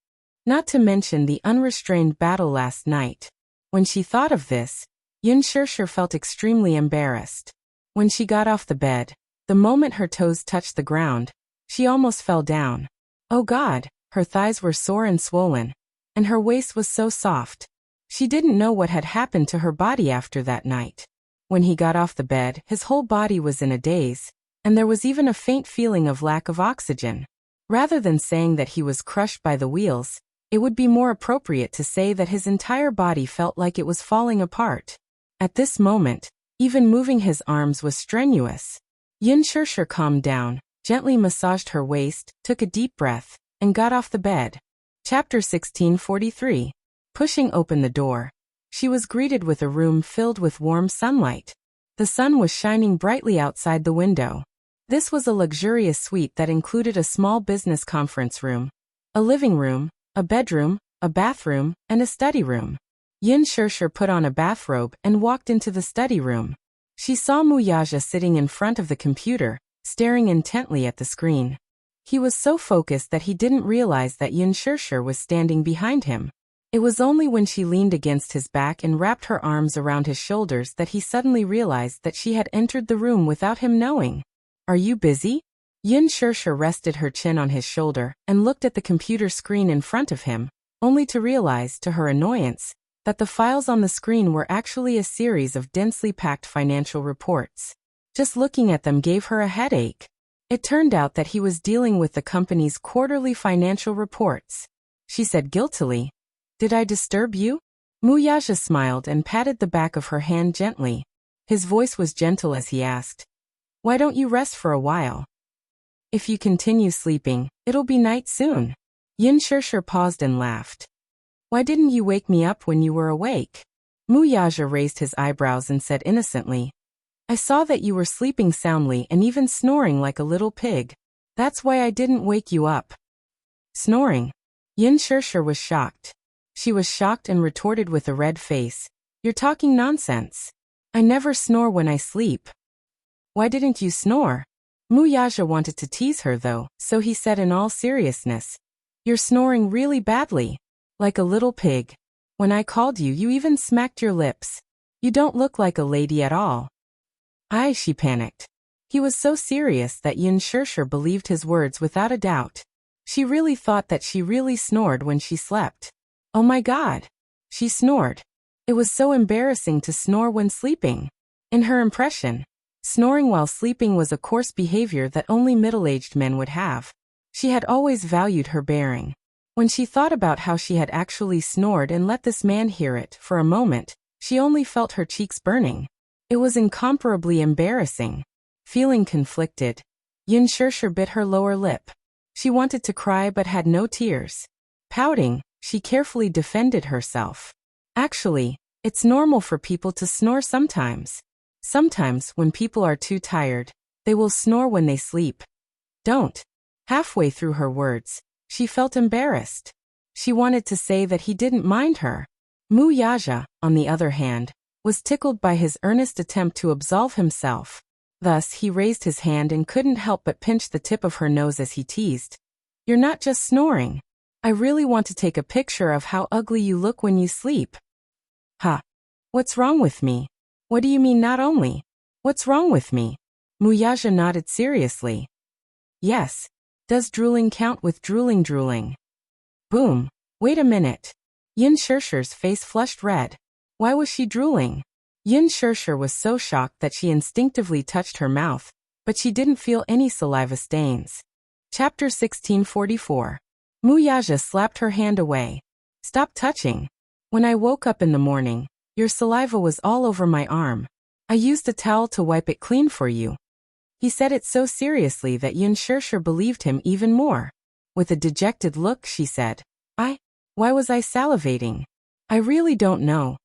A: Not to mention the unrestrained battle last night. When she thought of this, Yin Shirshir felt extremely embarrassed. When she got off the bed, the moment her toes touched the ground, she almost fell down. Oh God, her thighs were sore and swollen, and her waist was so soft. She didn't know what had happened to her body after that night. When he got off the bed, his whole body was in a daze, and there was even a faint feeling of lack of oxygen. Rather than saying that he was crushed by the wheels, it would be more appropriate to say that his entire body felt like it was falling apart. At this moment, even moving his arms was strenuous. Yin Shirshir calmed down, gently massaged her waist, took a deep breath, and got off the bed. Chapter 1643. Pushing open the door, she was greeted with a room filled with warm sunlight. The sun was shining brightly outside the window. This was a luxurious suite that included a small business conference room, a living room, a bedroom, a bathroom, and a study room. Yin Shirshir put on a bathrobe and walked into the study room. She saw Muyaja sitting in front of the computer, staring intently at the screen. He was so focused that he didn't realize that Yin Shirshir was standing behind him. It was only when she leaned against his back and wrapped her arms around his shoulders that he suddenly realized that she had entered the room without him knowing. Are you busy? Yin Shirshir rested her chin on his shoulder and looked at the computer screen in front of him, only to realize, to her annoyance, that the files on the screen were actually a series of densely packed financial reports. Just looking at them gave her a headache. It turned out that he was dealing with the company's quarterly financial reports. She said guiltily, "Did I disturb you?" Muyaja smiled and patted the back of her hand gently. His voice was gentle as he asked, "Why don't you rest for a while? If you continue sleeping, it'll be night soon." Yin Shirshir paused and laughed. "Why didn't you wake me up when you were awake?" Muyaja raised his eyebrows and said innocently, "I saw that you were sleeping soundly and even snoring like a little pig. That's why I didn't wake you up." Snoring? Yin Shirshir was shocked. She was shocked and retorted with a red face. You're talking nonsense. I never snore when I sleep. Why didn't you snore? Muyaja wanted to tease her though, so he said in all seriousness. You're snoring really badly. Like a little pig. When I called you, you even smacked your lips. You don't look like a lady at all. She panicked. He was so serious that Yin Shirshir believed his words without a doubt. She really thought that she really snored when she slept. Oh my God. She snored. It was so embarrassing to snore when sleeping. In her impression, snoring while sleeping was a coarse behavior that only middle-aged men would have. She had always valued her bearing. When she thought about how she had actually snored and let this man hear it for a moment, she only felt her cheeks burning. It was incomparably embarrassing. Feeling conflicted, Yin Shirshir bit her lower lip. She wanted to cry but had no tears. Pouting, she carefully defended herself. Actually, it's normal for people to snore sometimes. Sometimes, when people are too tired, they will snore when they sleep. Don't. Halfway through her words, she felt embarrassed. She wanted to say that he didn't mind her. Muyaja, on the other hand, was tickled by his earnest attempt to absolve himself. Thus, he raised his hand and couldn't help but pinch the tip of her nose as he teased. You're not just snoring. I really want to take a picture of how ugly you look when you sleep. Ha! What's wrong with me? What do you mean not only? What's wrong with me? Muyaja nodded seriously. Yes. Does drooling count with drooling? Boom. Wait a minute. Yin Shirshir's face flushed red. Why was she drooling? Yin Shirshir was so shocked that she instinctively touched her mouth, but she didn't feel any saliva stains. Chapter 1644. Muyaja slapped her hand away. Stop touching. When I woke up in the morning, your saliva was all over my arm. I used a towel to wipe it clean for you. He said it so seriously that Yin Shirshir believed him even more. With a dejected look, she said, Why was I salivating? I really don't know.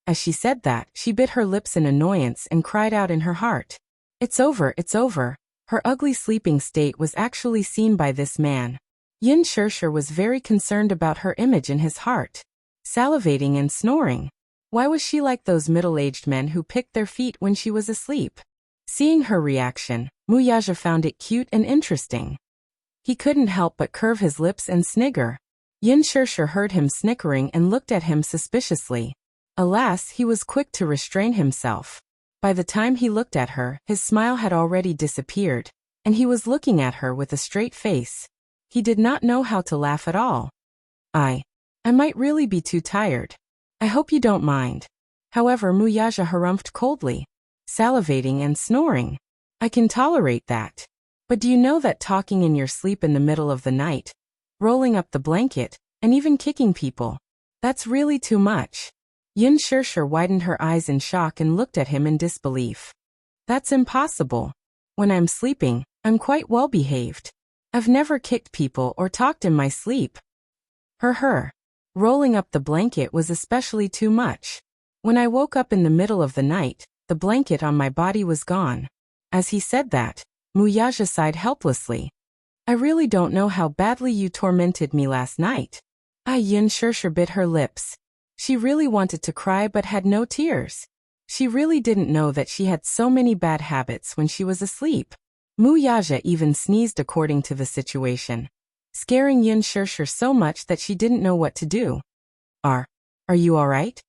A: As she said that, she bit her lips in annoyance and cried out in her heart. It's over. Her ugly sleeping state was actually seen by this man. Yin Shirshir was very concerned about her image in his heart. Salivating and snoring. Why was she like those middle-aged men who picked their feet when she was asleep? Seeing her reaction, Muyaja found it cute and interesting. He couldn't help but curve his lips and snigger. Yin Shirshir heard him snickering and looked at him suspiciously. Alas, he was quick to restrain himself. By the time he looked at her, his smile had already disappeared, and he was looking at her with a straight face. He did not know how to laugh at all. I might really be too tired. I hope you don't mind. However, Muyaja harumphed coldly. Salivating and snoring. I can tolerate that. But do you know that talking in your sleep in the middle of the night, rolling up the blanket, and even kicking people, that's really too much? Yin Shirshir widened her eyes in shock and looked at him in disbelief. That's impossible. When I'm sleeping, I'm quite well behaved. I've never kicked people or talked in my sleep. Rolling up the blanket was especially too much. When I woke up in the middle of the night, the blanket on my body was gone. As he said that, Muyaja sighed helplessly. I really don't know how badly you tormented me last night. Yin Shirshir bit her lips. She really wanted to cry but had no tears. She really didn't know that she had so many bad habits when she was asleep. Muyaja even sneezed according to the situation, scaring Yin Shirshir so much that she didn't know what to do. Are you alright?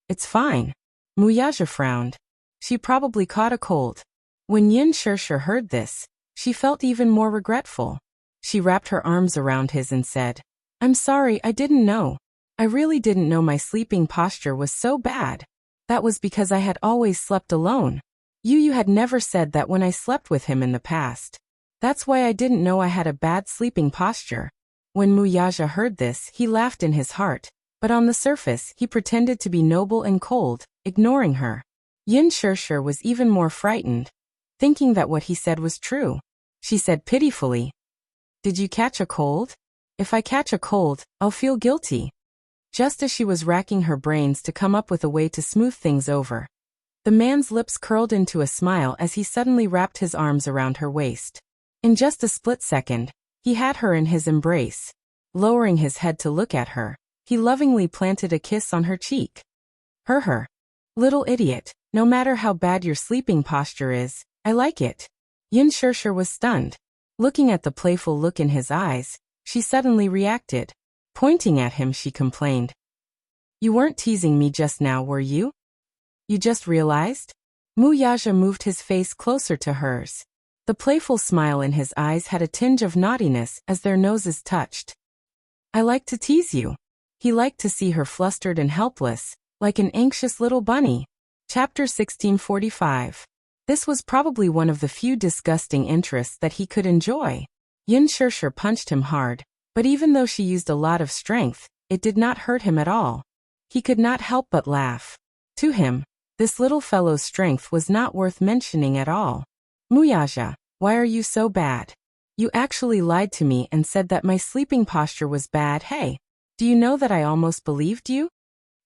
A: It's fine. Muyaja frowned. She probably caught a cold. When Yin Shirshir heard this, she felt even more regretful. She wrapped her arms around his and said, I'm sorry, I didn't know. I really didn't know my sleeping posture was so bad. That was because I had always slept alone. You had never said that when I slept with him in the past. That's why I didn't know I had a bad sleeping posture. When Muyaja heard this, he laughed in his heart, but on the surface he pretended to be noble and cold, ignoring her. Yin Shirshir was even more frightened, thinking that what he said was true. She said pitifully, Did you catch a cold? If I catch a cold, I'll feel guilty. Just as she was racking her brains to come up with a way to smooth things over, the man's lips curled into a smile as he suddenly wrapped his arms around her waist. In just a split second, he had her in his embrace. Lowering his head to look at her, He lovingly planted a kiss on her cheek. Her. Little idiot, no matter how bad your sleeping posture is, I like it. Yin Shirshir was stunned. Looking at the playful look in his eyes, she suddenly reacted. Pointing at him, she complained. You weren't teasing me just now, were you? You just realized? Mu Yaja moved his face closer to hers. The playful smile in his eyes had a tinge of naughtiness as their noses touched. I like to tease you. He liked to see her flustered and helpless, like an anxious little bunny. Chapter 1645. This was probably one of the few disgusting interests that he could enjoy. Yin Shirshir punched him hard, but even though she used a lot of strength, it did not hurt him at all. He could not help but laugh. To him, this little fellow's strength was not worth mentioning at all. Muyaja, why are you so bad? You actually lied to me and said that my sleeping posture was bad. Hey, do you know that I almost believed you?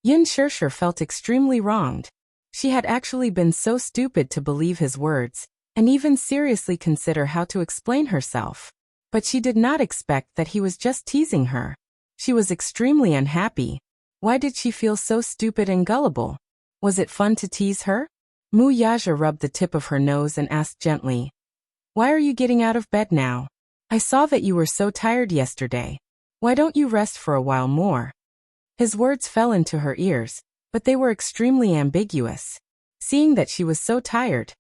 A: Yin Shirshir felt extremely wronged. She had actually been so stupid to believe his words, and even seriously consider how to explain herself. But she did not expect that he was just teasing her. She was extremely unhappy. Why did she feel so stupid and gullible? Was it fun to tease her? Mu Yaja rubbed the tip of her nose and asked gently, Why are you getting out of bed now? I saw that you were so tired yesterday. Why don't you rest for a while more? His words fell into her ears, but they were extremely ambiguous. Seeing that she was so tired,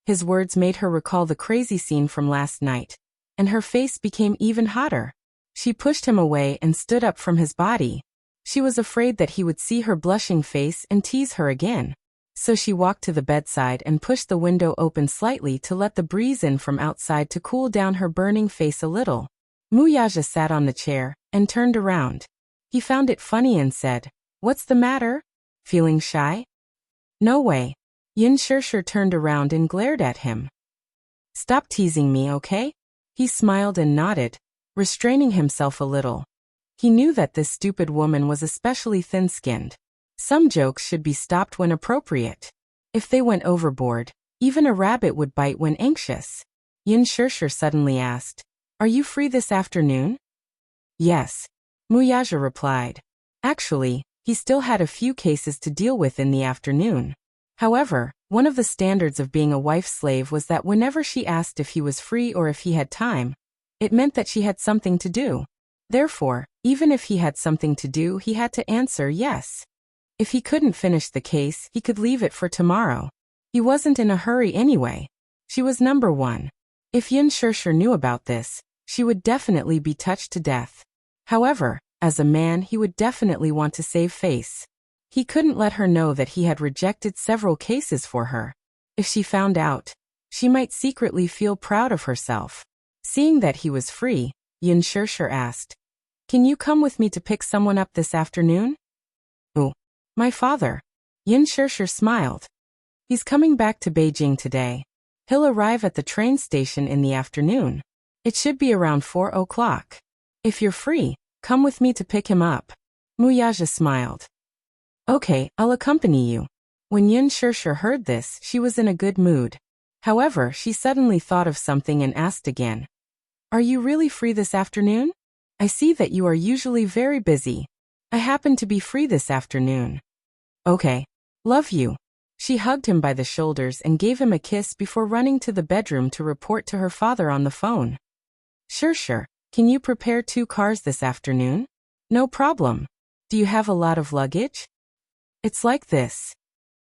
A: his words made her recall the crazy scene from last night, and her face became even hotter. She pushed him away and stood up from his body. She was afraid that he would see her blushing face and tease her again. So she walked to the bedside and pushed the window open slightly to let the breeze in from outside to cool down her burning face a little. Muyaja sat on the chair and turned around. He found it funny and said, What's the matter? Feeling shy? No way. Yin Shirshir turned around and glared at him. Stop teasing me, okay? He smiled and nodded, restraining himself a little. He knew that this stupid woman was especially thin-skinned. Some jokes should be stopped when appropriate. If they went overboard, even a rabbit would bite when anxious. Yin Shirshir suddenly asked, Are you free this afternoon? Yes. Muyaja replied. Actually, he still had a few cases to deal with in the afternoon. However, one of the standards of being a wife's slave was that whenever she asked if he was free or if he had time, it meant that she had something to do. Therefore, even if he had something to do, he had to answer yes. If he couldn't finish the case, he could leave it for tomorrow. He wasn't in a hurry anyway. She was number one. If Yin Shirshir knew about this, she would definitely be touched to death. However, as a man, he would definitely want to save face. He couldn't let her know that he had rejected several cases for her. If she found out, she might secretly feel proud of herself. Seeing that he was free, Yin Shirshir asked, Can you come with me to pick someone up this afternoon? Oh, my father. Yin Shirshir smiled. He's coming back to Beijing today. He'll arrive at the train station in the afternoon. It should be around 4 o'clock. If you're free, come with me to pick him up. Muyaja smiled. Okay, I'll accompany you. When Yin Shirshir heard this, she was in a good mood. However, she suddenly thought of something and asked again. Are you really free this afternoon? I see that you are usually very busy. I happen to be free this afternoon. Okay. Love you. She hugged him by the shoulders and gave him a kiss before running to the bedroom to report to her father on the phone. Shirshir, can you prepare 2 cars this afternoon? No problem. Do you have a lot of luggage? It's like this.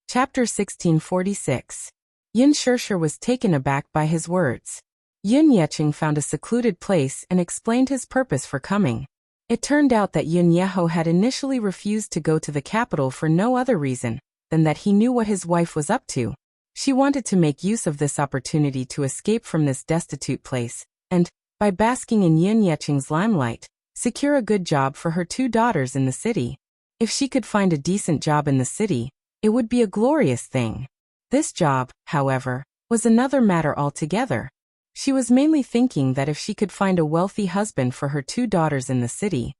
A: Chapter 1646. Yin Shirshir was taken aback by his words. Yun Yecheng found a secluded place and explained his purpose for coming. It turned out that Yun Yeho had initially refused to go to the capital for no other reason than that he knew what his wife was up to. She wanted to make use of this opportunity to escape from this destitute place, and, by basking in Yun Yecheng's limelight, secure a good job for her 2 daughters in the city. If she could find a decent job in the city, it would be a glorious thing. This job, however, was another matter altogether. She was mainly thinking that if she could find a wealthy husband for her 2 daughters in the city,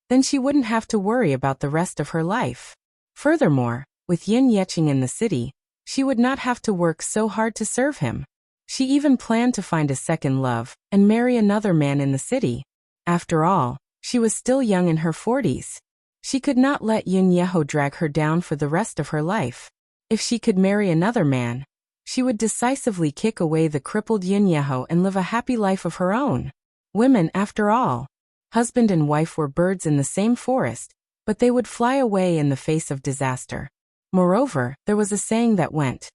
A: then she wouldn't have to worry about the rest of her life. Furthermore, with Yin Yecheng in the city, she would not have to work so hard to serve him. She even planned to find a second love and marry another man in the city. After all, she was still young in her 40s. She could not let Yun Yeho drag her down for the rest of her life. If she could marry another man, she would decisively kick away the crippled Yun Yeho and live a happy life of her own. Women, after all. Husband and wife were birds in the same forest, but they would fly away in the face of disaster. Moreover, there was a saying that went,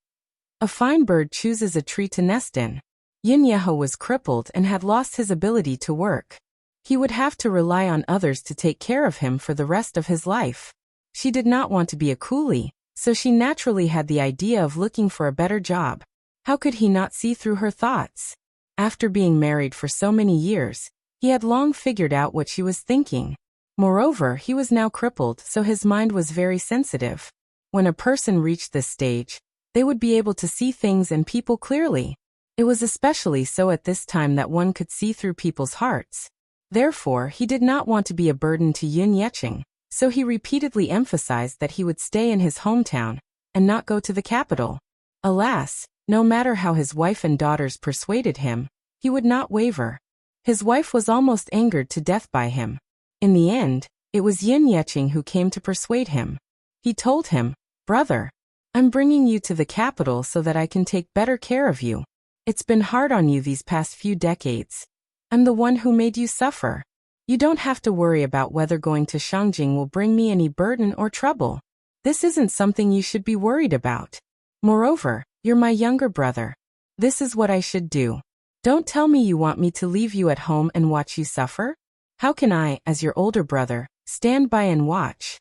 A: "A fine bird chooses a tree to nest in." Yun Yeho was crippled and had lost his ability to work. He would have to rely on others to take care of him for the rest of his life. She did not want to be a coolie, so she naturally had the idea of looking for a better job. How could he not see through her thoughts? After being married for so many years, he had long figured out what she was thinking. Moreover, he was now crippled, so his mind was very sensitive. When a person reached this stage, they would be able to see things and people clearly. It was especially so at this time that one could see through people's hearts. Therefore, he did not want to be a burden to Yun Yecheng, so he repeatedly emphasized that he would stay in his hometown and not go to the capital. Alas, no matter how his wife and daughters persuaded him, he would not waver. His wife was almost angered to death by him. In the end, it was Yun Yecheng who came to persuade him. He told him, "Brother, I'm bringing you to the capital so that I can take better care of you. It's been hard on you these past few decades. I'm the one who made you suffer. You don't have to worry about whether going to Shangjing will bring me any burden or trouble. This isn't something you should be worried about. Moreover, you're my younger brother. This is what I should do. Don't tell me you want me to leave you at home and watch you suffer. How can I, as your older brother, stand by and watch?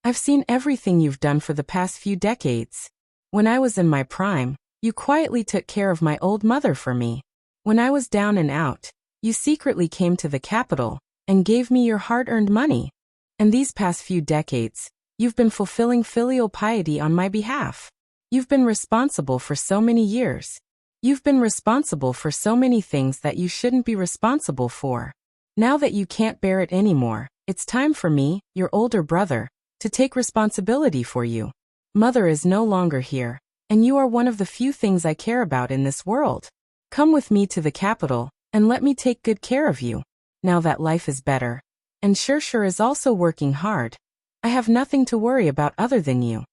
A: I've seen everything you've done for the past few decades. When I was in my prime, you quietly took care of my old mother for me. When I was down and out, you secretly came to the capital and gave me your hard-earned money. And these past few decades, you've been fulfilling filial piety on my behalf. You've been responsible for so many years. You've been responsible for so many things that you shouldn't be responsible for. Now that you can't bear it anymore, it's time for me, your older brother, to take responsibility for you. Mother is no longer here, and you are one of the few things I care about in this world. Come with me to the capital, and let me take good care of you. Now that life is better, and Shirshir is also working hard, I have nothing to worry about other than you."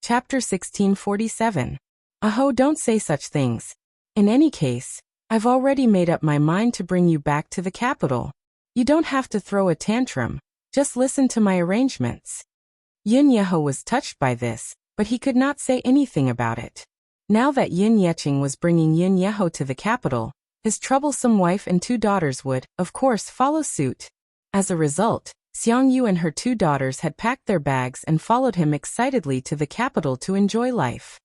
A: Chapter 1647. Aho, don't say such things. In any case, I've already made up my mind to bring you back to the capital. You don't have to throw a tantrum, just listen to my arrangements. Yun Yeho was touched by this, but he could not say anything about it. Now that Yun Yecheng was bringing Yun Yeho to the capital, his troublesome wife and 2 daughters would, of course, follow suit. As a result, Xiang Yu and her 2 daughters had packed their bags and followed him excitedly to the capital to enjoy life.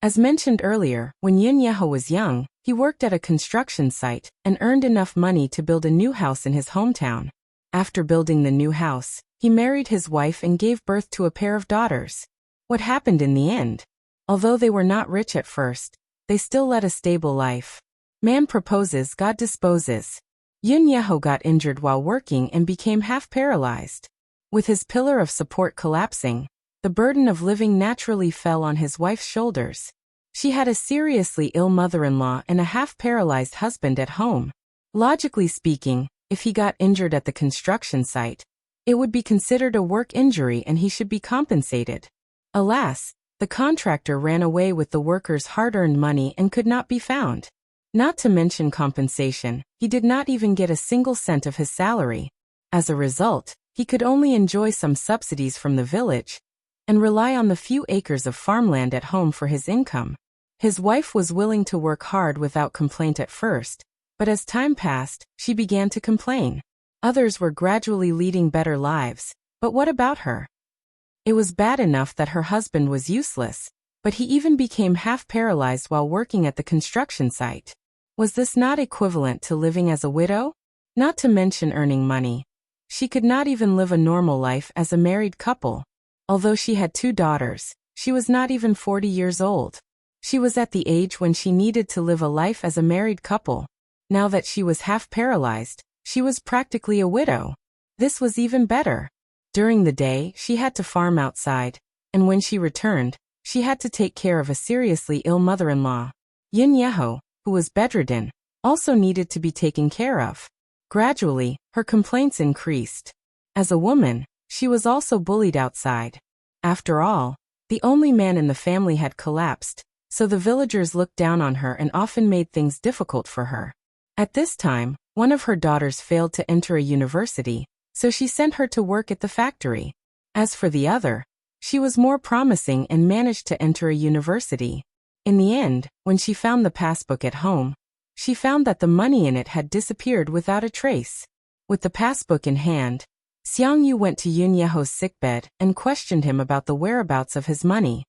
A: As mentioned earlier, when Yun Yeho was young, he worked at a construction site and earned enough money to build a new house in his hometown. After building the new house, he married his wife and gave birth to a pair of daughters. What happened in the end? Although they were not rich at first, they still led a stable life. Man proposes, God disposes. Yun Yeho got injured while working and became half paralyzed. With his pillar of support collapsing, the burden of living naturally fell on his wife's shoulders. She had a seriously ill mother-in-law and a half-paralyzed husband at home. Logically speaking, if he got injured at the construction site, it would be considered a work injury and he should be compensated. Alas, the contractor ran away with the worker's hard-earned money and could not be found. Not to mention compensation, he did not even get a single cent of his salary. As a result, he could only enjoy some subsidies from the village and rely on the few acres of farmland at home for his income. His wife was willing to work hard without complaint at first, but as time passed, she began to complain. Others were gradually leading better lives, but what about her? It was bad enough that her husband was useless, but he even became half-paralyzed while working at the construction site. Was this not equivalent to living as a widow? Not to mention earning money. She could not even live a normal life as a married couple. Although she had 2 daughters, she was not even 40 years old. She was at the age when she needed to live a life as a married couple. Now that she was half-paralyzed, she was practically a widow. This was even better. During the day, she had to farm outside, and when she returned, she had to take care of a seriously ill mother-in-law. Yun Yeho, who was bedridden, also needed to be taken care of. Gradually, her complaints increased. As a woman, She was also bullied outside. After all, the only man in the family had collapsed, so the villagers looked down on her and often made things difficult for her. At this time, one of her daughters failed to enter a university, so she sent her to work at the factory. As for the other, she was more promising and managed to enter a university. In the end, when she found the passbook at home, she found that the money in it had disappeared without a trace. With the passbook in hand, Xiang Yu went to Yun Yeho's sickbed and questioned him about the whereabouts of his money.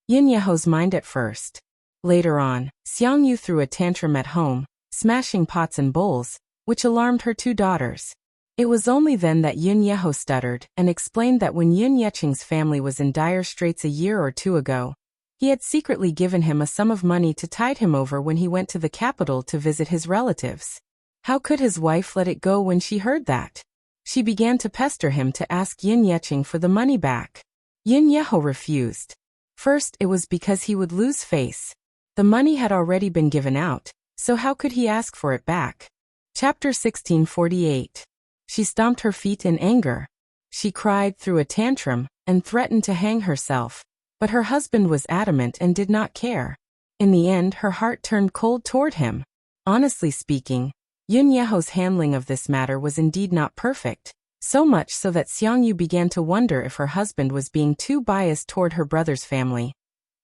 A: Yun Yeho's mind at first. Later on, Xiang Yu threw a tantrum at home, smashing pots and bowls, which alarmed her two daughters. It was only then that Yun Yeho stuttered and explained that when Yun Yeching's family was in dire straits a year or two ago, he had secretly given him a sum of money to tide him over when he went to the capital to visit his relatives. How could his wife let it go when she heard that? She began to pester him to ask Yun Yeching for the money back. Yun Yeho refused. First, it was because he would lose face. The money had already been given out, so how could he ask for it back? Chapter 1648. She stomped her feet in anger. She cried, threw a tantrum, and threatened to hang herself, but her husband was adamant and did not care. In the end, her heart turned cold toward him. Honestly speaking, Yun Yeho's handling of this matter was indeed not perfect, so much so that Xiang Yu began to wonder if her husband was being too biased toward her brother's family.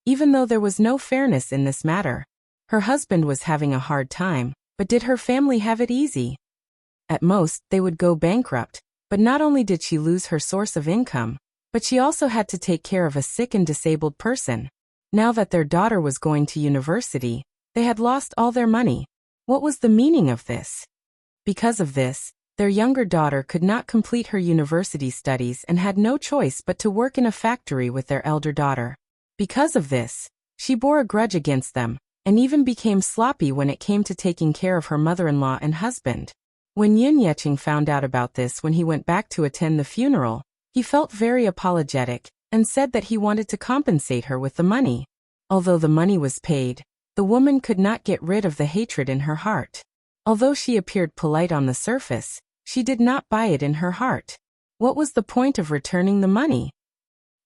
A: Even though there was no fairness in this matter, her husband was having a hard time, but did her family have it easy? At most, they would go bankrupt, but not only did she lose her source of income, but she also had to take care of a sick and disabled person. Now that their daughter was going to university, they had lost all their money. What was the meaning of this? Because of this, their younger daughter could not complete her university studies and had no choice but to work in a factory with their elder daughter. Because of this, she bore a grudge against them, and even became sloppy when it came to taking care of her mother-in-law and husband. When Yun Yeching found out about this when he went back to attend the funeral, he felt very apologetic, and said that he wanted to compensate her with the money. Although the money was paid, the woman could not get rid of the hatred in her heart. Although she appeared polite on the surface, she did not buy it in her heart. What was the point of returning the money?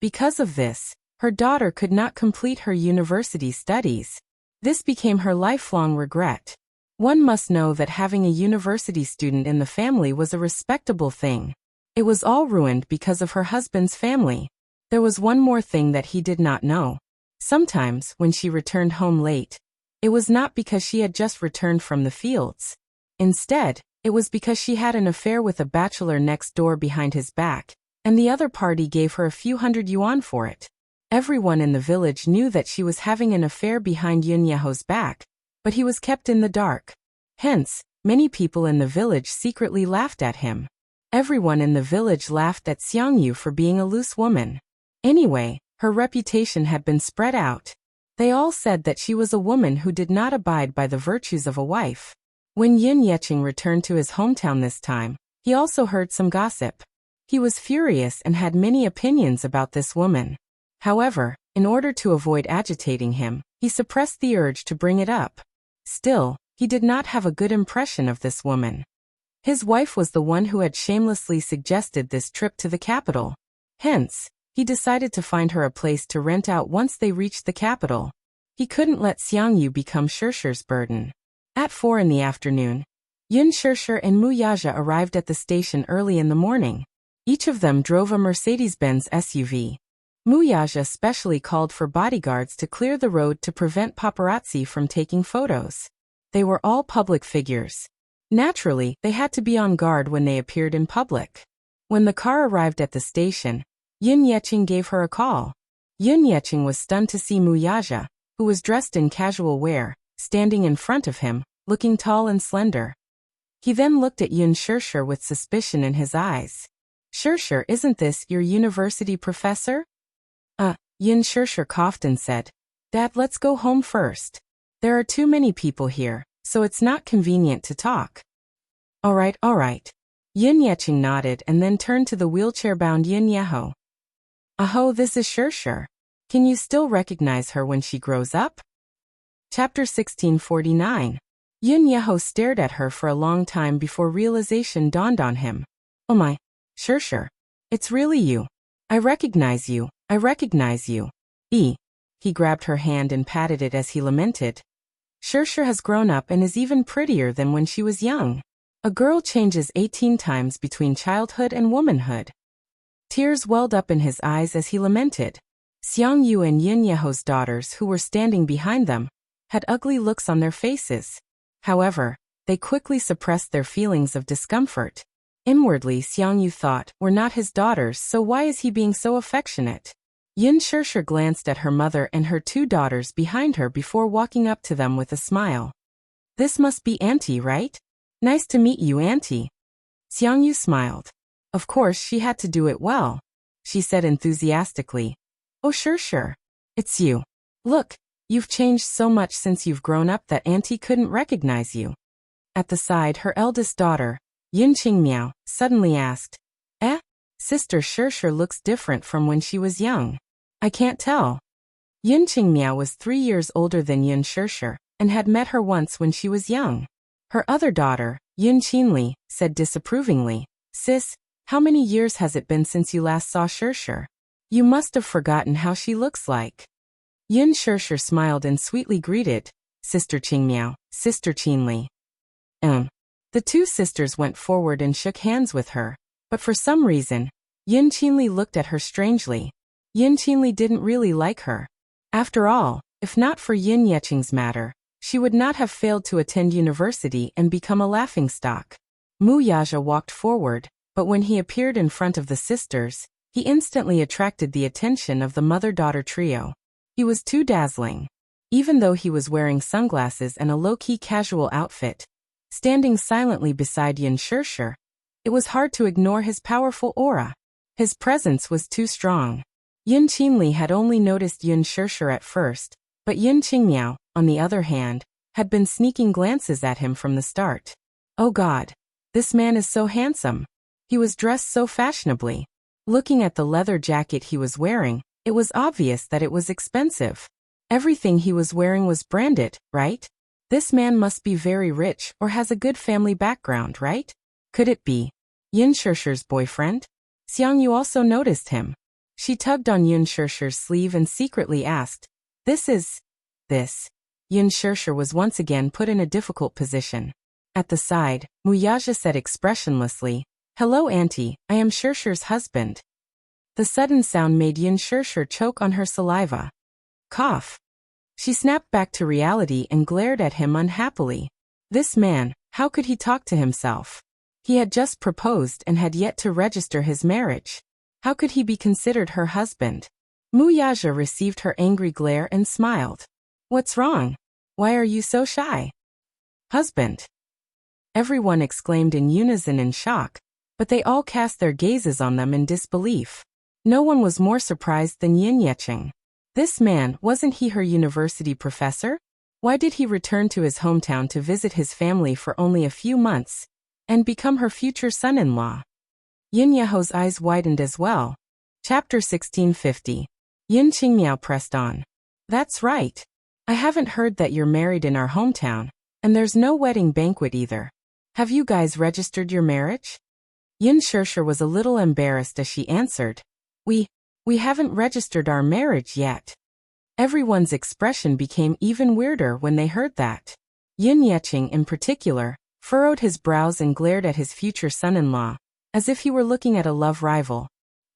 A: Because of this, her daughter could not complete her university studies. This became her lifelong regret. One must know that having a university student in the family was a respectable thing. It was all ruined because of her husband's family. There was one more thing that he did not know. Sometimes, when she returned home late, it was not because she had just returned from the fields. Instead, it was because she had an affair with a bachelor next door behind his back, and the other party gave her a few hundred yuan for it. Everyone in the village knew that she was having an affair behind Yun Yeho's back, but he was kept in the dark. Hence, many people in the village secretly laughed at him. Everyone in the village laughed at Xiang Yu for being a loose woman. Anyway, her reputation had been spread out. They all said that she was a woman who did not abide by the virtues of a wife. When Yun Yeching returned to his hometown this time, he also heard some gossip. He was furious and had many opinions about this woman. However, in order to avoid agitating him, he suppressed the urge to bring it up. Still, he did not have a good impression of this woman. His wife was the one who had shamelessly suggested this trip to the capital. Hence, he decided to find her a place to rent out once they reached the capital. He couldn't let Xiang Yu become Shishir's burden. At 4 in the afternoon, Yun Shishir and Mu Yaja arrived at the station early in the morning. Each of them drove a Mercedes-Benz SUV. Mu Yaja specially called for bodyguards to clear the road to prevent paparazzi from taking photos. They were all public figures. Naturally, they had to be on guard when they appeared in public. When the car arrived at the station, Yun Yeching gave her a call. Yun Yeching was stunned to see Mu Yaja, who was dressed in casual wear, standing in front of him, looking tall and slender. He then looked at Yun Shishir with suspicion in his eyes. Shishir, isn't this your university professor? Yun Shishir coughed and said, Dad, let's go home first. There are too many people here, so it's not convenient to talk. All right. Yun Yeching nodded and then turned to the wheelchair-bound Yun Yeho. Aho, this is Shishir. Can you still recognize her when she grows up? Chapter 1649. Yun Yeho stared at her for a long time before realization dawned on him. Oh my, Shishir. It's really you. I recognize you. I recognize you. He grabbed her hand and patted it as he lamented. Shirshir has grown up and is even prettier than when she was young. A girl changes 18 times between childhood and womanhood. Tears welled up in his eyes as he lamented. Xiang Yu and Yin Yeho's daughters, who were standing behind them, had ugly looks on their faces. However, they quickly suppressed their feelings of discomfort. Inwardly, Xiang Yu thought, we're not his daughters, so why is he being so affectionate? Yin Shirshir glanced at her mother and her two daughters behind her before walking up to them with a smile. This must be Auntie, right? Nice to meet you, Auntie. Xiang Yu smiled. Of course she had to do it well. She said enthusiastically. Oh Shirshir. It's you. Look, you've changed so much since you've grown up that Auntie couldn't recognize you. At the side, her eldest daughter, Yin Qingmiao, suddenly asked, Sister Shirshir looks different from when she was young. I can't tell. Yin Qingmiao was 3 years older than Yin Shirshir, and had met her once when she was young. Her other daughter, Yin Qinli, said disapprovingly, Sis, how many years has it been since you last saw Shirshir? You must have forgotten how she looks like. Yin Shirshir smiled and sweetly greeted, Sister Qingmiao, Sister Qinli. The two sisters went forward and shook hands with her, but for some reason, Yin Qinli looked at her strangely. Yin Qinli didn't really like her. After all, if not for Yin Yeqing's matter, she would not have failed to attend university and become a laughingstock. Mu Yaja walked forward, but when he appeared in front of the sisters, he instantly attracted the attention of the mother-daughter trio. He was too dazzling. Even though he was wearing sunglasses and a low-key casual outfit, standing silently beside Yin Shirshir, it was hard to ignore his powerful aura. His presence was too strong. Yin Qinli had only noticed Yin Shirshir at first, but Yin Qingmiao, on the other hand, had been sneaking glances at him from the start. Oh God, this man is so handsome. He was dressed so fashionably. Looking at the leather jacket he was wearing, it was obvious that it was expensive. Everything he was wearing was branded, right? This man must be very rich or has a good family background, right? Could it be Yin Shirshir's boyfriend? Xiang Yu also noticed him. She tugged on Yin Shirshir's sleeve and secretly asked, This. Yin Shirshir was once again put in a difficult position. At the side, Mu Yaja said expressionlessly, Hello Auntie, I am Shirshir's husband. The sudden sound made Yin Shirshir choke on her saliva. Cough. She snapped back to reality and glared at him unhappily. This man, how could he talk to himself? He had just proposed and had yet to register his marriage. How could he be considered her husband? Mu Yaja received her angry glare and smiled. What's wrong? Why are you so shy? Husband. Everyone exclaimed in unison in shock, but they all cast their gazes on them in disbelief. No one was more surprised than Yin Yeqing. This man, wasn't he her university professor? Why did he return to his hometown to visit his family for only a few months and become her future son-in-law? Yin Yeho's eyes widened as well. Chapter 1650. Yin Qingmiao pressed on. That's right. I haven't heard that you're married in our hometown, and there's no wedding banquet either. Have you guys registered your marriage? Yin Shirshir was a little embarrassed as she answered. We haven't registered our marriage yet. Everyone's expression became even weirder when they heard that. Yin Yeqing, in particular, furrowed his brows and glared at his future son-in-law, as if he were looking at a love rival.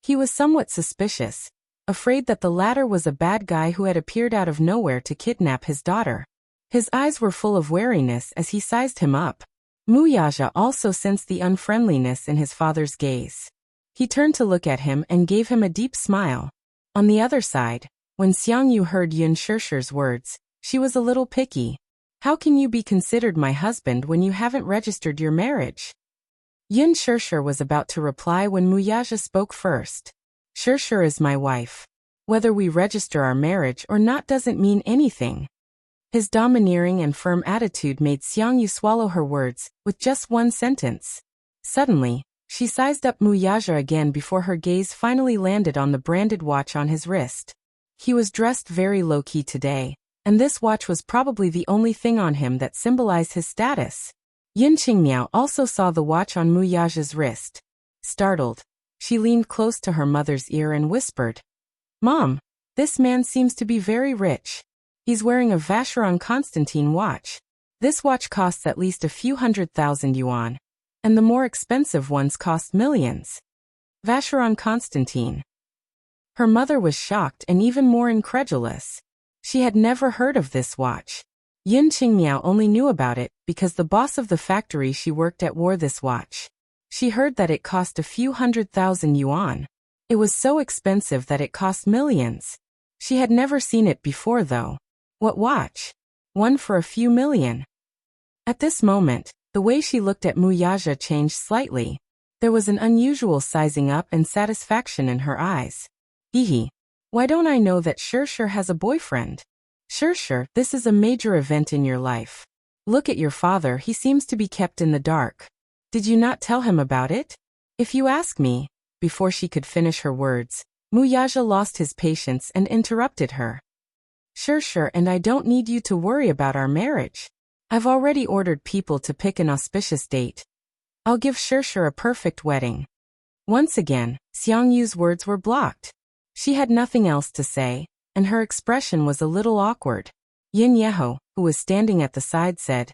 A: He was somewhat suspicious, afraid that the latter was a bad guy who had appeared out of nowhere to kidnap his daughter. His eyes were full of wariness as he sized him up. Mu Yaja also sensed the unfriendliness in his father's gaze. He turned to look at him and gave him a deep smile. On the other side, when Xiang Yu heard Yin Shirshir's words, she was a little picky. How can you be considered my husband when you haven't registered your marriage? Yin Shirshir was about to reply when Mu Yaja spoke first. Shirshir is my wife. Whether we register our marriage or not doesn't mean anything. His domineering and firm attitude made Xiang Yu swallow her words, with just one sentence. Suddenly, she sized up Mu Yaja again before her gaze finally landed on the branded watch on his wrist. He was dressed very low-key today, and this watch was probably the only thing on him that symbolized his status. Yin Qingmiao also saw the watch on Mu Yaja's wrist. Startled, She leaned close to her mother's ear and whispered, "Mom, this man seems to be very rich. He's wearing a Vacheron Constantin watch. This watch costs at least a few 100,000 yuan, and the more expensive ones cost millions." Vacheron Constantin. Her mother was shocked and even more incredulous. She had never heard of this watch. Yin Qingmiao only knew about it because the boss of the factory she worked at wore this watch. She heard that it cost a few 100,000 yuan. It was so expensive that it cost millions. She had never seen it before though. What watch? One for a few million. At this moment, the way she looked at Mu Yaja changed slightly. There was an unusual sizing up and satisfaction in her eyes. Hehe. Why don't I know that Shirshir has a boyfriend? Shirshir, this is a major event in your life. Look at your father, he seems to be kept in the dark. Did you not tell him about it? If you ask me. Before she could finish her words, Mu Yaja lost his patience and interrupted her. Shirshir, and I don't need you to worry about our marriage. I've already ordered people to pick an auspicious date. I'll give Shirshir a perfect wedding. Once again, Xiang Yu's words were blocked. She had nothing else to say, and her expression was a little awkward. Yin Yeho, who was standing at the side, said,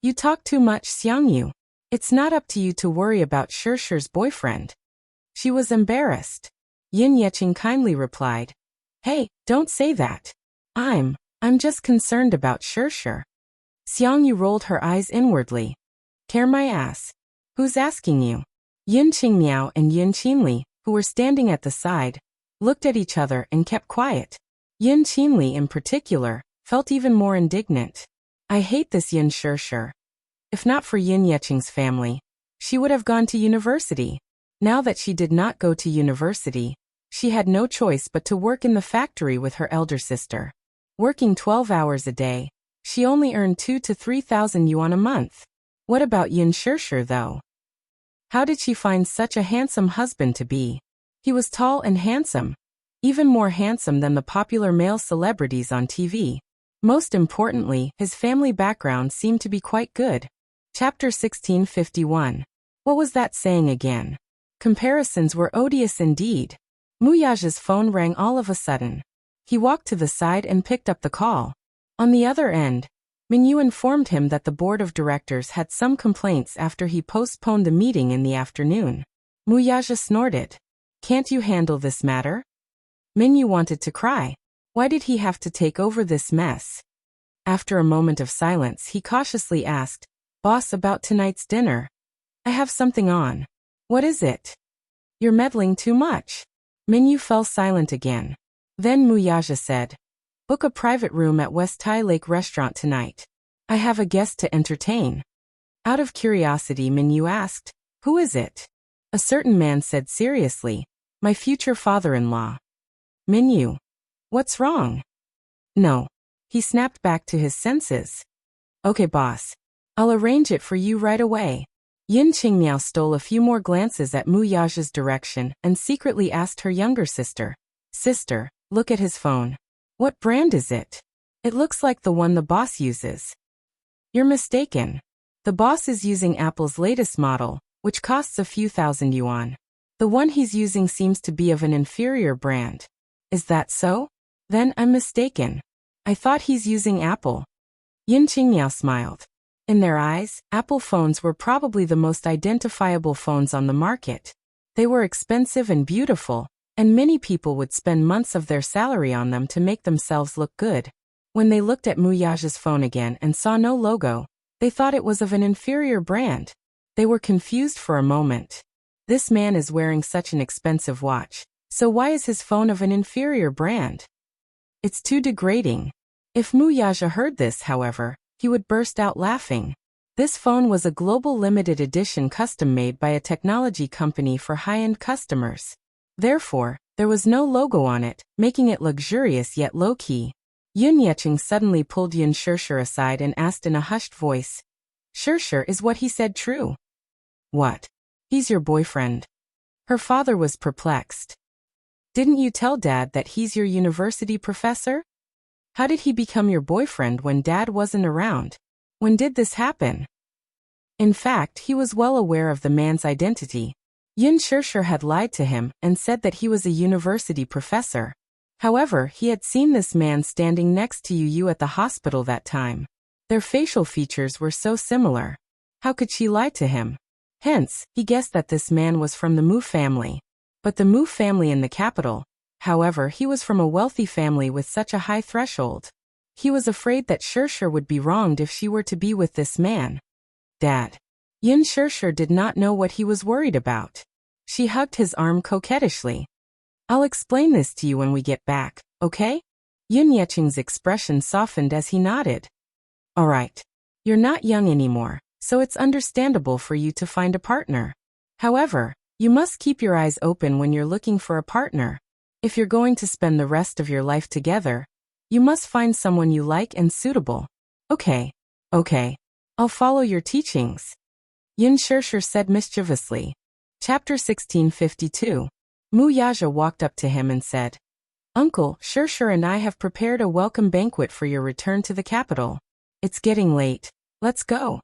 A: "You talk too much, Xiang Yu. It's not up to you to worry about Shirshir's boyfriend." She was embarrassed. Yin Yeqing kindly replied, "Hey, don't say that. I'm just concerned about Shirshir." Xiang Yu rolled her eyes inwardly. "Care my ass. Who's asking you?" Yin Qingmiao and Yin Qinli, who were standing at the side, looked at each other and kept quiet. Yin Qinli in particular felt even more indignant. "I hate this Yin Shirshir. If not for Yin Yeqing's family, she would have gone to university. Now that she did not go to university, she had no choice but to work in the factory with her elder sister. Working 12 hours a day, she only earned 2,000 to 3,000 yuan a month. What about Yin Shirshir though? How did she find such a handsome husband to be? He was tall and handsome, even more handsome than the popular male celebrities on TV. Most importantly, his family background seemed to be quite good. Chapter 1651. What was that saying again? Comparisons were odious indeed. Mu Yaja's phone rang all of a sudden. He walked to the side and picked up the call. On the other end, Minyu informed him that the board of directors had some complaints after he postponed the meeting in the afternoon. Mu Yaja snorted. "Can't you handle this matter?" Minyu wanted to cry. Why did he have to take over this mess? After a moment of silence, he cautiously asked, "Boss, about tonight's dinner. I have something on." "What is it?" "You're meddling too much." Minyu fell silent again. Then Mu Yaja said, "Book a private room at West Tai Lake Restaurant tonight. I have a guest to entertain." Out of curiosity, Minyu asked, "Who is it?" A certain man said seriously, "My future father-in-law." Minyu. "What's wrong?" "No." He snapped back to his senses. "Okay, boss. I'll arrange it for you right away." Yin Qingmiao stole a few more glances at Mu Yaja's direction and secretly asked her younger sister, "Sister, look at his phone. What brand is it? It looks like the one the boss uses." "You're mistaken. The boss is using Apple's latest model, which costs a few thousand yuan. The one he's using seems to be of an inferior brand." "Is that so? Then I'm mistaken. I thought he's using Apple." Yin Qingmiao smiled. In their eyes, Apple phones were probably the most identifiable phones on the market. They were expensive and beautiful, and many people would spend months of their salary on them to make themselves look good. When they looked at Mu Yaja's phone again and saw no logo, they thought it was of an inferior brand. They were confused for a moment. This man is wearing such an expensive watch, so why is his phone of an inferior brand? It's too degrading. If Mu Yaja heard this, however, he would burst out laughing. This phone was a global limited edition custom-made by a technology company for high-end customers. Therefore, there was no logo on it, making it luxurious yet low-key. Yun Yeqing suddenly pulled Yin Shirshir aside and asked in a hushed voice, "Shirshir, is what he said true?" "What? He's your boyfriend?" Her father was perplexed. "Didn't you tell Dad that he's your university professor? How did he become your boyfriend when Dad wasn't around? When did this happen?" In fact, he was well aware of the man's identity. Yin Shishir had lied to him and said that he was a university professor. However, he had seen this man standing next to Yu at the hospital that time. Their facial features were so similar. How could she lie to him? Hence, he guessed that this man was from the Mu family. But the Mu family in the capital, however, he was from a wealthy family with such a high threshold. He was afraid that Shishir would be wronged if she were to be with this man. Dad. Yin Shishir did not know what he was worried about. She hugged his arm coquettishly. I'll explain this to you when we get back, okay? Yin Yeching's expression softened as he nodded. All right. You're not young anymore, so it's understandable for you to find a partner. However, you must keep your eyes open when you're looking for a partner. If you're going to spend the rest of your life together, you must find someone you like and suitable. Okay. I'll follow your teachings. Yin Shishir said mischievously. Chapter 1652. Mu Yaja walked up to him and said, Uncle, Shishir and I have prepared a welcome banquet for your return to the capital. It's getting late. Let's go.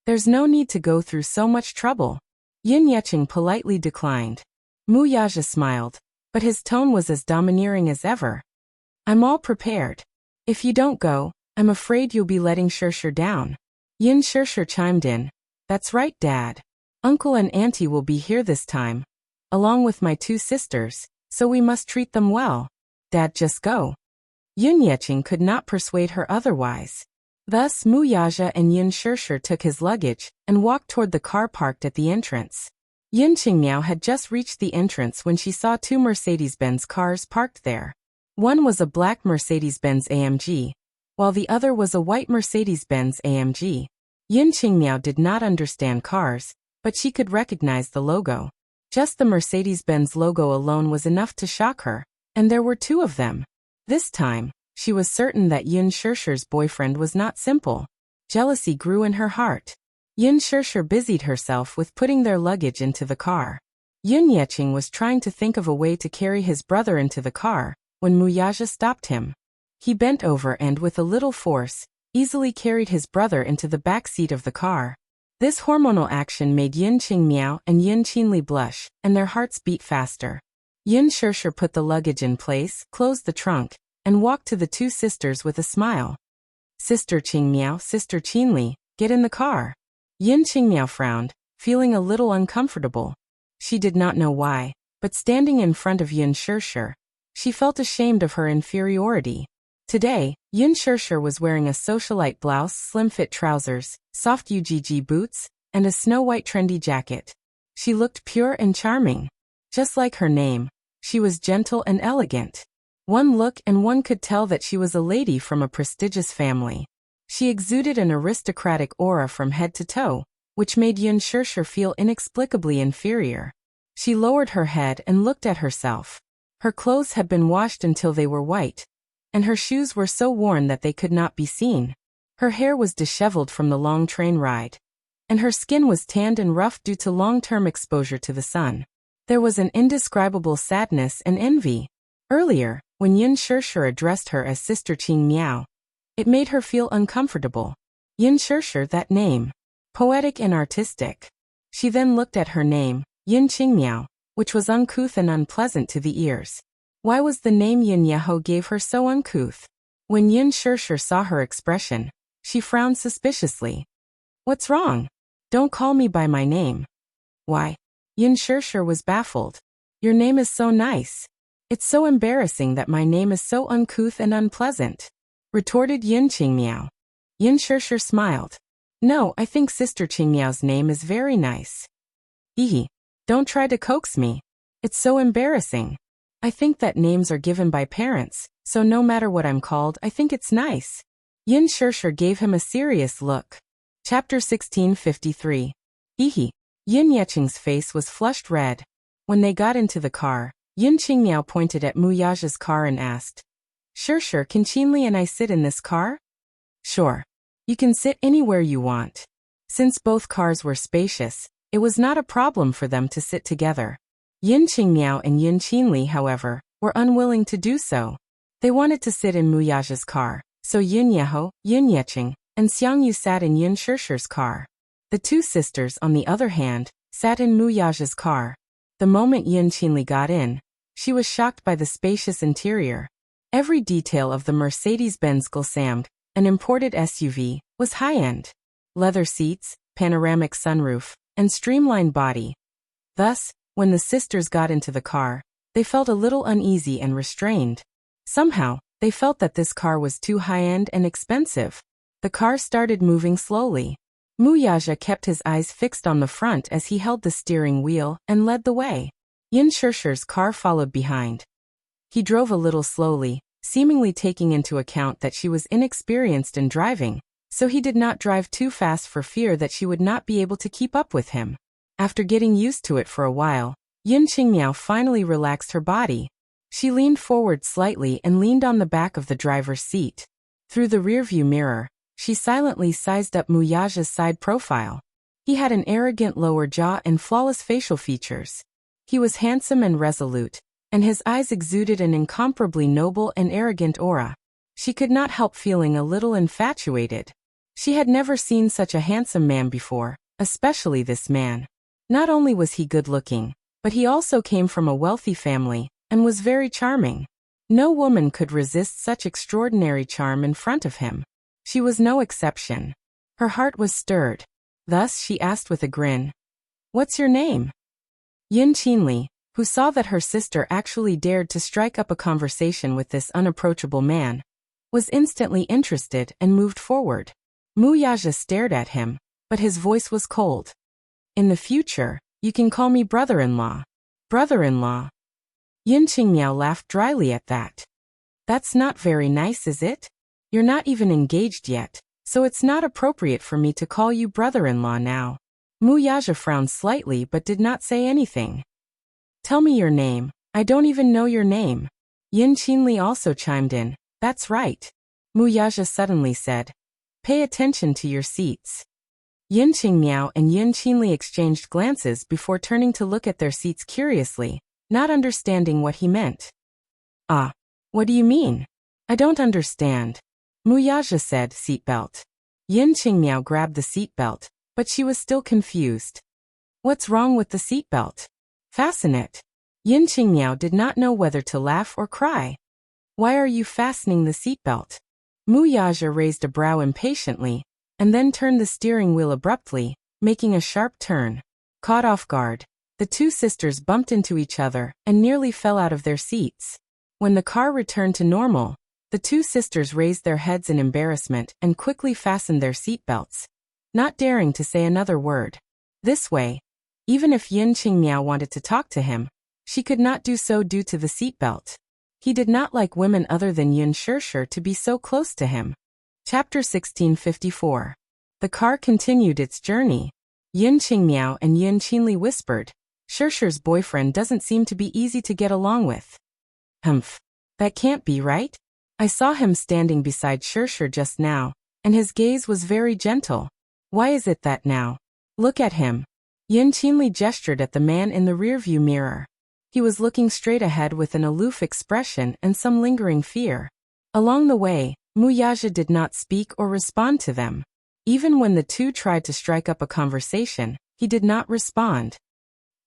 A: There's no need to go through so much trouble. Yin Yeching politely declined. Mu Yaja smiled, but his tone was as domineering as ever. I'm all prepared. If you don't go, I'm afraid you'll be letting Shishir down. Yin Shishir chimed in. That's right, Dad. Uncle and Auntie will be here this time, along with my two sisters, so we must treat them well. Dad, just go. Yin Yeching could not persuade her otherwise. Thus Mu Yaja and Yin Shishir took his luggage and walked toward the car parked at the entrance. Yin Qingmiao had just reached the entrance when she saw two Mercedes-Benz cars parked there. One was a black Mercedes-Benz AMG, while the other was a white Mercedes-Benz AMG. Yin Qingmiao did not understand cars, but she could recognize the logo. Just the Mercedes-Benz logo alone was enough to shock her, and there were two of them. This time, she was certain that Yin Shishir's boyfriend was not simple. Jealousy grew in her heart. Yin Shishir busied herself with putting their luggage into the car. Yin Yeching was trying to think of a way to carry his brother into the car, when Mu Yaja stopped him. He bent over and with a little force, easily carried his brother into the back seat of the car. This hormonal action made Yin Qingmiao and Yin Qinli blush, and their hearts beat faster. Yin Shishir put the luggage in place, closed the trunk, and walked to the two sisters with a smile. Sister Qingmiao, Sister Qinli, get in the car. Yin Qingmiao frowned, feeling a little uncomfortable. She did not know why, but standing in front of Yin Shishir, she felt ashamed of her inferiority. Today, Yin Shishir was wearing a socialite blouse, slim-fit trousers, soft UGG boots, and a snow-white trendy jacket. She looked pure and charming. Just like her name, she was gentle and elegant. One look and one could tell that she was a lady from a prestigious family. She exuded an aristocratic aura from head to toe, which made Yin Shishir feel inexplicably inferior. She lowered her head and looked at herself. Her clothes had been washed until they were white, and her shoes were so worn that they could not be seen. Her hair was disheveled from the long train ride, and her skin was tanned and rough due to long-term exposure to the sun. There was an indescribable sadness and envy. Earlier, when Yin Shishir addressed her as Sister Qingmiao, it made her feel uncomfortable. Yin Shishir, that name. Poetic and artistic. She then looked at her name, Yin Qingmiao, which was uncouth and unpleasant to the ears. Why was the name Yin Yeho gave her so uncouth? When Yin Shishir saw her expression, she frowned suspiciously. What's wrong? Don't call me by my name. Why? Yin Shishir was baffled. Your name is so nice. It's so embarrassing that my name is so uncouth and unpleasant, retorted Yin Qingmiao. Yin Shishir smiled. No, I think Sister Qingmiao's name is very nice. Hee. Don't try to coax me. It's so embarrassing. I think that names are given by parents, so no matter what I'm called, I think it's nice. Yin Shishir gave him a serious look. Chapter 1653. Hee. Yin Yeching's face was flushed red. When they got into the car, Yin Qingmiao pointed at Mu Yaja's car and asked, Shishir, can Qinli and I sit in this car? Sure. You can sit anywhere you want. Since both cars were spacious, it was not a problem for them to sit together. Yin Qingmiao and Yin Qinli, however, were unwilling to do so. They wanted to sit in Mu Yaja's car, so Yin Yeho, Yin Yeching, and Xiangyu sat in Yin Shishir's car. The two sisters, on the other hand, sat in Muyaja's car. The moment Yin Qinli got in, she was shocked by the spacious interior. Every detail of the Mercedes-Benz Glsamg, an imported SUV, was high-end. Leather seats, panoramic sunroof, and streamlined body. Thus, when the sisters got into the car, they felt a little uneasy and restrained. Somehow, they felt that this car was too high-end and expensive. The car started moving slowly. Muyaja kept his eyes fixed on the front as he held the steering wheel and led the way. Yin Shishir's car followed behind. He drove a little slowly, seemingly taking into account that she was inexperienced in driving, so he did not drive too fast for fear that she would not be able to keep up with him. After getting used to it for a while, Yin Qingmiao finally relaxed her body. She leaned forward slightly and leaned on the back of the driver's seat. Through the rearview mirror, she silently sized up Muyaja's side profile. He had an arrogant lower jaw and flawless facial features. He was handsome and resolute, and his eyes exuded an incomparably noble and arrogant aura. She could not help feeling a little infatuated. She had never seen such a handsome man before, especially this man. Not only was he good-looking, but he also came from a wealthy family, and was very charming. No woman could resist such extraordinary charm in front of him. She was no exception. Her heart was stirred. Thus she asked with a grin, "What's your name?" Yin Qinli, who saw that her sister actually dared to strike up a conversation with this unapproachable man, was instantly interested and moved forward. Muyaja stared at him, but his voice was cold. "In the future, you can call me brother-in-law." "Brother-in-law?" Yin Qingmiao laughed dryly at that. "That's not very nice, is it? You're not even engaged yet, so it's not appropriate for me to call you brother-in-law now." Muyaja frowned slightly but did not say anything. "Tell me your name. I don't even know your name." Yin Qinli also chimed in. "That's right." Muyaja suddenly said, "Pay attention to your seats." Yin Qingmiao and Yin Qinli exchanged glances before turning to look at their seats curiously, not understanding what he meant. "Ah, what do you mean? I don't understand." Muyaja said, "Seatbelt." Yin Qingmiao grabbed the seatbelt, but she was still confused. "What's wrong with the seatbelt? Fasten it." Yin Qingmiao did not know whether to laugh or cry. "Why are you fastening the seatbelt?" Muyaja raised a brow impatiently, and then turned the steering wheel abruptly, making a sharp turn. Caught off guard, the two sisters bumped into each other and nearly fell out of their seats. When the car returned to normal, the two sisters raised their heads in embarrassment and quickly fastened their seatbelts, not daring to say another word. This way, even if Yin Qingmiao wanted to talk to him, she could not do so due to the seatbelt. He did not like women other than Yin Shishir to be so close to him. Chapter 1654. The car continued its journey. Yin Qingmiao and Yin Qinli whispered, "Shishir's boyfriend doesn't seem to be easy to get along with." "Humph. That can't be right. I saw him standing beside Shishir just now, and his gaze was very gentle. Why is it that now? Look at him." Yin Qinli gestured at the man in the rearview mirror. He was looking straight ahead with an aloof expression and some lingering fear. Along the way, Muyaja did not speak or respond to them. Even when the two tried to strike up a conversation, he did not respond.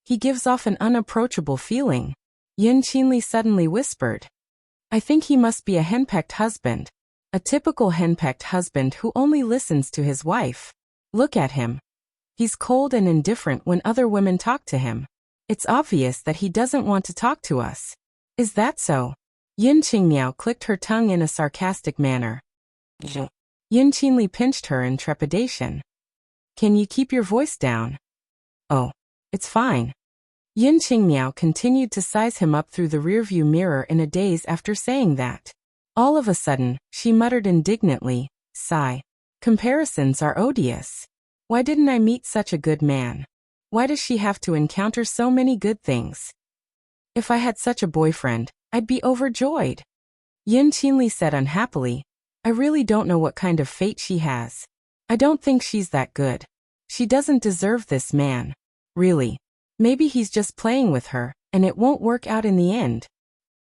A: "He gives off an unapproachable feeling," Yin Qinli suddenly whispered. "I think he must be a henpecked husband. A typical henpecked husband who only listens to his wife. Look at him. He's cold and indifferent when other women talk to him. It's obvious that he doesn't want to talk to us. Is that so?" Yin Qingmiao clicked her tongue in a sarcastic manner. Yin Qinli pinched her in trepidation. "Can you keep your voice down?" "Oh, it's fine." Yin Qingmiao continued to size him up through the rearview mirror in a daze after saying that. All of a sudden, she muttered indignantly, "Sigh. Comparisons are odious. Why didn't I meet such a good man? Why does she have to encounter so many good things? If I had such a boyfriend, I'd be overjoyed." Yin Qinli said unhappily, "I really don't know what kind of fate she has. I don't think she's that good. She doesn't deserve this man. Really. Maybe he's just playing with her, and it won't work out in the end."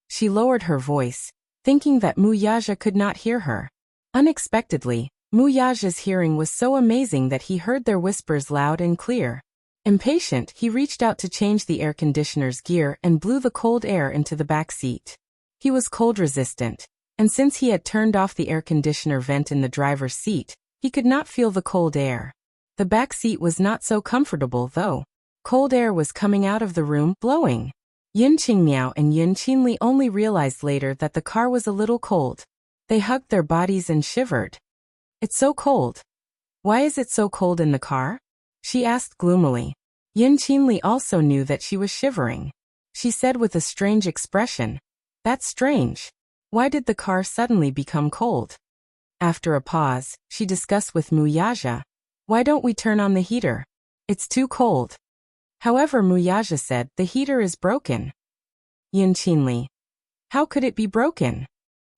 A: She lowered her voice, thinking that Muyaja could not hear her. Unexpectedly, Muyaja's hearing was so amazing that he heard their whispers loud and clear. Impatient, he reached out to change the air conditioner's gear and blew the cold air into the back seat. He was cold resistant, and since he had turned off the air conditioner vent in the driver's seat, he could not feel the cold air. The back seat was not so comfortable though. Cold air was coming out of the room, blowing. Yin Qingmiao and Yin Qinli only realized later that the car was a little cold. They hugged their bodies and shivered. It's so cold. Why is it so cold in the car? She asked gloomily. Yin Qinli also knew that she was shivering. She said with a strange expression, "That's strange. Why did the car suddenly become cold?" After a pause, she discussed with Muyaja, "Why don't we turn on the heater? It's too cold." However, Muyaja said, "The heater is broken." Yin Qinli, "How could it be broken?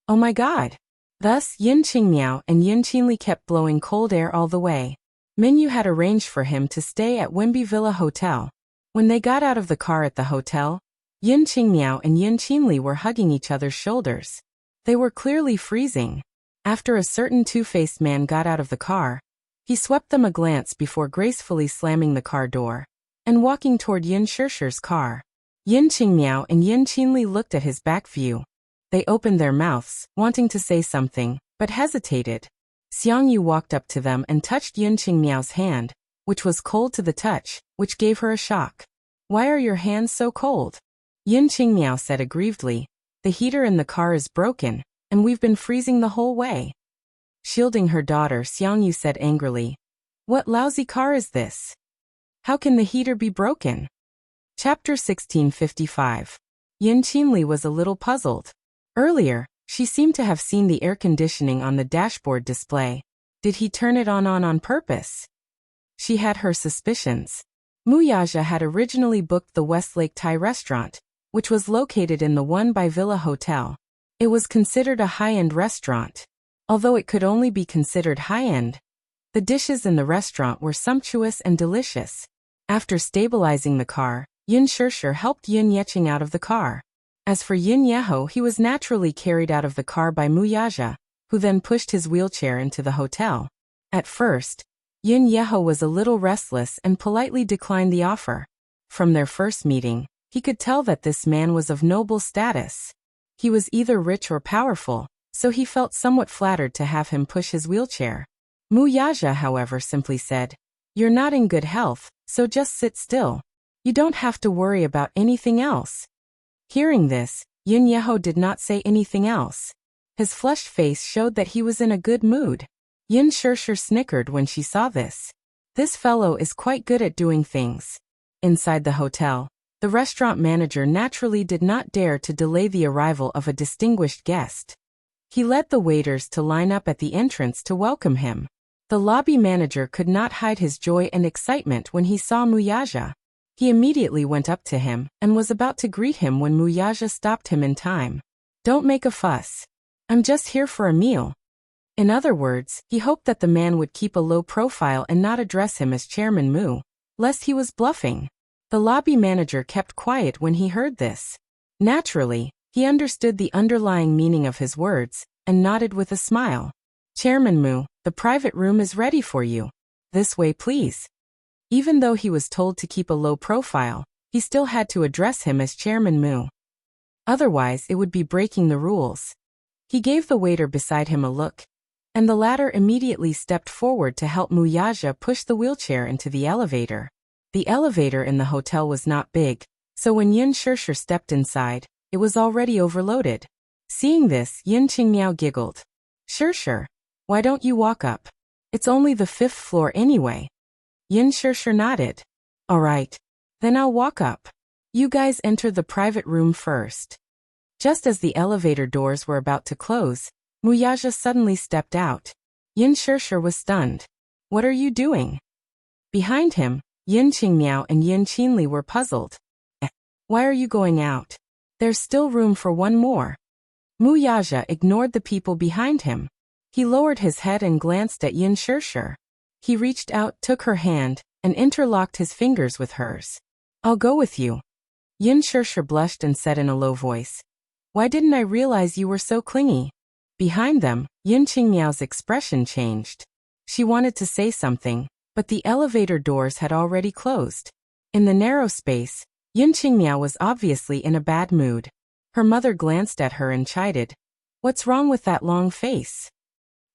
A: Oh my god." Thus, Yin Qingmiao and Yin Qinli kept blowing cold air all the way. Minyu had arranged for him to stay at Wimby Villa Hotel. When they got out of the car at the hotel, Yin Qingmiao and Yin Qinli were hugging each other's shoulders. They were clearly freezing. After a certain two-faced man got out of the car, he swept them a glance before gracefully slamming the car door and walking toward Yin Shirshi's car. Yin Qingmiao and Yin Qinli looked at his back view. They opened their mouths, wanting to say something, but hesitated. Xiangyu walked up to them and touched Yin Qingmiao's hand, which was cold to the touch, which gave her a shock. "Why are your hands so cold?" Yin Qingmiao said aggrievedly, "The heater in the car is broken, and we've been freezing the whole way." Shielding her daughter, Xiangyu said angrily, "What lousy car is this? How can the heater be broken?" Chapter 1655. Yin Qinli was a little puzzled. Earlier, she seemed to have seen the air conditioning on the dashboard display. Did he turn it on purpose? She had her suspicions. Muyaja had originally booked the Westlake Thai restaurant, which was located in the One by Villa Hotel. It was considered a high-end restaurant. Although it could only be considered high-end, the dishes in the restaurant were sumptuous and delicious. After stabilizing the car, Yin Shirshi helped Yin Yeqing out of the car. As for Yin Yeho, he was naturally carried out of the car by Muyaja, who then pushed his wheelchair into the hotel. At first, Yin Yeho was a little restless and politely declined the offer. From their first meeting, he could tell that this man was of noble status. He was either rich or powerful, so he felt somewhat flattered to have him push his wheelchair. Muyaja, however, simply said, "You're not in good health, so just sit still. You don't have to worry about anything else." Hearing this, Yin Yeho did not say anything else. His flushed face showed that he was in a good mood. Yin Shirshi snickered when she saw this. This fellow is quite good at doing things. Inside the hotel, the restaurant manager naturally did not dare to delay the arrival of a distinguished guest. He led the waiters to line up at the entrance to welcome him. The lobby manager could not hide his joy and excitement when he saw Muyaja. He immediately went up to him and was about to greet him when Muyaja stopped him in time. "Don't make a fuss. I'm just here for a meal." In other words, he hoped that the man would keep a low profile and not address him as Chairman Mu, lest he was bluffing. The lobby manager kept quiet when he heard this. Naturally, he understood the underlying meaning of his words and nodded with a smile. "Chairman Mu, the private room is ready for you. This way, please." Even though he was told to keep a low profile, he still had to address him as Chairman Mu. Otherwise, it would be breaking the rules. He gave the waiter beside him a look, and the latter immediately stepped forward to help Muyaja push the wheelchair into the elevator. The elevator in the hotel was not big, so when Yin Shirshi stepped inside, it was already overloaded. Seeing this, Yin Qingmiao giggled. "Shirshi, why don't you walk up? It's only the 5th floor anyway." Yin Shirshi nodded. "All right. Then I'll walk up. You guys enter the private room first." Just as the elevator doors were about to close, Muyaja suddenly stepped out. Yin Shirshi was stunned. "What are you doing?" Behind him, Yin Qingmiao and Yin Qinli were puzzled. "Why are you going out? There's still room for one more." Muyaja ignored the people behind him. He lowered his head and glanced at Yin Shirshi. He reached out, took her hand, and interlocked his fingers with hers. "I'll go with you." Yin Shirshi blushed and said in a low voice, "Why didn't I realize you were so clingy?" Behind them, Yin Qingmiao's expression changed. She wanted to say something, but the elevator doors had already closed. In the narrow space, Yun Qingmiao was obviously in a bad mood. Her mother glanced at her and chided. What's wrong with that long face?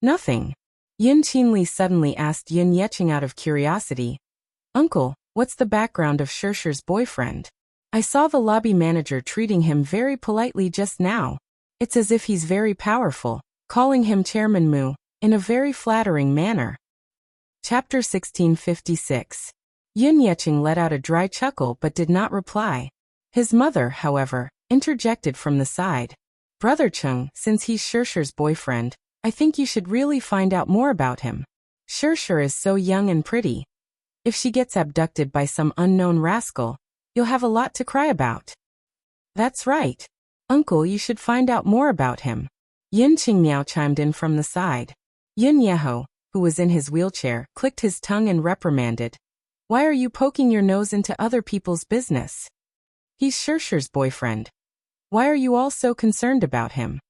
A: Nothing. Yun Qinli suddenly asked Yun Yeqing out of curiosity. Uncle, what's the background of Shershir's boyfriend? I saw the lobby manager treating him very politely just now. It's as if he's very powerful, calling him Chairman Mu, in a very flattering manner. Chapter 1656. Yun Yeqing let out a dry chuckle but did not reply. His mother, however, interjected from the side. Brother Chung, since he's Shershir's boyfriend, I think you should really find out more about him. Shershir is so young and pretty. If she gets abducted by some unknown rascal, you'll have a lot to cry about. That's right. Uncle, you should find out more about him. Yun Qingmiao chimed in from the side. Yun Yeho, who was in his wheelchair, clicked his tongue and reprimanded. Why are you poking your nose into other people's business? He's Shershir's boyfriend. Why are you all so concerned about him?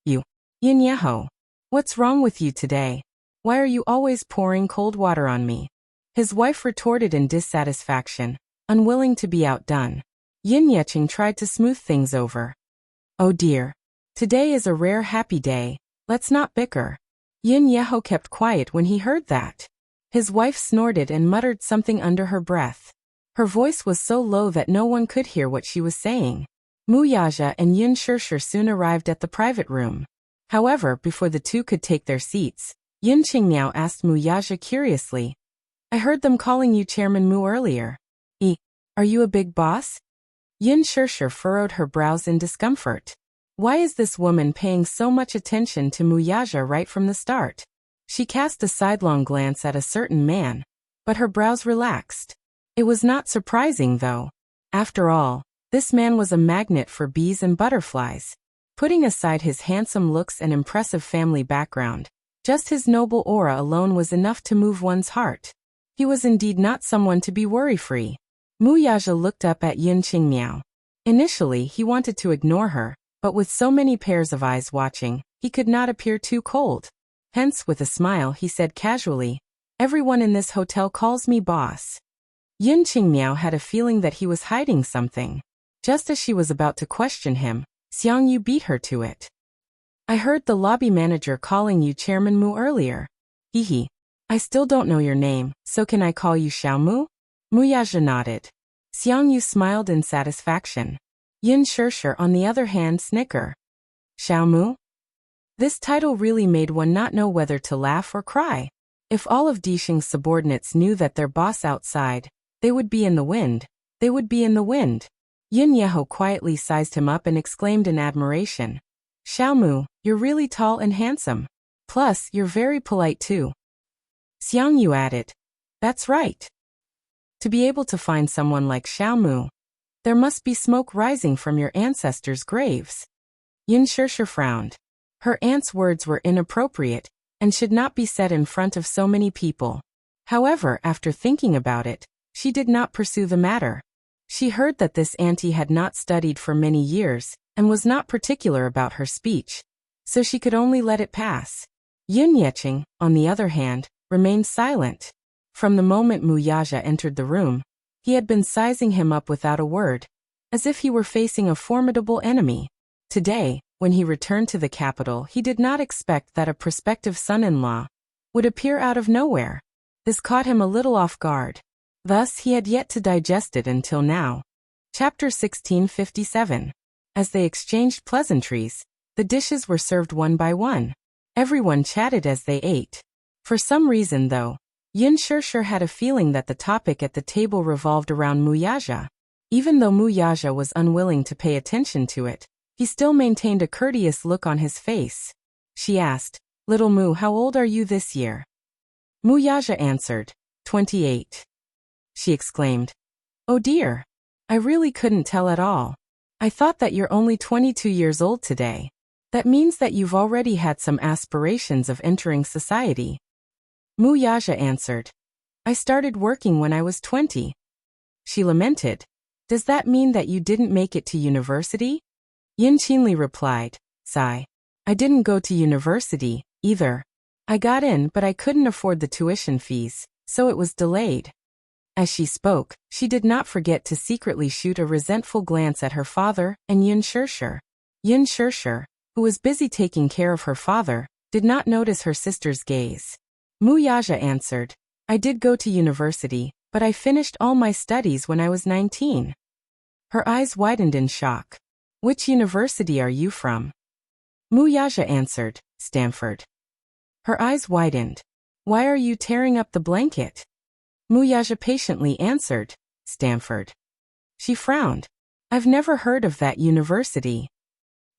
A: You. Yun Yeho. What's wrong with you today? Why are you always pouring cold water on me? His wife retorted in dissatisfaction, unwilling to be outdone. Yun Yeqing tried to smooth things over. Oh dear. Today is a rare happy day, let's not bicker. Yun Yeho kept quiet when he heard that. His wife snorted and muttered something under her breath. Her voice was so low that no one could hear what she was saying. Mu Yaja and Yun Shershir soon arrived at the private room. However, before the two could take their seats, Yun Qingmiao asked Mu Yaja curiously. I heard them calling you Chairman Mu earlier. Are you a big boss? Yun Shershir furrowed her brows in discomfort. Why is this woman paying so much attention to Mu Yaja right from the start? She cast a sidelong glance at a certain man, but her brows relaxed. It was not surprising though. After all, this man was a magnet for bees and butterflies. Putting aside his handsome looks and impressive family background, just his noble aura alone was enough to move one's heart. He was indeed not someone to be worry-free. Mu Yaja looked up at Yun Qingmiao. Initially, he wanted to ignore her, but with so many pairs of eyes watching, he could not appear too cold. Hence, with a smile, he said casually, Everyone in this hotel calls me boss. Yun Qingmiao had a feeling that he was hiding something. Just as she was about to question him, Xiang Yu beat her to it. I heard the lobby manager calling you Chairman Mu earlier. Hehe. I still don't know your name, so can I call you Xiao Mu? Mu Yaja nodded. Xiang Yu smiled in satisfaction. Yun Shershir on the other hand snickered. Xiao Mu? This title really made one not know whether to laugh or cry. If all of Dixing's subordinates knew that their boss outside, they would be in the wind. They would be in the wind. Yun Yeho quietly sized him up and exclaimed in admiration. Xiao Mu, you're really tall and handsome. Plus, you're very polite too. Xiang Yu added. That's right. To be able to find someone like Xiao Mu, there must be smoke rising from your ancestors' graves. Yun Shershir frowned. Her aunt's words were inappropriate and should not be said in front of so many people. However, after thinking about it, she did not pursue the matter. She heard that this auntie had not studied for many years and was not particular about her speech, so she could only let it pass. Yun Yeqing, on the other hand, remained silent. From the moment Mu Yaja entered the room, he had been sizing him up without a word, as if he were facing a formidable enemy. Today, when he returned to the capital, he did not expect that a prospective son-in-law would appear out of nowhere. This caught him a little off guard. Thus, he had yet to digest it until now. Chapter 1657. As they exchanged pleasantries, the dishes were served one by one. Everyone chatted as they ate. For some reason, though, Yun Shershir had a feeling that the topic at the table revolved around Mu Yaja. Even though Mu Yaja was unwilling to pay attention to it, he still maintained a courteous look on his face. She asked, Little Mu, how old are you this year? Mu Yaja answered, 28. She exclaimed, Oh dear. I really couldn't tell at all. I thought that you're only 22 years old today. That means that you've already had some aspirations of entering society. Mu Yaja answered, I started working when I was 20. She lamented, Does that mean that you didn't make it to university? Yun Qinli replied, Sigh. I didn't go to university, either. I got in but I couldn't afford the tuition fees, so it was delayed. As she spoke, she did not forget to secretly shoot a resentful glance at her father and Yun Shirshir. Yun Shirshir, who was busy taking care of her father, did not notice her sister's gaze. Muyaja answered, I did go to university, but I finished all my studies when I was 19. Her eyes widened in shock. Which university are you from? Muyaja answered, Stanford. Her eyes widened. Why are you tearing up the blanket? Muyaja patiently answered, Stanford. She frowned. I've never heard of that university.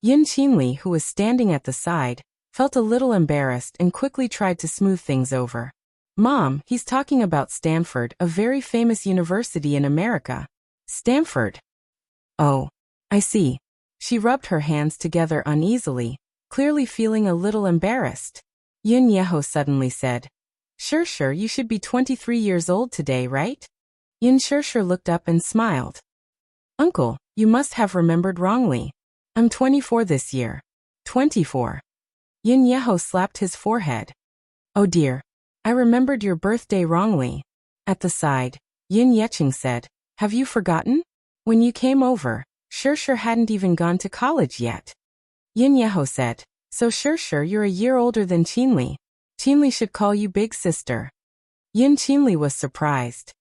A: Yin Qinli, who was standing at the side, felt a little embarrassed and quickly tried to smooth things over. Mom, he's talking about Stanford, a very famous university in America. Stanford. Oh, I see. She rubbed her hands together uneasily, clearly feeling a little embarrassed. Yun Yeho suddenly said, Shirshir, you should be 23 years old today, right? Yun Shirshir looked up and smiled. Uncle, you must have remembered wrongly. I'm 24 this year. 24. Yun Yeho slapped his forehead. Oh dear. I remembered your birthday wrongly. At the side, Yin Yeching said, Have you forgotten? When you came over, Shirshir hadn't even gone to college yet. Yin Yeho said, So Shirshir, you're a year older than Qinli. Qinli should call you big sister. Yin Qinli was surprised.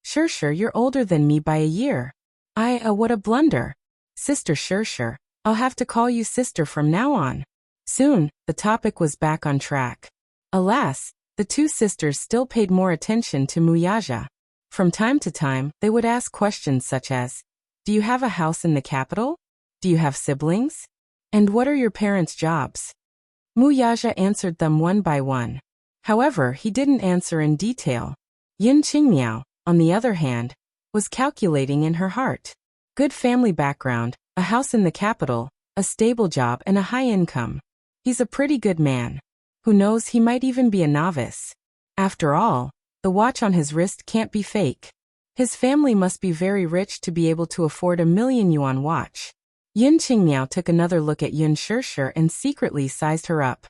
A: Shirshir, you're older than me by a year. What a blunder. Sister Shirshir, I'll have to call you sister from now on. Soon, the topic was back on track. Alas, the two sisters still paid more attention to Muyaja. From time to time, they would ask questions such as, Do you have a house in the capital? Do you have siblings? And what are your parents' jobs? Muyaja answered them one by one. However, he didn't answer in detail. Yin Qingmiao, on the other hand, was calculating in her heart. Good family background, a house in the capital, a stable job and a high income. He's a pretty good man. Who knows, he might even be a novice. After all, the watch on his wrist can't be fake. His family must be very rich to be able to afford a 1,000,000 yuan watch. Yin Qingmiao took another look at Yun Shirshir and secretly sized her up.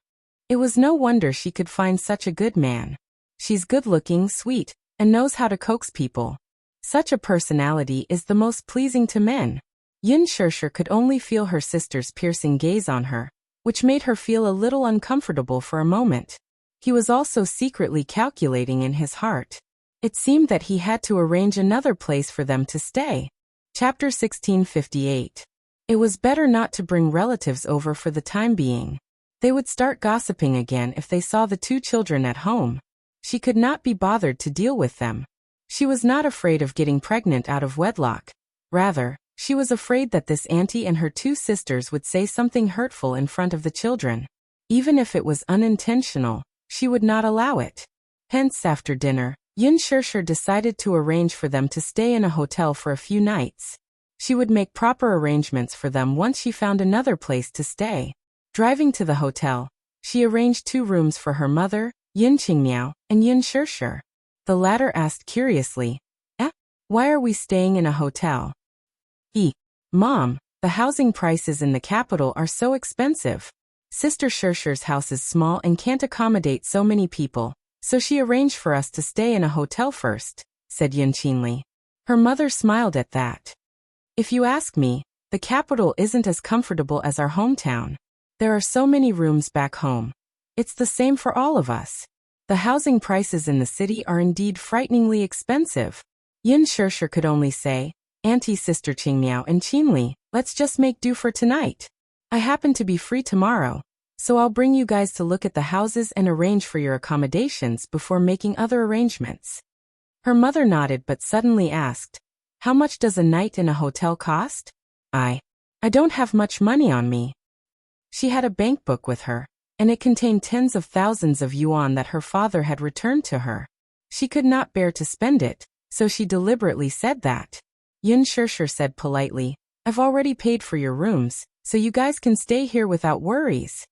A: It was no wonder she could find such a good man. She's good-looking, sweet, and knows how to coax people. Such a personality is the most pleasing to men. Yin Shirshir could only feel her sister's piercing gaze on her, which made her feel a little uncomfortable for a moment. He was also secretly calculating in his heart. It seemed that he had to arrange another place for them to stay. Chapter 1658. It was better not to bring relatives over for the time being. They would start gossiping again if they saw the two children at home. She could not be bothered to deal with them. She was not afraid of getting pregnant out of wedlock. Rather, she was afraid that this auntie and her two sisters would say something hurtful in front of the children. Even if it was unintentional, she would not allow it. Hence, after dinner, Yun Shirshir decided to arrange for them to stay in a hotel for a few nights. She would make proper arrangements for them once she found another place to stay. Driving to the hotel, she arranged 2 rooms for her mother, Yin Qingmiao, and Yun Shirshir. The latter asked curiously, why are we staying in a hotel? Mom, the housing prices in the capital are so expensive. Sister Shirshir's house is small and can't accommodate so many people, so she arranged for us to stay in a hotel first, said Yun Qinli. Her mother smiled at that. If you ask me, the capital isn't as comfortable as our hometown. There are so many rooms back home. It's the same for all of us. The housing prices in the city are indeed frighteningly expensive. Yin Shirshir could only say, Auntie, Sister Qingmiao and Qinli, let's just make do for tonight. I happen to be free tomorrow, so I'll bring you guys to look at the houses and arrange for your accommodations before making other arrangements. Her mother nodded but suddenly asked, How much does a night in a hotel cost? I don't have much money on me. She had a bank book with her, and it contained tens of thousands of yuan that her father had returned to her. She could not bear to spend it, so she deliberately said that. Yin Shirshir said politely, I've already paid for your rooms, so you guys can stay here without worries.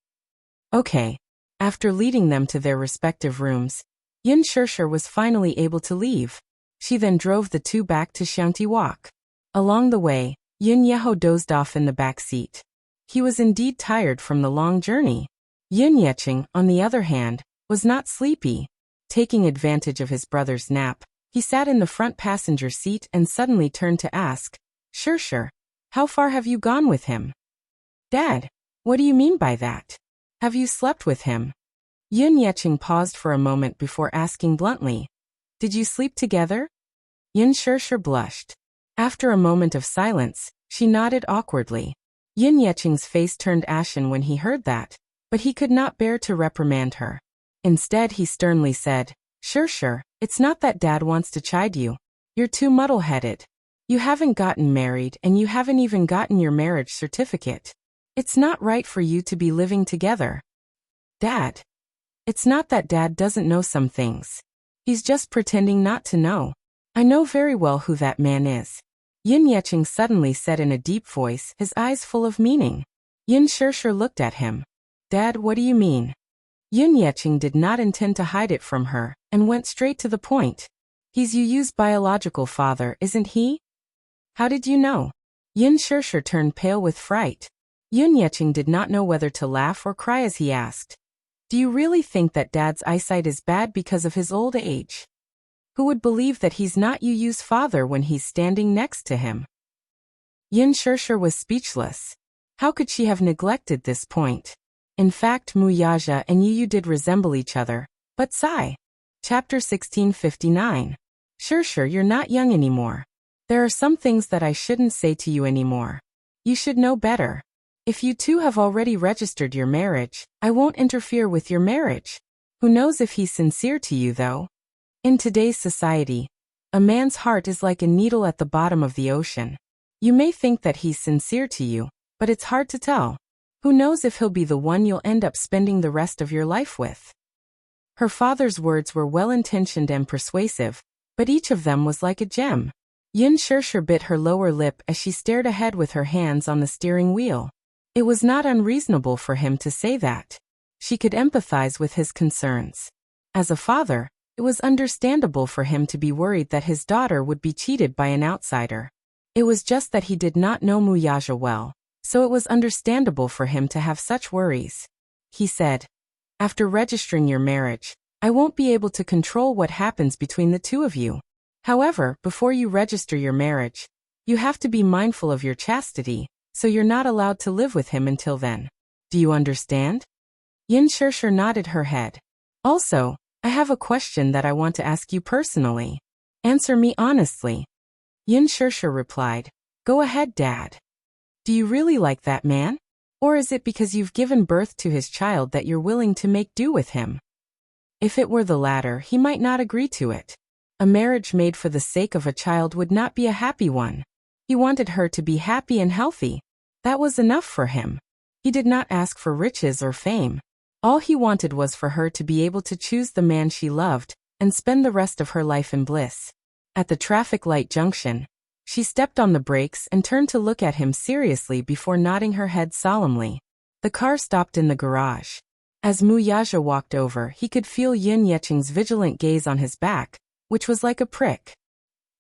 A: Okay. After leading them to their respective rooms, Yin Shirshir was finally able to leave. She then drove the two back to Xiangti Walk. Along the way, Yun Yeho dozed off in the back seat. He was indeed tired from the long journey. Yun Yeching, on the other hand, was not sleepy. Taking advantage of his brother's nap, He sat in the front passenger seat and suddenly turned to ask, "Sure, how far have you gone with him?" "Dad, what do you mean by that? Have you slept with him?" Yun Yecheng paused for a moment before asking bluntly, "Did you sleep together?" Yun Shirshir blushed. After a moment of silence, she nodded awkwardly. Yun Yecheng's face turned ashen when he heard that, but he could not bear to reprimand her. Instead he sternly said, Sure, it's not that Dad wants to chide you. You're too muddle-headed. You haven't gotten married and you haven't even gotten your marriage certificate. It's not right for you to be living together. Dad. It's not that Dad doesn't know some things. He's just pretending not to know. I know very well who that man is. Yun Yecheng suddenly said in a deep voice, his eyes full of meaning. Yun Shirshir looked at him. Dad, what do you mean? Yun Yecheng did not intend to hide it from her, and went straight to the point. He's Yu's biological father, isn't he? How did you know? Yun Shirshir turned pale with fright. Yun Yecheng did not know whether to laugh or cry as he asked. Do you really think that Dad's eyesight is bad because of his old age? Who would believe that he's not Yu's father when he's standing next to him? Yun Shirshir was speechless. How could she have neglected this point? In fact, Muyaja and Yu did resemble each other, but sigh. Chapter 1659. Shirshir, you're not young anymore. There are some things that I shouldn't say to you anymore. You should know better. If you two have already registered your marriage, I won't interfere with your marriage. Who knows if he's sincere to you, though? In today's society, a man's heart is like a needle at the bottom of the ocean. You may think that he's sincere to you, but it's hard to tell. Who knows if he'll be the one you'll end up spending the rest of your life with? Her father's words were well-intentioned and persuasive, but each of them was like a gem. Yun Shirshir bit her lower lip as she stared ahead with her hands on the steering wheel. It was not unreasonable for him to say that. She could empathize with his concerns. As a father, it was understandable for him to be worried that his daughter would be cheated by an outsider. It was just that he did not know Muyaja well, so it was understandable for him to have such worries. He said, after registering your marriage, I won't be able to control what happens between the two of you. However, before you register your marriage, you have to be mindful of your chastity, so you're not allowed to live with him until then. Do you understand? Yun Shirshir nodded her head. Also, I have a question that I want to ask you personally. Answer me honestly. Yun Shirshir replied, Go ahead, Dad. Do you really like that man? Or is it because you've given birth to his child that you're willing to make do with him? If it were the latter, he might not agree to it. A marriage made for the sake of a child would not be a happy one. He wanted her to be happy and healthy. That was enough for him. He did not ask for riches or fame. All he wanted was for her to be able to choose the man she loved and spend the rest of her life in bliss. At the traffic light junction, she stepped on the brakes and turned to look at him seriously before nodding her head solemnly. The car stopped in the garage. As Muyaja walked over, he could feel Yun Yecheng's vigilant gaze on his back, which was like a prick.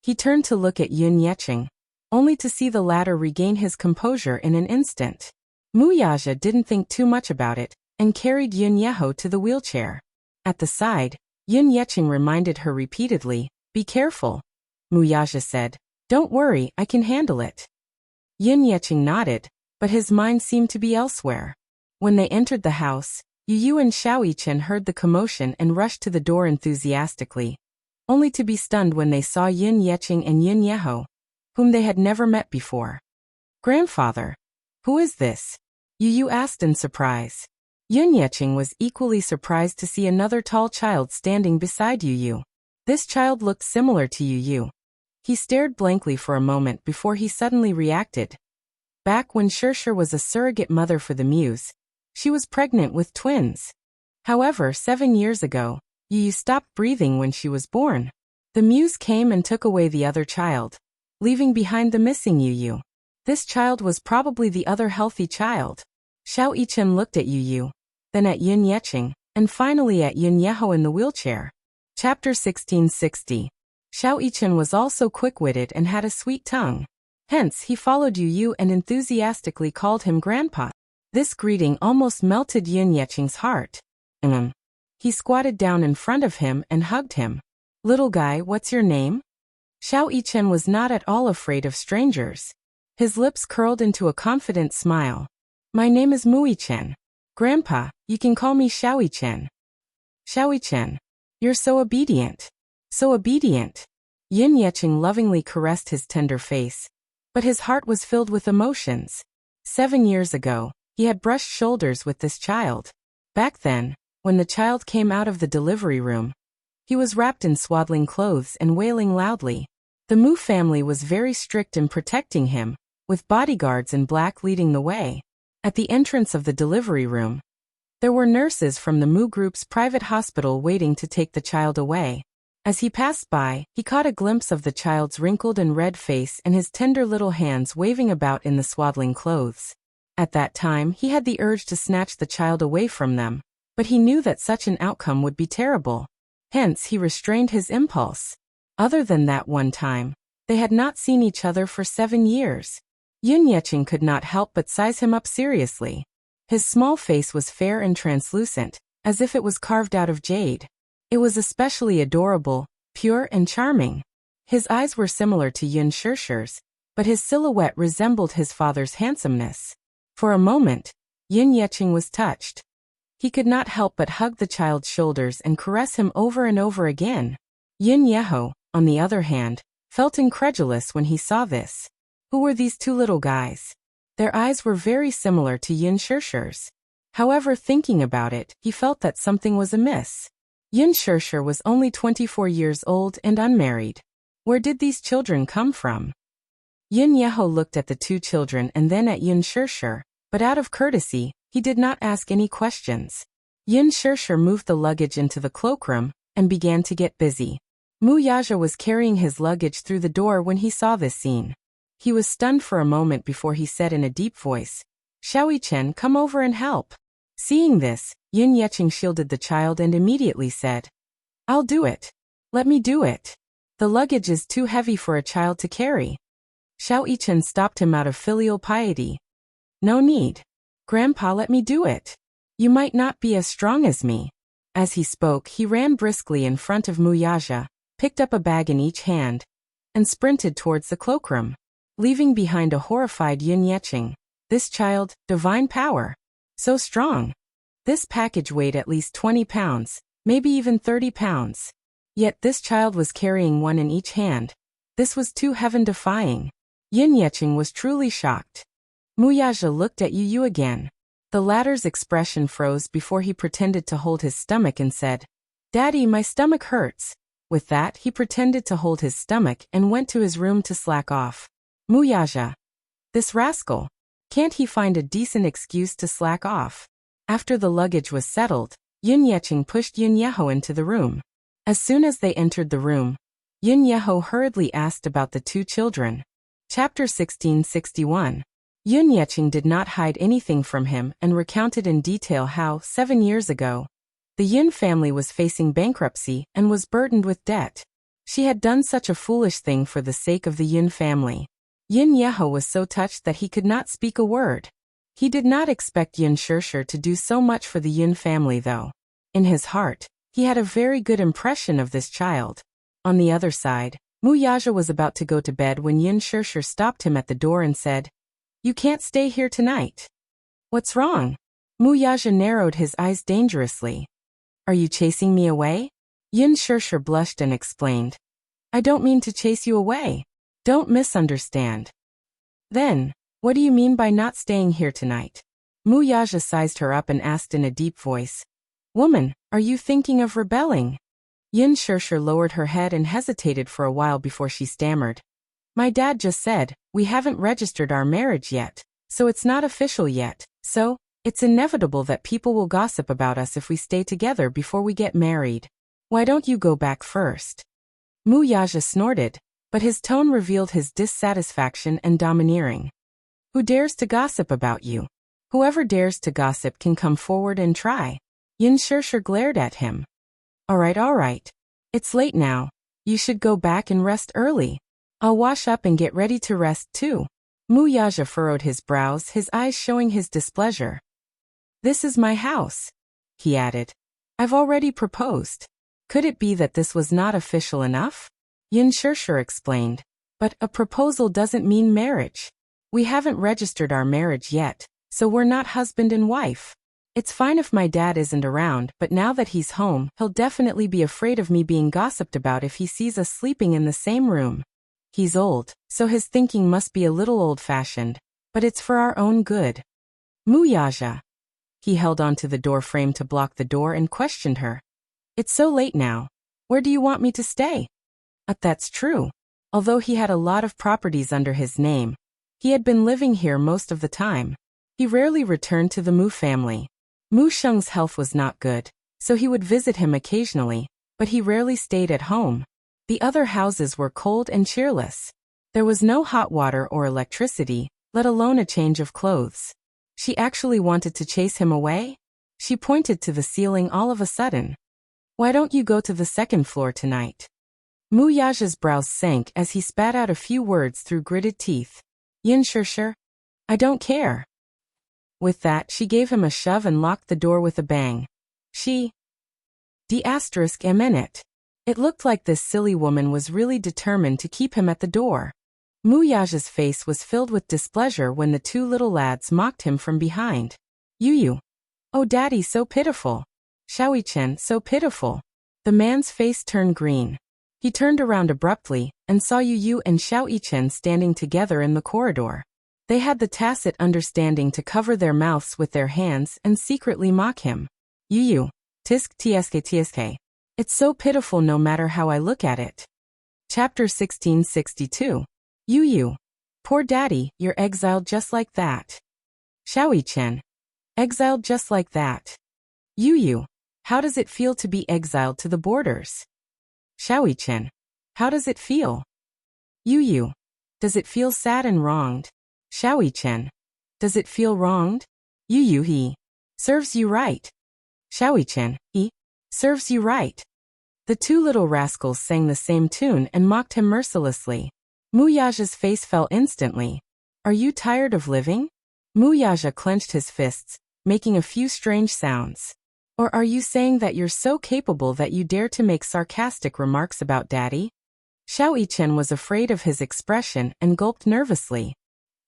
A: He turned to look at Yun Yecheng, only to see the latter regain his composure in an instant. Muyaja didn't think too much about it, and carried Yun Yeho to the wheelchair. At the side, Yun Yecheng reminded her repeatedly, Be careful. Muyaja said, Don't worry, I can handle it. Yun Yecheng nodded, but his mind seemed to be elsewhere. When they entered the house, Yu and Xiao Yichen heard the commotion and rushed to the door enthusiastically, only to be stunned when they saw Yun Yecheng and Yun Yeho, whom they had never met before. Grandfather, who is this? Yu asked in surprise. Yun Yecheng was equally surprised to see another tall child standing beside Yu. This child looked similar to Yu. He stared blankly for a moment before he suddenly reacted. Back when Shirshir was a surrogate mother for the Muse, she was pregnant with twins. However, 7 years ago, Yu stopped breathing when she was born. The Muse came and took away the other child, leaving behind the missing Yu. This child was probably the other healthy child. Xiao Yichen looked at Yu, then at Yun Yecheng, and finally at Yun Yeho in the wheelchair. Chapter 1660. Xiao Yichen was also quick-witted and had a sweet tongue. Hence, he followed Yu and enthusiastically called him Grandpa. This greeting almost melted Yun Yecheng's heart. He squatted down in front of him and hugged him. Little guy, what's your name? Xiao Yichen was not at all afraid of strangers. His lips curled into a confident smile. My name is Mu Yichen. Grandpa, you can call me Xiao Yichen. Xiao Yichen. You're so obedient. So obedient. Yin Yeqing lovingly caressed his tender face. But his heart was filled with emotions. 7 years ago, he had brushed shoulders with this child. Back then, when the child came out of the delivery room, he was wrapped in swaddling clothes and wailing loudly. The Mu family was very strict in protecting him, with bodyguards in black leading the way. At the entrance of the delivery room, there were nurses from the Mu group's private hospital waiting to take the child away. As he passed by, he caught a glimpse of the child's wrinkled and red face and his tender little hands waving about in the swaddling clothes. At that time, he had the urge to snatch the child away from them, but he knew that such an outcome would be terrible. Hence, he restrained his impulse. Other than that one time, they had not seen each other for 7 years. Yin Yeqing could not help but size him up seriously. His small face was fair and translucent, as if it was carved out of jade. It was especially adorable, pure and charming. His eyes were similar to Yin Shishir's, but his silhouette resembled his father's handsomeness. For a moment, Yin Yeqing was touched. He could not help but hug the child's shoulders and caress him over and over again. Yin Yeho, on the other hand, felt incredulous when he saw this. Who were these two little guys? Their eyes were very similar to Yin Shishir's. However, thinking about it, he felt that something was amiss. Yin Shishir was only 24 years old and unmarried. Where did these children come from? Yin Yeho looked at the two children and then at Yin Shishir, but out of courtesy, he did not ask any questions. Yin Shishir moved the luggage into the cloakroom and began to get busy. Mu Yaja was carrying his luggage through the door when he saw this scene. He was stunned for a moment before he said in a deep voice, Xiao Yichen, come over and help. Seeing this, Yin Yeqing shielded the child and immediately said, I'll do it. Let me do it. The luggage is too heavy for a child to carry. Xiao Yichen stopped him out of filial piety. No need. Grandpa, let me do it. You might not be as strong as me. As he spoke, he ran briskly in front of Mu Yaja, picked up a bag in each hand, and sprinted towards the cloakroom, leaving behind a horrified Yin Yeqing. This child, divine power. So strong. This package weighed at least 20 pounds, maybe even 30 pounds. Yet this child was carrying one in each hand. This was too heaven-defying. Yin Yeqing was truly shocked. Mu Yaja looked at Yu again. The latter's expression froze before he pretended to hold his stomach and said, Daddy, my stomach hurts. With that, he pretended to hold his stomach and went to his room to slack off. Mu Yaja. This rascal. Can't he find a decent excuse to slack off? After the luggage was settled, Yin Yeqing pushed Yin Yeho into the room. As soon as they entered the room, Yin Yeho hurriedly asked about the two children. Chapter 1661. Yin Yeqing did not hide anything from him and recounted in detail how, 7 years ago, the Yin family was facing bankruptcy and was burdened with debt. She had done such a foolish thing for the sake of the Yin family. Yin Yeho was so touched that he could not speak a word. He did not expect Yin Shishir to do so much for the Yin family though. In his heart, he had a very good impression of this child. On the other side, Mu Yaja was about to go to bed when Yin Shishir stopped him at the door and said, You can't stay here tonight. What's wrong? Mu Yaja narrowed his eyes dangerously. Are you chasing me away? Yin Shishir blushed and explained, I don't mean to chase you away. Don't misunderstand. Then, what do you mean by not staying here tonight? Mu Yaja sized her up and asked in a deep voice, Woman, are you thinking of rebelling? Yin Shishir lowered her head and hesitated for a while before she stammered. My dad just said, we haven't registered our marriage yet, so it's not official yet, so, it's inevitable that people will gossip about us if we stay together before we get married. Why don't you go back first? Mu Yaja snorted, but his tone revealed his dissatisfaction and domineering. Who dares to gossip about you? Whoever dares to gossip can come forward and try. Yin Shishir glared at him. All right. It's late now. You should go back and rest early. I'll wash up and get ready to rest too. Mu Yaja furrowed his brows, his eyes showing his displeasure. This is my house, he added. I've already proposed. Could it be that this was not official enough? Yun Shirshir explained. But a proposal doesn't mean marriage. We haven't registered our marriage yet, so we're not husband and wife. It's fine if my dad isn't around, but now that he's home, he'll definitely be afraid of me being gossiped about if he sees us sleeping in the same room. He's old, so his thinking must be a little old-fashioned, but it's for our own good. Muyaja. He held onto the door frame to block the door and questioned her. It's so late now. Where do you want me to stay? That's true. Although he had a lot of properties under his name, he had been living here most of the time. He rarely returned to the Mu family. Mu Sheng's health was not good, so he would visit him occasionally, but he rarely stayed at home. The other houses were cold and cheerless. There was no hot water or electricity, let alone a change of clothes. She actually wanted to chase him away? She pointed to the ceiling all of a sudden. Why don't you go to the second floor tonight? Mu Yaja's brows sank as he spat out a few words through gritted teeth. Yin Shirshir? I don't care. With that, she gave him a shove and locked the door with a bang. D****. It looked like this silly woman was really determined to keep him at the door. Mu Yaja's face was filled with displeasure when the two little lads mocked him from behind. Yu. Oh daddy, so pitiful. Xiaoyichen, so pitiful. The man's face turned green. He turned around abruptly, and saw Yu and Xiaoyichen standing together in the corridor. They had the tacit understanding to cover their mouths with their hands and secretly mock him. Yu. Tisk tsk. It's so pitiful no matter how I look at it. Chapter 1662. Yu. Poor daddy, you're exiled just like that. Xiaoyichen. Exiled just like that. Yu. How does it feel to be exiled to the borders? Xiaoyichen. How does it feel? Yu. Does it feel sad and wronged? Xiaoyichen. Does it feel wronged? Yu. He. Serves you right. Xiaoyichen. He. Serves you right. The two little rascals sang the same tune and mocked him mercilessly. Muyaja's face fell instantly. Are you tired of living? Muyaja clenched his fists, making a few strange sounds. Or are you saying that you're so capable that you dare to make sarcastic remarks about daddy? Xiaoyichen was afraid of his expression and gulped nervously.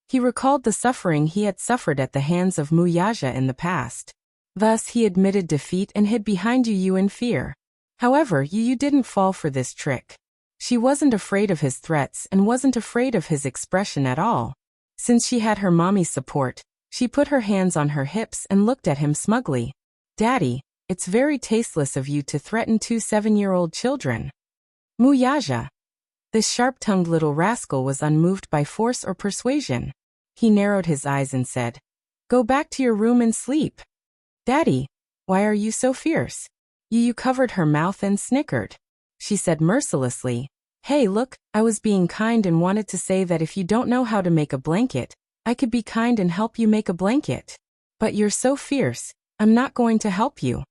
A: He recalled the suffering he had suffered at the hands of Muyaja in the past. Thus he admitted defeat and hid behind Yu in fear. However, Yu didn't fall for this trick. She wasn't afraid of his threats and wasn't afraid of his expression at all. Since she had her mommy's support, she put her hands on her hips and looked at him smugly. Daddy, it's very tasteless of you to threaten two 7-year-old children. Muyaja. This sharp-tongued little rascal was unmoved by force or persuasion. He narrowed his eyes and said, Go back to your room and sleep. Daddy, why are you so fierce? Yu covered her mouth and snickered. She said mercilessly, Hey look, I was being kind and wanted to say that if you don't know how to make a blanket, I could be kind and help you make a blanket. But you're so fierce, I'm not going to help you.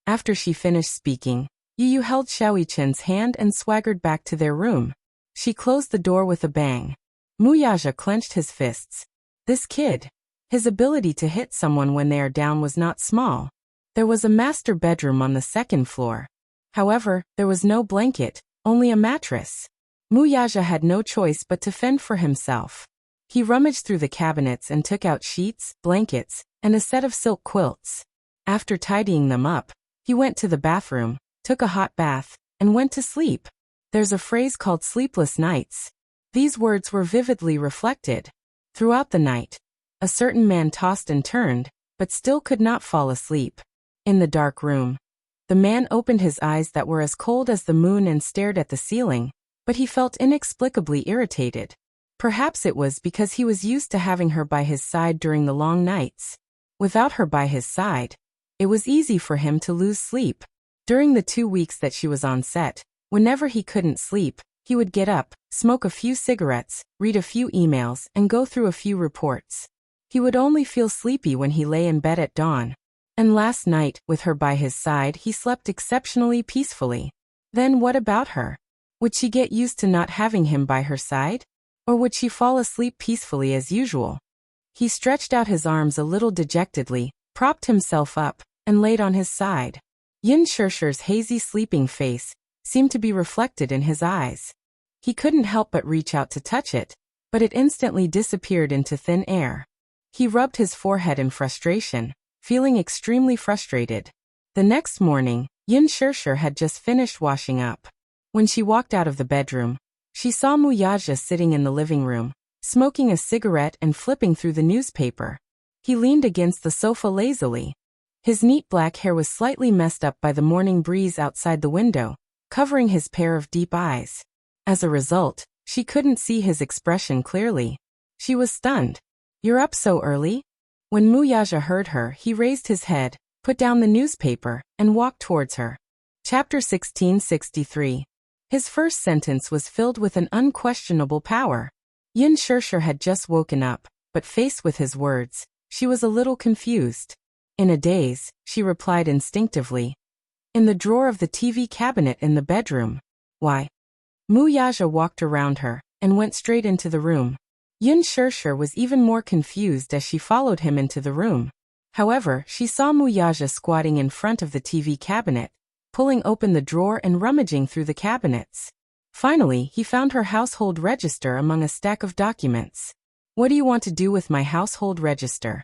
A: After she finished speaking, Yu held Xiaoyichen's hand and swaggered back to their room. She closed the door with a bang. Muyaja clenched his fists. This kid. His ability to hit someone when they are down was not small. There was a master bedroom on the second floor. However, there was no blanket, only a mattress. Muyaja had no choice but to fend for himself. He rummaged through the cabinets and took out sheets, blankets, and a set of silk quilts. After tidying them up, he went to the bathroom, took a hot bath, and went to sleep. There's a phrase called sleepless nights. These words were vividly reflected. Throughout the night, a certain man tossed and turned, but still could not fall asleep. In the dark room, the man opened his eyes that were as cold as the moon and stared at the ceiling, but he felt inexplicably irritated. Perhaps it was because he was used to having her by his side during the long nights. Without her by his side, it was easy for him to lose sleep. During the 2 weeks that she was on set, whenever he couldn't sleep, he would get up, smoke a few cigarettes, read a few emails, and go through a few reports. He would only feel sleepy when he lay in bed at dawn. And last night, with her by his side, he slept exceptionally peacefully. Then what about her? Would she get used to not having him by her side? Or would she fall asleep peacefully as usual? He stretched out his arms a little dejectedly, propped himself up, and laid on his side. Yin Shirshir's hazy sleeping face seemed to be reflected in his eyes. He couldn't help but reach out to touch it, but it instantly disappeared into thin air. He rubbed his forehead in frustration, feeling extremely frustrated. The next morning, Yin Shirshir had just finished washing up. When she walked out of the bedroom, she saw Muyaja sitting in the living room, smoking a cigarette and flipping through the newspaper. He leaned against the sofa lazily. His neat black hair was slightly messed up by the morning breeze outside the window, covering his pair of deep eyes. As a result, she couldn't see his expression clearly. She was stunned. "You're up so early?" When Muyaja heard her, he raised his head, put down the newspaper, and walked towards her. Chapter 1663. His first sentence was filled with an unquestionable power. Yin Shirshir had just woken up, but faced with his words, she was a little confused. In a daze, she replied instinctively, "In the drawer of the TV cabinet in the bedroom." "Why?" Muyaja walked around her, and went straight into the room. Yin Shirshir was even more confused as she followed him into the room. However, she saw Muyaja squatting in front of the TV cabinet, pulling open the drawer and rummaging through the cabinets. Finally, he found her household register among a stack of documents. "What do you want to do with my household register?"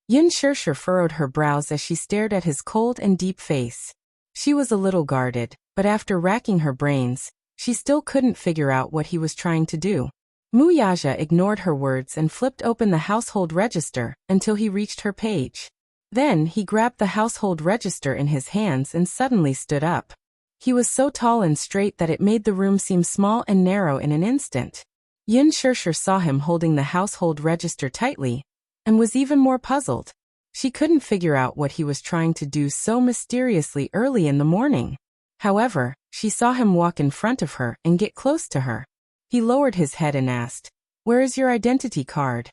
A: Yin Shirshir furrowed her brows as she stared at his cold and deep face. She was a little guarded, but after racking her brains, she still couldn't figure out what he was trying to do. Muyaja ignored her words and flipped open the household register until he reached her page. Then he grabbed the household register in his hands and suddenly stood up. He was so tall and straight that it made the room seem small and narrow in an instant. Yin Shirshir saw him holding the household register tightly, and was even more puzzled. She couldn't figure out what he was trying to do so mysteriously early in the morning. However, she saw him walk in front of her and get close to her. He lowered his head and asked, "Where is your identity card?"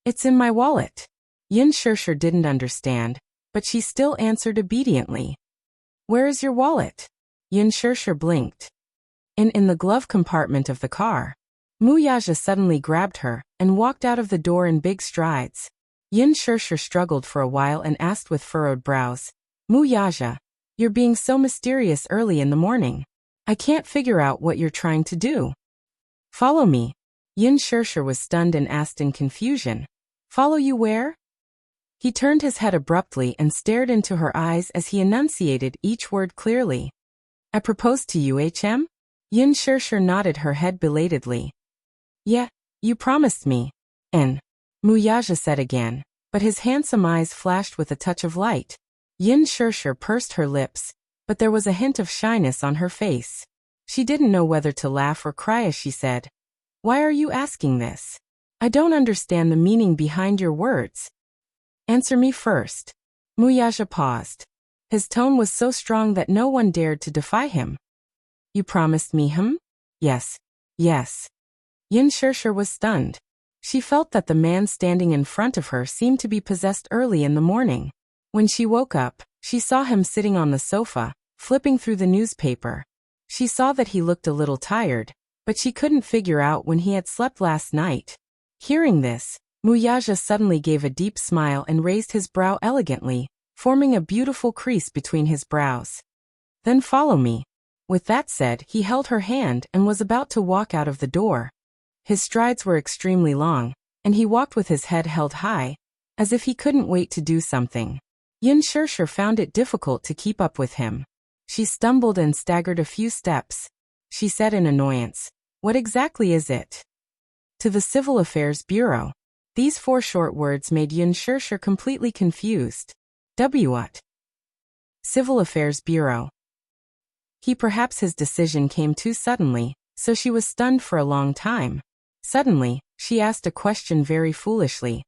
A: It's in my wallet." Yin Shirshir didn't understand, but she still answered obediently. "Where is your wallet?" Yin Shirshir blinked. In the glove compartment of the car." Muyaja suddenly grabbed her and walked out of the door in big strides. Yin Shirshir struggled for a while and asked with furrowed brows, "Muyaja, you're being so mysterious early in the morning. I can't figure out what you're trying to do." "Follow me." Yin Shirshir was stunned and asked in confusion, "Follow you where?" He turned his head abruptly and stared into her eyes as he enunciated each word clearly. "I propose to you, HM?" Yin Shirshir nodded her head belatedly. "Yeah, you promised me." "And?" Muyaja said again, but his handsome eyes flashed with a touch of light. Yin Shirshir pursed her lips, but there was a hint of shyness on her face. She didn't know whether to laugh or cry as she said, "Why are you asking this? I don't understand the meaning behind your words. Answer me first." Muyaja paused. His tone was so strong that no one dared to defy him. "You promised me him?" Yes. Yin Shirshir was stunned. She felt that the man standing in front of her seemed to be possessed early in the morning. When she woke up, she saw him sitting on the sofa, flipping through the newspaper. She saw that he looked a little tired, but she couldn't figure out when he had slept last night. Hearing this, Muyaja suddenly gave a deep smile and raised his brow elegantly, forming a beautiful crease between his brows. "Then follow me." With that said, he held her hand and was about to walk out of the door. His strides were extremely long, and he walked with his head held high, as if he couldn't wait to do something. Yin Shirshir found it difficult to keep up with him. She stumbled and staggered a few steps. She said in annoyance, "What exactly is it?" "To the Civil Affairs Bureau." These 4 short words made Yin Shirshir completely confused. What? Civil Affairs Bureau. Perhaps his decision came too suddenly, so she was stunned for a long time. Suddenly, she asked a question very foolishly.